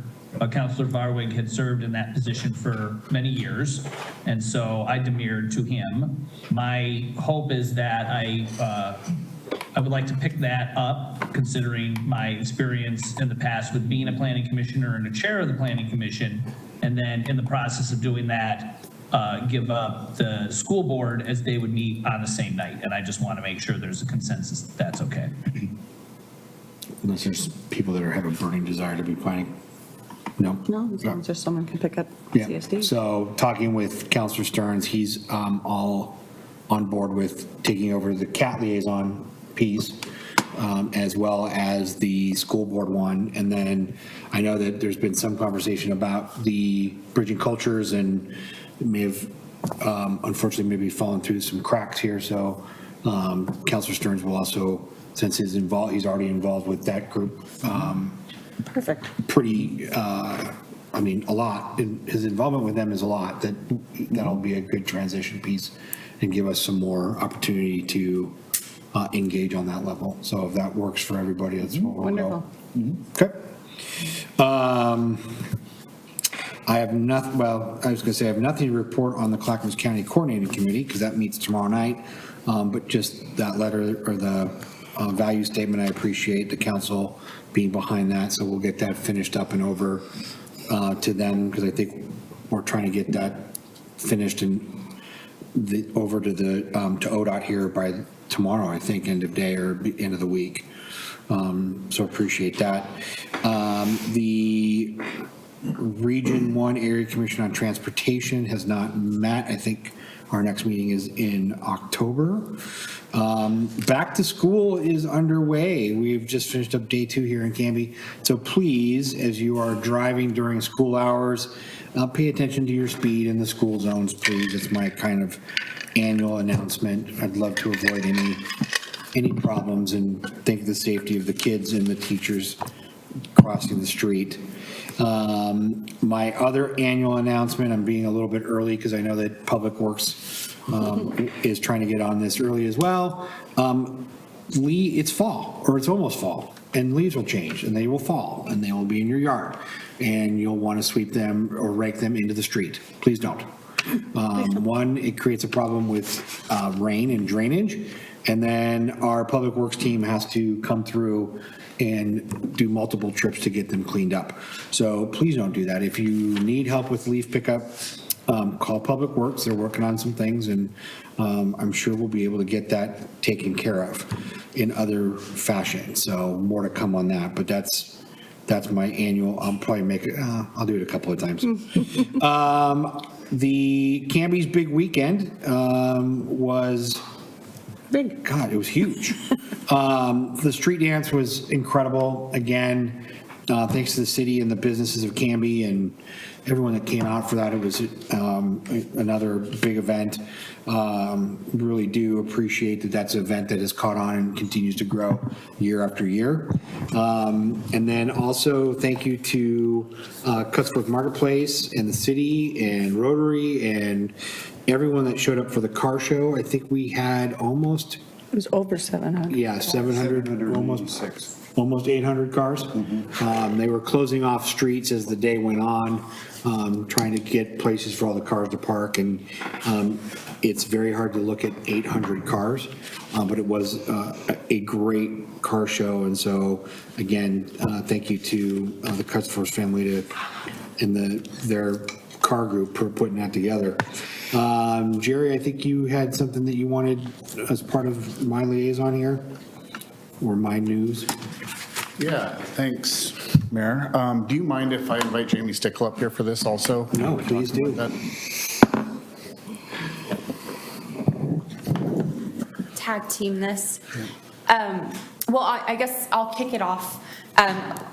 Councilor Varwig had served in that position for many years, and so I demurred to him. My hope is that I would like to pick that up, considering my experience in the past with being a planning commissioner and a chair of the planning commission, and then in the process of doing that, give up the school board as they would meet on the same night. And I just want to make sure there's a consensus that that's okay. Unless there's people that have a burning desire to be planning. No? No, as long as there's someone can pick up Yeah. CSD. So talking with Councilor Stearns, he's all on board with taking over the CAT liaison piece, as well as the school board one. And then I know that there's been some conversation about the bridging cultures, and it may have unfortunately maybe fallen through some cracks here. So Councilor Stearns will also, since he's already involved with that group. Perfect. Pretty, I mean, a lot. His involvement with them is a lot. That'll be a good transition piece and give us some more opportunity to engage on that level. So if that works for everybody, that's what we'll go. Wonderful. Okay. I have nothing, well, I was going to say I have nothing to report on the Clackamas County Coordinating Committee because that meets tomorrow night. But just that letter or the value statement, I appreciate the council being behind that. So we'll get that finished up and over to them, because I think we're trying to get that finished and over to the to ODOT here by tomorrow, I think, end of day or end of the week. So appreciate that. The Region 1 Area Commission on Transportation has not met. I think Our next meeting is in October. Back to school is underway. We've just finished up day 2 here in Canby. So please, as you are driving during school hours, pay attention to your speed in the school zones, please. It's my kind of annual announcement. I'd love to avoid any problems and think of the safety of the kids and the teachers crossing the street. My other annual announcement, I'm being a little bit early because I know that Public Works is trying to get on this early as well. It's fall, or it's almost fall, and leaves will change, and they will fall, and they will be in your yard, and you'll want to sweep them or rake them into the street. Please don't. One, it creates a problem with rain and drainage, and then our Public Works team has to come through and do multiple trips to get them cleaned up. So please don't do that. If you need help with leaf pickup, call Public Works. They're working on some things, and I'm sure we'll be able to get that taken care of in other fashion. So more to come on that, but that's my annual. I'll probably make it, I'll do it a couple of times. The Canby's big weekend was big. God, it was huge. The street dance was incredible. Again, thanks to the city and the businesses of Canby and everyone that came out for that. It was another big event. Really do appreciate that that's an event that has caught on and continues to grow year after year. And then also thank you to Cutsforth Marketplace and the city and Rotary and everyone that showed up for the car show. I think we had almost, It was over 700. yeah, 700, almost 800 cars. They were closing off streets as the day went on, trying to get places for all the cars to park, and it's very hard to look at 800 cars, but it was a great car show, and so, again, thank you to the Cutsforth family and their car group for putting that together. Jerry, I think you had something that you wanted as part of my liaison here, or my news. Yeah, thanks, Mayor. Do you mind if I invite Jamie Stickle up here for this also? No, please do. Tag team this. Well, I guess I'll kick it off.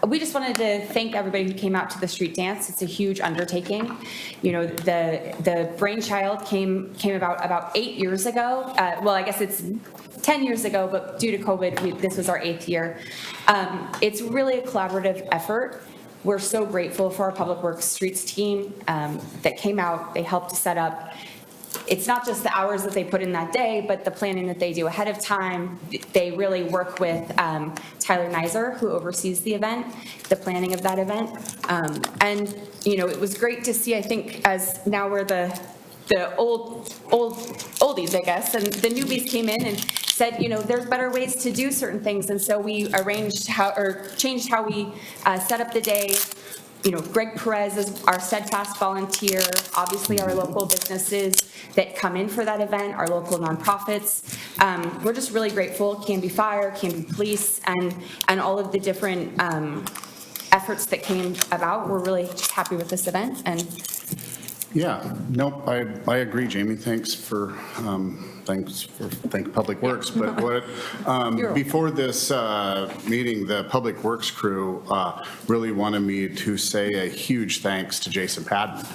We just wanted to thank everybody who came out to the street dance. It's a huge undertaking. You know, the brainchild came about 8 years ago. Well, I guess it's 10 years ago, but due to COVID, this was our 8th year. It's really a collaborative effort. We're so grateful for our Public Works Streets team that came out. They helped to set up. It's not just the hours that they put in that day, but the planning that they do ahead of time. They really work with Tyler Nizer, who oversees the event, the planning of that event. And, you know, it was great to see, I think, as now we're the oldies, I guess, and the newbies came in and said, you know, there's better ways to do certain things. And so we changed how we set up the day. You know, Greg Perez is our steadfast volunteer, obviously our local businesses that come in for that event, our local nonprofits. We're just really grateful, Canby Fire, Canby Police, and all of the different efforts that came about. We're really just happy with this event. And Yeah, nope, I agree, Jamie. Thank Public Works. But before this meeting, the Public Works crew really wanted me to say a huge thanks to Jason Padden.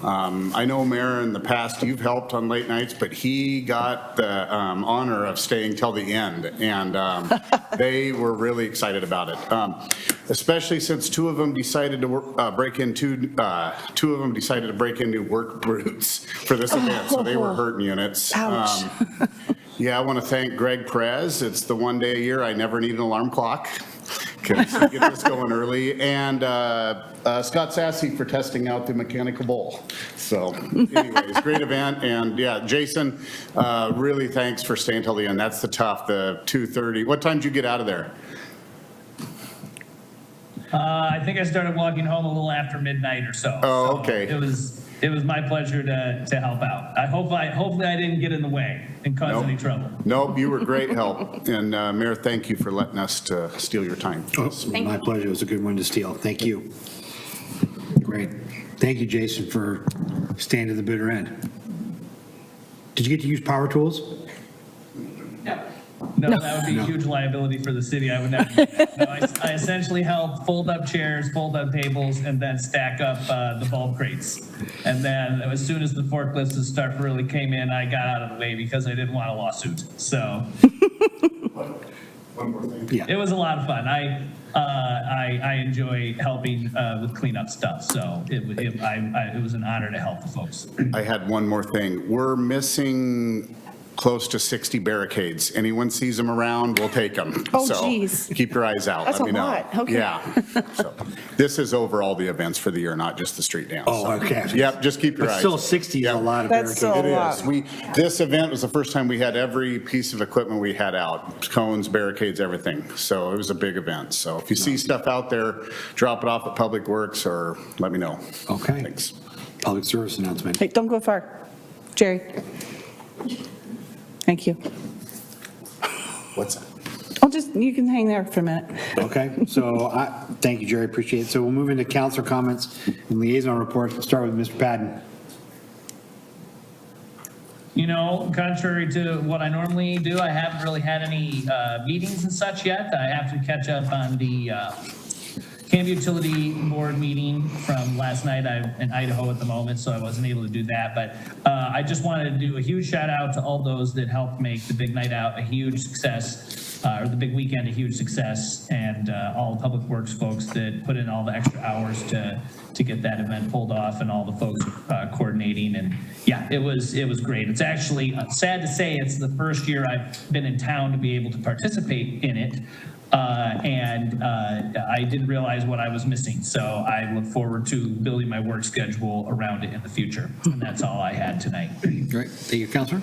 I know, Mayor, in the past you've helped on late nights, but he got the honor of staying till the end, and they were really excited about it. Especially since two of them decided to break into work brutes for this event, so they were hurting units. Ouch. Yeah, I want to thank Greg Perez. It's the one day a year I never need an alarm clock, because we get this going early, and Scott Sassy for testing out the mechanical bull. So anyways, great event, and yeah, Jason, really thanks for staying till the end. That's the 2:30. What time did you get out of there? I think I started walking home a little after midnight or so. Oh, okay. So it was my pleasure to help out. Hopefully I didn't get in the way and cause any trouble. Nope, you were great help. And Mayor, thank you for letting us to steal your time. My pleasure. It was a good one to steal. Thank you. Great. Thank you, Jason, for staying to the bitter end. Did you get to use power tools? No, that would be a huge liability for the city. I would never. Do that. No, I essentially help fold up chairs, fold up tables, and then stack up the bulb crates. And then as soon as the forklifts and stuff really came in, I got out of the way because I didn't want a lawsuit. So it was a lot of fun. I enjoy helping with cleanup stuff. So it was an honor to help the folks. I had one more thing. We're missing close to 60 barricades. Anyone sees them around, we'll take them. Oh, So geez. keep your eyes out. That's Let me a know. lot. Okay. Yeah. So this is over all the events for the year, not just the street dance. Oh, okay. Yep, just keep your But eyes. still 60 is a lot of That's barricades. still a lot. It is. This event was the first time we had every piece of equipment we had out, cones, barricades, everything. So it was a big event. So if you see stuff out there, drop it off at Public Works or let me know. Okay. Thanks. Public service announcement. Hey, don't go far. Jerry. Thank you. What's that? Oh, just, you can hang there for a minute. Okay, so thank you, Jerry, appreciate it. So we'll move into councilor comments and liaison reports. We'll start with Mr. Padden. You know, contrary to what I normally do, I haven't really had any meetings and such yet. I have to catch up on the Canby Utility Board meeting from last night. I'm in Idaho at the moment, so I wasn't able to do that. But I just wanted to do a huge shout out to all those that helped make the big night out a huge success, or the big weekend a huge success, and all the Public Works folks that put in all the extra hours to get that event pulled off, and all the folks coordinating. And yeah, it was great. It's actually sad to say it's the first year I've been in town to be able to participate in it. And I didn't realize what I was missing. So I look forward to building my work schedule around it in the future. And that's all I had tonight. Great, thank you, Councilor.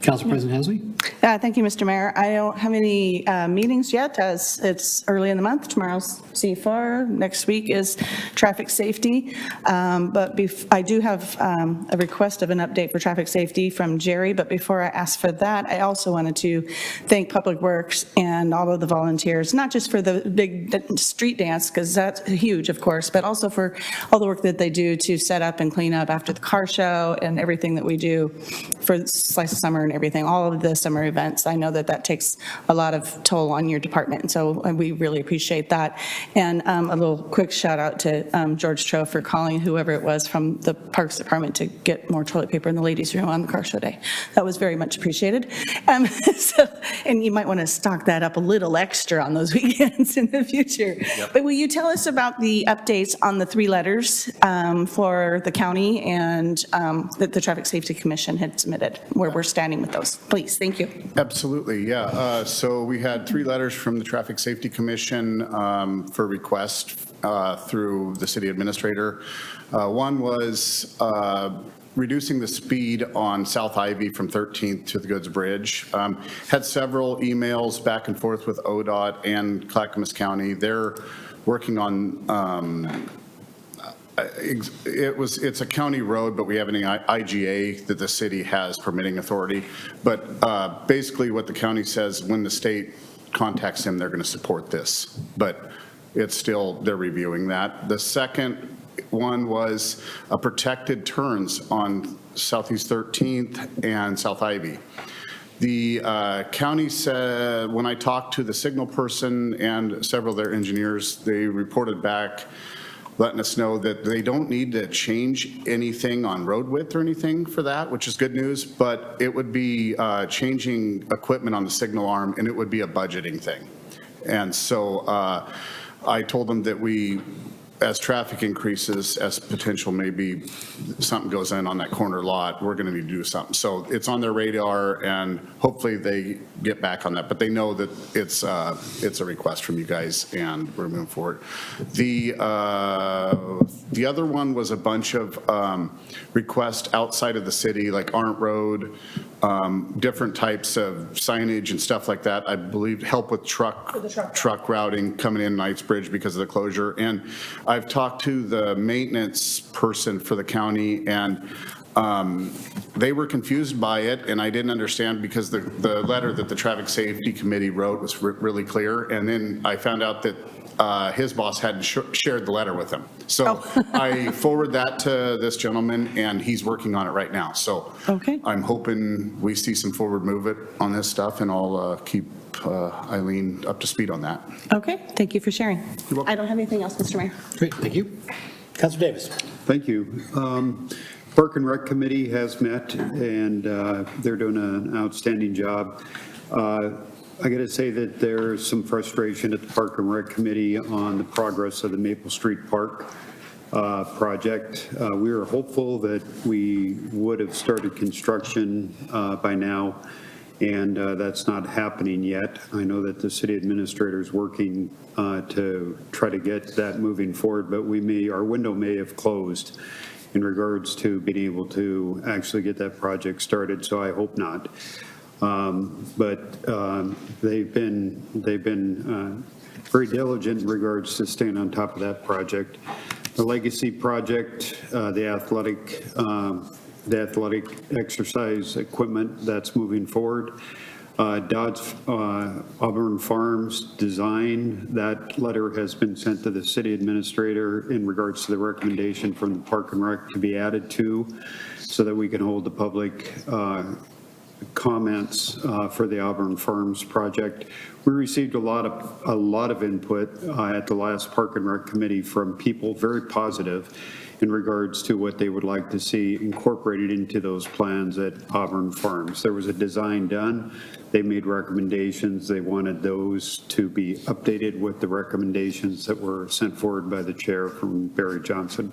Council President Hensley? Thank you, Mr. Mayor. I don't have any meetings yet, as it's early in the month. Tomorrow's C4, next week is traffic safety. But I do have a request of an update for traffic safety from Jerry. But before I ask for that, I also wanted to thank Public Works and all of the volunteers, not just for the big street dance, because that's huge, of course, but also for all the work that they do to set up and clean up after the car show and everything that we do for Slice of Summer and everything, all of the summer events. I know that takes a lot of toll on your department, and so we really appreciate that. And a little quick shout out to George Tro for calling whoever it was from the Parks Department to get more toilet paper in the ladies' room on the car show day. That was very much appreciated. And you might want to stock that up a little extra on those weekends in the future. Yep. But will you tell us about the updates on the 3 letters for the county and that the Traffic Safety Commission had submitted, where we're standing with those? Please, thank you. Absolutely, yeah. So we had 3 letters from the Traffic Safety Commission for request through the city administrator. One was reducing the speed on South Ivy from 13th to the Goods Bridge. Had several emails back and forth with ODOT and Clackamas County. They're working on it's a county road, but we have an IGA that the city has permitting authority. But basically what the county says, when the state contacts them, they're going to support this. But it's still, they're reviewing that. The second one was protected turns on Southeast 13th and South Ivy. The county said, when I talked to the signal person and several of their engineers, they reported back letting us know that they don't need to change anything on road width or anything for that, which is good news, but it would be changing equipment on the signal arm, and it would be a budgeting thing. And so I told them that we, as traffic increases, as potential maybe something goes in on that corner lot, we're going to need to do something. So it's on their radar, and hopefully they get back on that. But they know that it's a request from you guys, and we're moving forward. The other one was a bunch of requests outside of the city, like Arndt Road, different types of signage and stuff like that. I believe help with truck routing coming in Knightsbridge because of the closure. And I've talked to the maintenance person for the county, and They were confused by it, and I didn't understand because the letter that the Traffic Safety Committee wrote was really clear, and then I found out that his boss hadn't shared the letter with him. So I forwarded that to this gentleman, and he's working on it right now. So I'm hoping we see some forward movement on this stuff, and I'll keep Eileen up to speed on that. Okay, thank you for sharing. I don't have anything else, Mr. Mayor. Great, thank you. Councilor Davis. Thank you. Park and Rec Committee has met, and they're doing an outstanding job. I got to say that there's some frustration at the Park and Rec Committee on the progress of the Maple Street Park project. We were hopeful that we would have started construction by now, and that's not happening yet. I know that the city administrator is working to try to get that moving forward, but our window may have closed in regards to being able to actually get that project started, so I hope not. But they've been very diligent in regards to staying on top of that project. The legacy project, the athletic exercise equipment, that's moving forward. Dodge Auburn Farms design, that letter has been sent to the city administrator in regards to the recommendation from the Park and Rec to be added to, so that we can hold the public comments for the Auburn Farms project. We received a lot of input at the last Park and Rec Committee from people, very positive in regards to what they would like to see incorporated into those plans at Auburn Farms. There was a design done. They made recommendations. They wanted those to be updated with the recommendations that were sent forward by the chair from Barry Johnson.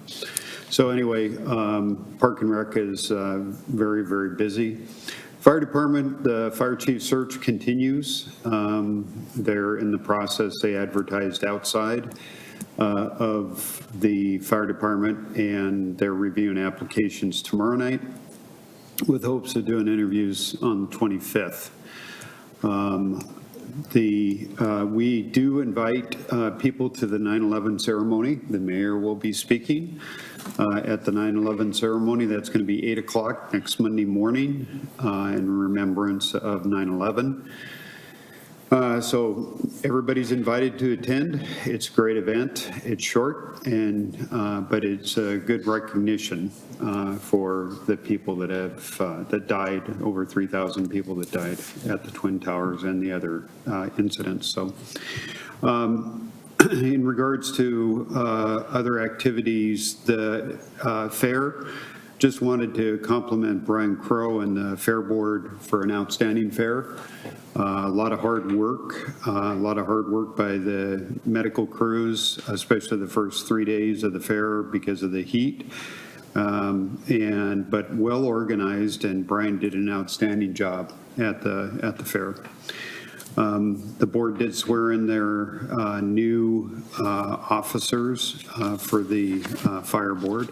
So anyway, Park and Rec is very, very busy. Fire Department, the fire chief search continues. They're in the process. They advertised outside of the fire department, and they're reviewing applications tomorrow night with hopes of doing interviews on the 25th. We do invite people to the 9/11 ceremony. The mayor will be speaking at the 9/11 ceremony. That's going to be 8 o'clock next Monday morning in remembrance of 9/11. So everybody's invited to attend. It's a great event. It's short, but it's a good recognition for the people that died, over 3,000 people that died at the Twin Towers and the other incidents. So in regards to other activities, the fair, just wanted to compliment Brian Crow and the Fair Board for an outstanding fair. A lot of hard work by the medical crews, especially the first 3 days of the fair because of the heat. But well organized, and Brian did an outstanding job at the fair. The board did swear in their new officers for the fire board.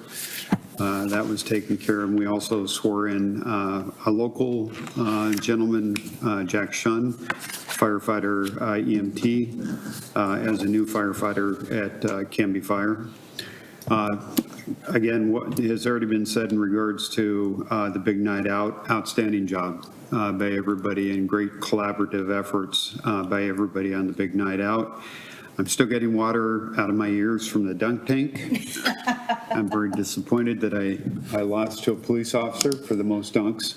That was taken care of. And we also swore in a local gentleman, Jack Shunn, firefighter EMT, as a new firefighter at Canby Fire. Again, what has already been said in regards to the big night out, outstanding job by everybody, and great collaborative efforts by everybody on the big night out. I'm still getting water out of my ears from the dunk tank. I'm very disappointed that I lost to a police officer for the most dunks,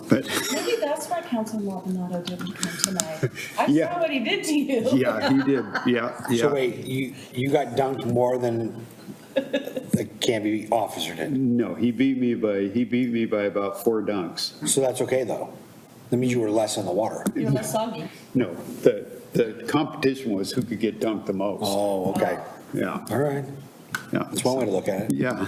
but. Maybe that's why Councilman Maldonado didn't come tonight. I Yeah. saw what he did to you. Yeah, he did, yeah. So wait, you got dunked more than the Canby officer did? No, he beat me by about 4 dunks. So that's okay, though? That means you were less on the water. You're less soggy. No, the competition was who could get dunked the most. Oh, okay. Yeah. All right. Yeah. That's one way to look at it. Yeah.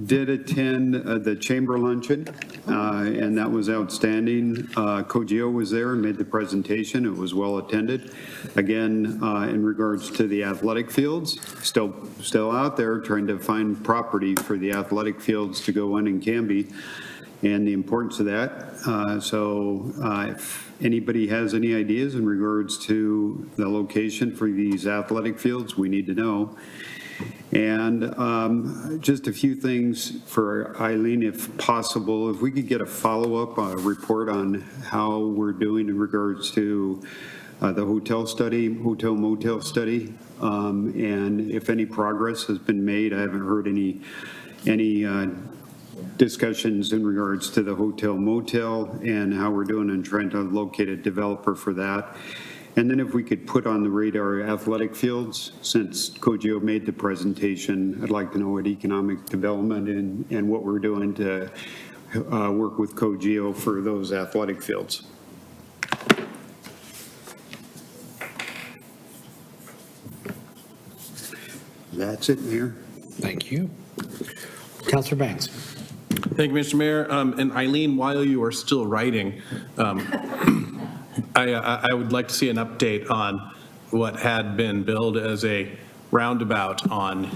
Did attend the chamber luncheon, and that was outstanding. Kojio was there and made the presentation. It was well attended. Again, in regards to the athletic fields, still out there trying to find property for the athletic fields to go in Canby, and the importance of that. So if anybody has any ideas in regards to the location for these athletic fields, we need to know. And just a few things for Eileen, if possible, if we could get a follow-up report on how we're doing in regards to the hotel motel study, and if any progress has been made. I haven't heard any discussions in regards to the hotel motel and how we're doing in trying to locate a developer for that. And then if we could put on the radar athletic fields, since Kogio made the presentation, I'd like to know what economic development and what we're doing to work with Kogio for those athletic fields. That's it, Mayor. Thank you. Counselor Banks. Thank you, Mr. Mayor. And Eileen, while you are still writing, I would like to see an update on what had been billed as a roundabout on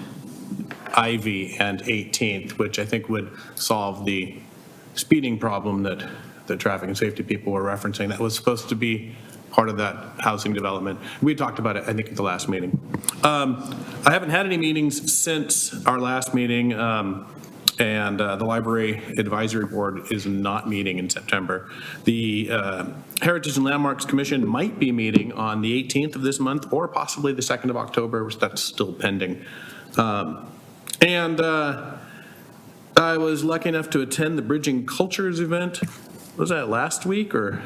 Ivy and 18th, which I think would solve the speeding problem that the traffic and safety people were referencing. That was supposed to be part of that housing development. We talked about it, I think, at the last meeting. I haven't had any meetings since our last meeting, and the Library Advisory Board is not meeting in September. The Heritage and Landmarks Commission might be meeting on the 18th of this month or possibly the 2nd of October, which that's still pending. And I was lucky enough to attend the Bridging Cultures event. Was that last week, or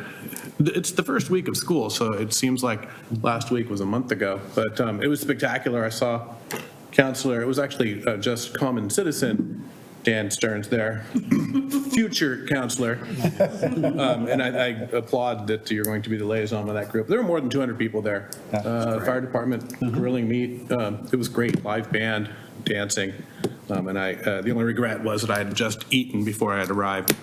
it's the first week of school, so it seems like last week was a month ago, but it was spectacular. I saw Counselor, it was actually just common citizen Dan Stearns there, future counselor, and I applaud that you're going to be the liaison with that group. There were more than 200 people there. Fire department, grilling meat. It was great, live band, dancing, and the only regret was that I had just eaten before I had arrived.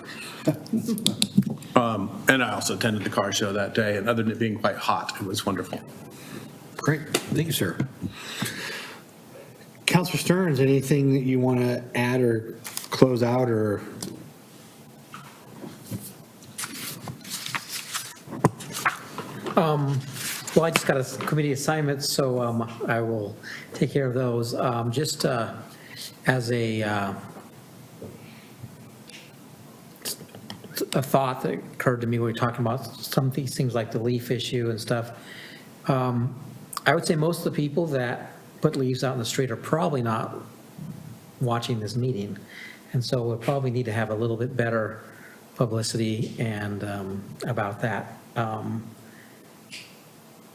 And I also attended the car show that day, and other than it being quite hot, it was wonderful. Great. Thank you, sir. Counselor Stearns, anything that you want to add or close out, or? Well, I just got a committee assignment, so I will take care of those. Just as a thought that occurred to me when we were talking about some of these things like the leaf issue and stuff. I would say most of the people that put leaves out in the street are probably not watching this meeting. And so we'll probably need to have a little bit better publicity and about that.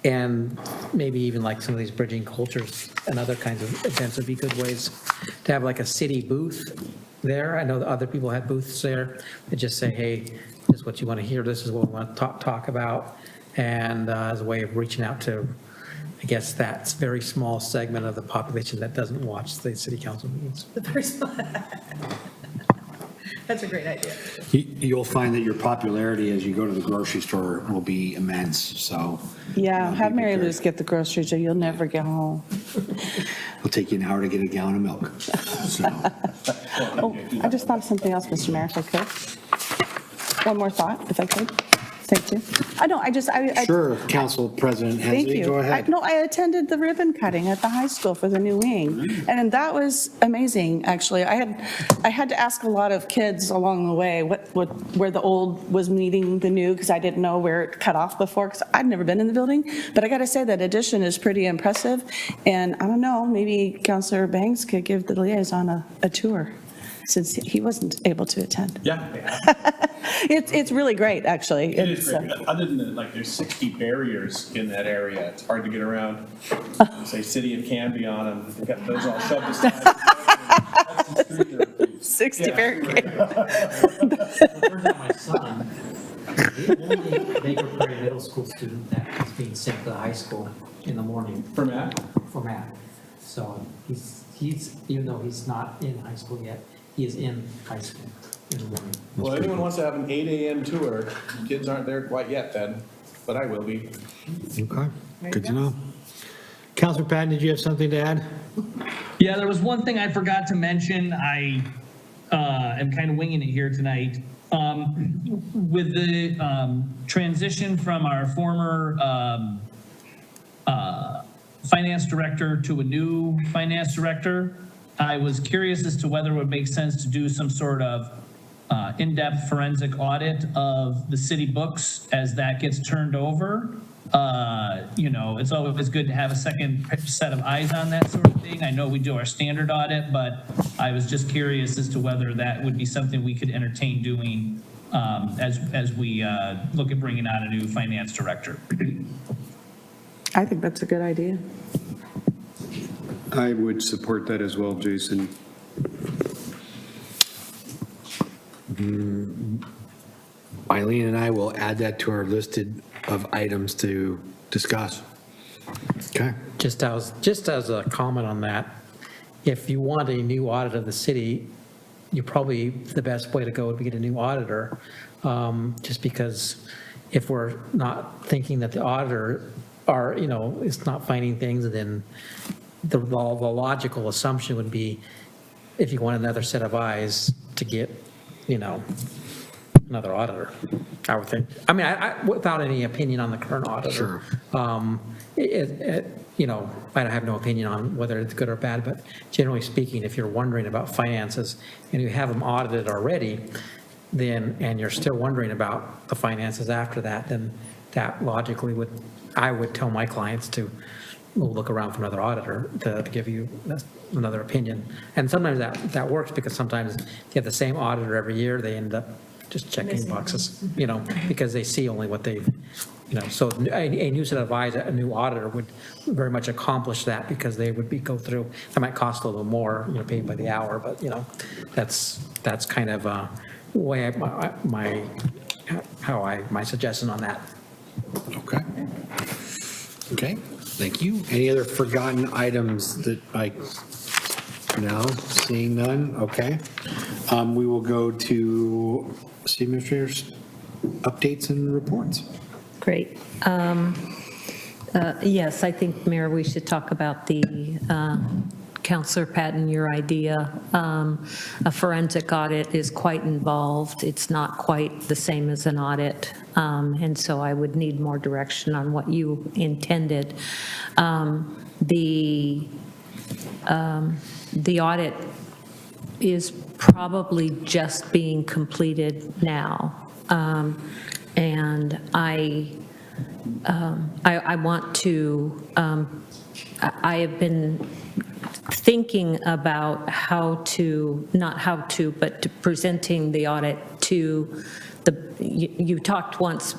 And maybe even like some of these bridging cultures and other kinds of events would be good ways to have like a city booth there. I know that other people have booths there that just say, hey, this is what you want to hear, this is what we want to talk about. And as a way of reaching out to, I guess, that very small segment of the population that doesn't watch the city council meetings. The very small. That's a great idea. You'll find that your popularity as you go to the grocery store will be immense, so. Yeah, have Mary Lou's get the groceries or you'll never get home. It'll take you an hour to get a gallon of milk, so. Oh, I just thought of something else, Mr. Mayor, if I could. One more thought, if I could. Thank you. I Sure, Council President Thank Hensley, you. go ahead. I attended the ribbon cutting at the high school for the new wing, and that was amazing, actually. I had to ask a lot of kids along the way where the old was meeting the new, because I didn't know where it cut off before, because I'd never been in the building. But I got to say that addition is pretty impressive, and I don't know, maybe Councilor Banks could give the liaison a tour, since he wasn't able to attend. Yeah. It's really great, actually. It is great. Other than that, like, there's 60 barriers in that area. It's hard to get around. Say City of Canby on them. They've got those all shoved aside. 60 barricades. My son, the only Baker Prairie Middle School student that is being sent to the high school in the morning. For math? For math. So he's even though he's not in high school yet, he is in high school in the morning. Well, anyone wants to have an 8 a.m. tour, kids aren't there quite yet then, but I will be. Okay, good to know. Councilor Patton, did you have something to add? Yeah, there was one thing I forgot to mention. I am kind of winging it here tonight. With the transition from our former finance director to a new finance director. I was curious as to whether it would make sense to do some sort of in-depth forensic audit of the city books as that gets turned over. It's always good to have a second set of eyes on that sort of thing. I know we do our standard audit, but I was just curious as to whether that would be something we could entertain doing as we look at bringing on a new finance director. I think that's a good idea. I would support that as well, Jason. Eileen and I will add that to our listed of items to discuss. Okay. Just as a comment on that, if you want a new audit of the city, the best way to go would be get a new auditor, just because if we're not thinking that the auditor is not finding things, then the logical assumption would be, if you want another set of eyes, to get, another auditor, I would think. I mean, I without any opinion on the current auditor. Sure. I have no opinion on whether it's good or bad, but generally speaking, if you're wondering about finances and you have them audited already, and you're still wondering about the finances after that, then that logically I would tell my clients to look around for another auditor to give you another opinion. And sometimes that works, because sometimes if you have the same auditor every year, they end up just checking boxes, because they see only what they, so a new set of eyes, a new auditor would very much accomplish that, because they would go through, that might cost a little more, paid by the hour, but that's kind of way my suggestion on that. Okay, thank you. Any other forgotten items that no, seeing none, okay. We will go to city administrators' updates and reports. Great. Yes, I think, Mayor, we should talk about the Counselor Patton, your idea. A forensic audit is quite involved. It's not quite the same as an audit. And so I would need more direction on what you intended. The audit is probably just being completed now. And I want to, I have been thinking about but presenting the audit to you talked once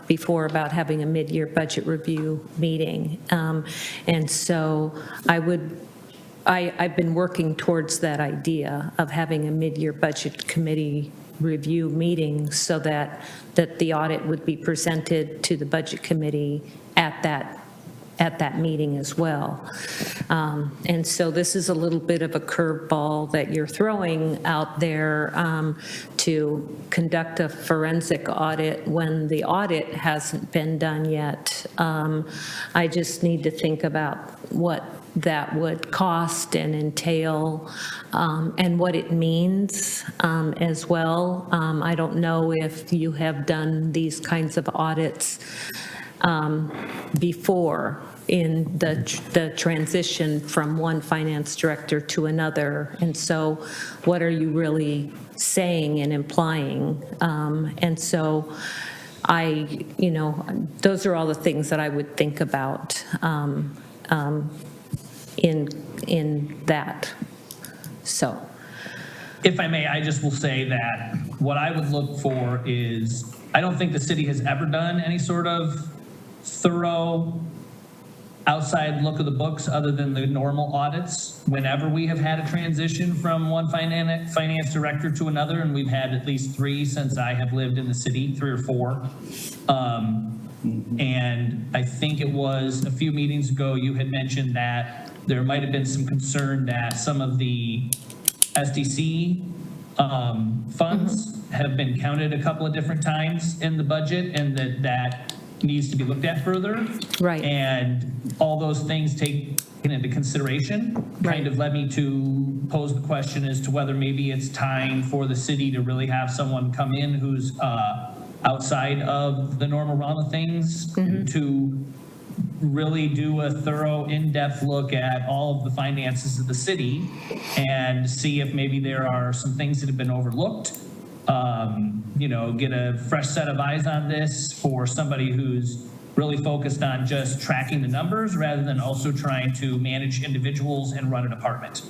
before about having a mid-year budget review meeting. And so I've been working towards that idea of having a mid-year budget committee review meeting, so that the audit would be presented to the budget committee at that meeting as well. And so this is a little bit of a curveball that you're throwing out there, to conduct a forensic audit when the audit hasn't been done yet. I just need to think about what that would cost and entail, and what it means as well. I don't know if you have done these kinds of audits before in the transition from one finance director to another. And so what are you really saying and implying? And so those are all the things that I would think about in that. So. If I may, I just will say that what I would look for is, I don't think the city has ever done any sort of thorough outside look of the books other than the normal audits. Whenever we have had a transition from one finance director to another, and we've had at least 3 since I have lived in the city, 3 or 4. And I think it was a few meetings ago, you had mentioned that there might have been some concern that some of the SDC funds have been counted a couple of different times in the budget, and that needs to be looked at further. Right. And all those things taken into consideration kind of led me to pose the question as to whether maybe it's time for the city to really have someone come in who's outside of the normal realm of things to really do a thorough, in-depth look at all of the finances of the city and see if maybe there are some things that have been overlooked. Get a fresh set of eyes on this for somebody who's really focused on just tracking the numbers rather than also trying to manage individuals and run a department.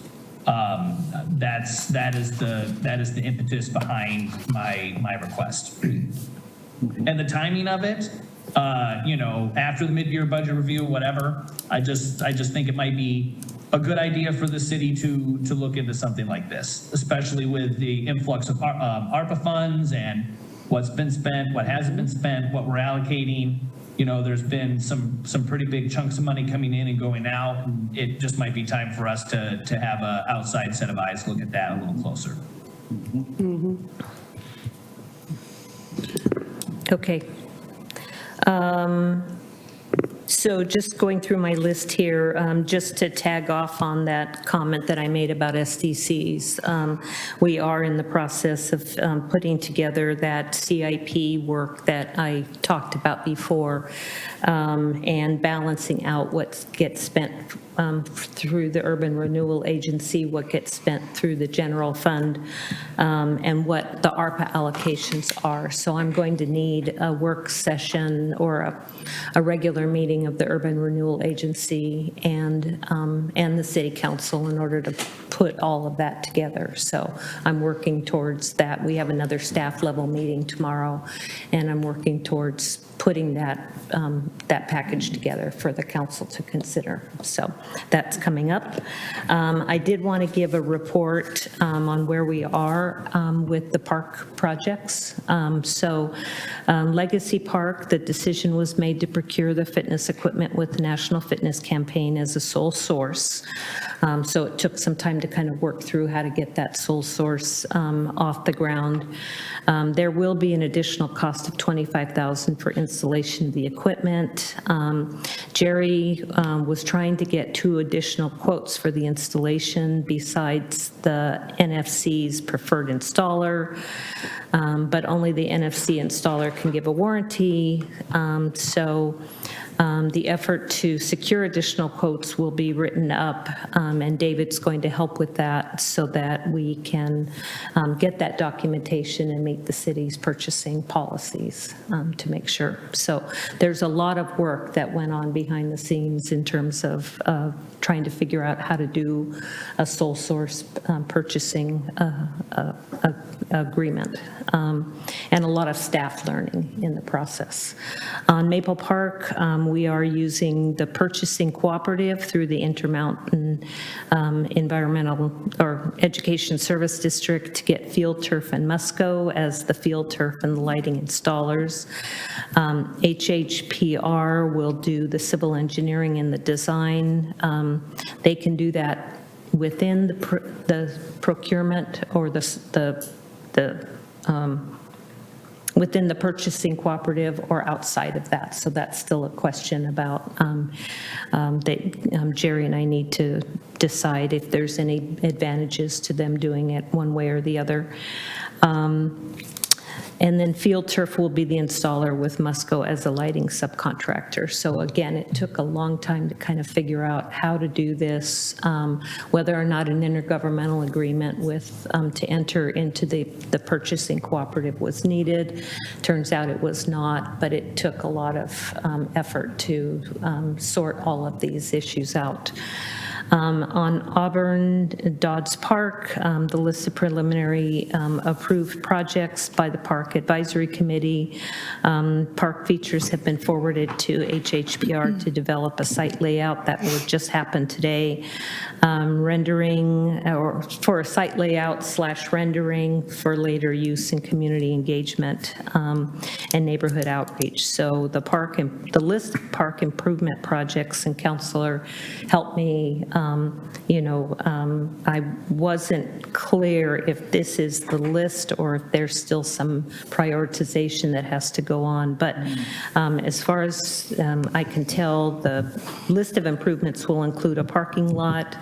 That is the impetus behind my request. And the timing of it, after the mid-year budget review, whatever, I just think it might be a good idea for the city to look into something like this, especially with the influx of ARPA funds and what's been spent, what hasn't been spent, what we're allocating. There's been some pretty big chunks of money coming in and going out. And it just might be time for us to have an outside set of eyes look at that a little closer. Okay. So just going through my list here, just to tag off on that comment that I made about SDCs, we are in the process of putting together that CIP work that I talked about before, and balancing out what gets spent through the Urban Renewal Agency, what gets spent through the general fund, and what the ARPA allocations are. So I'm going to need a work session or a regular meeting of the Urban Renewal Agency and the City Council in order to put all of that together. So I'm working towards that. We have another staff level meeting tomorrow, and I'm working towards putting that package together for the council to consider. So that's coming up. I did want to give a report on where we are with the park projects. Legacy Park, the decision was made to procure the fitness equipment with the National Fitness Campaign as a sole source. So it took some time to kind of work through how to get that sole source off the ground. There will be an additional cost of $25,000 for installation of the equipment. Jerry was trying to get 2 additional quotes for the installation besides the NFC's preferred installer, but only the NFC installer can give a warranty. The effort to secure additional quotes will be written up, and David's going to help with that so that we can get that documentation and meet the city's purchasing policies to make sure. So there's a lot of work that went on behind the scenes in terms of trying to figure out how to do a sole source purchasing agreement, and a lot of staff learning in the process. On Maple Park, we are using the purchasing cooperative through the Intermountain Environmental or Education Service District to get field turf and Musco as the field turf and the lighting installers. HHPR will do the civil engineering and the design. They can do that within the procurement or within the purchasing cooperative or outside of that. So that's still a question about that Jerry and I need to decide if there's any advantages to them doing it one way or the other. And then Field Turf will be the installer with Musco as a lighting subcontractor. So again, it took a long time to kind of figure out how to do this, whether or not an intergovernmental agreement with to enter into the purchasing cooperative was needed. Turns out it was not, but it took a lot of effort to sort all of these issues out. On Auburn Dodds Park, the list of preliminary approved projects by the Park Advisory Committee. Park features have been forwarded to HHPR to develop a site layout. That will just happen today. Rendering, or for a site layout / rendering for later use in community engagement and neighborhood outreach. So the list of park improvement projects, and Counselor helped me. I wasn't clear if this is the list or if there's still some prioritization that has to go on. But as far as I can tell, the list of improvements will include a parking lot,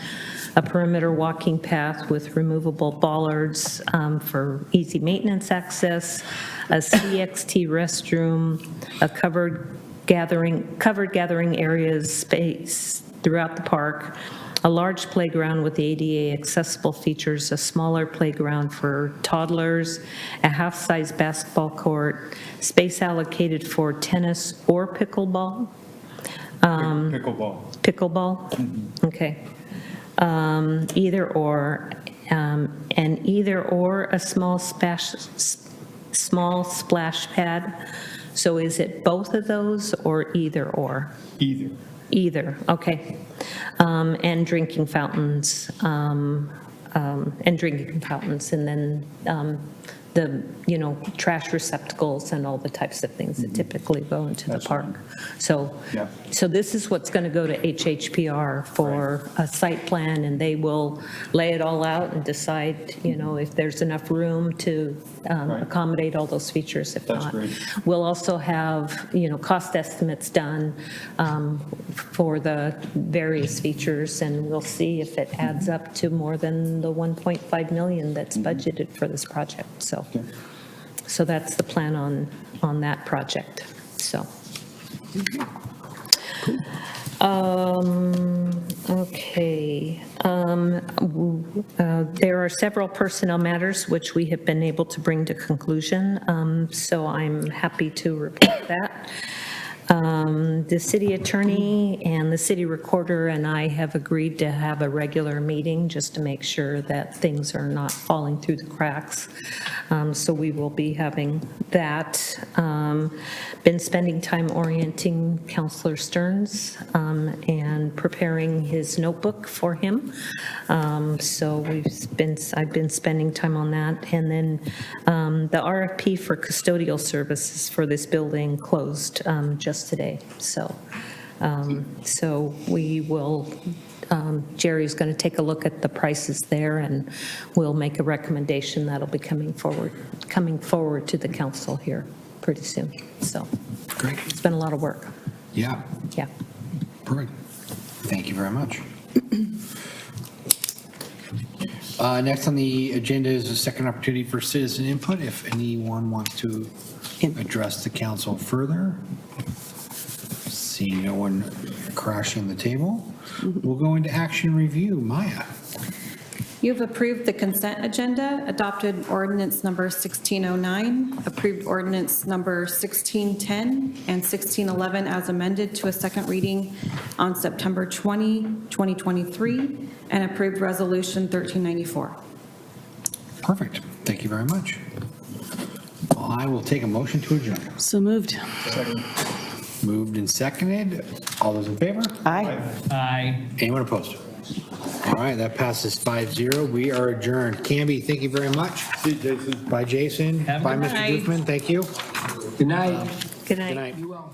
a perimeter walking path with removable bollards for easy maintenance access, a CXT restroom, a covered covered gathering areas, space throughout the park, a large playground with ADA accessible features, a smaller playground for toddlers, a half-size basketball court, space allocated for tennis or pickleball. Pickleball. Pickleball? Okay. Either or, and either or a small splash pad. So is it both of those or either or? Either. Either, okay. And drinking fountains, and then the, trash receptacles and all the types of things that typically go into the park. So, Yeah. so this is what's going to go to HHPR for a site plan, and they will lay it all out and decide, if there's enough room to accommodate all those features. If That's not, great. we'll also have, cost estimates done for the various features, and we'll see if it adds up to more than the 1.5 million that's budgeted for this project. So that's the plan on that project, so. Okay. There are several personnel matters which we have been able to bring to conclusion, so I'm happy to report that. The city attorney and the city recorder and I have agreed to have a regular meeting just to make sure that things are not falling through the cracks. So we will be having that. Been spending time orienting Counselor Stearns and preparing his notebook for him. So I've been spending time on that. And then the RFP for custodial services for this building closed just today. So we will, Jerry's going to take a look at the prices there, and we'll make a recommendation that'll be coming forward to the council here pretty soon. So Great. it's been a lot of work. Yeah, Yeah. perfect. Thank you very much. Next on the agenda is a second opportunity for citizen input. If anyone wants to address the council further. See no one crashing the table. We'll go into action review. Maya. You've approved the consent agenda, adopted ordinance number 1609, approved ordinance number 1610 and 1611 as amended to a second reading on September 20, 2023, and approved resolution 1394. Perfect. Thank you very much. Well, I will take a motion to adjourn. So moved. Moved and seconded. All those in favor? Aye. Aye. Anyone opposed? All right, that passes 5-0. We are adjourned. Canby, thank you very much. See you, Jason. Bye, Jason. Have a Bye, good Mr. night. Doofman. Thank you. Good night. Good night. Good night. You will.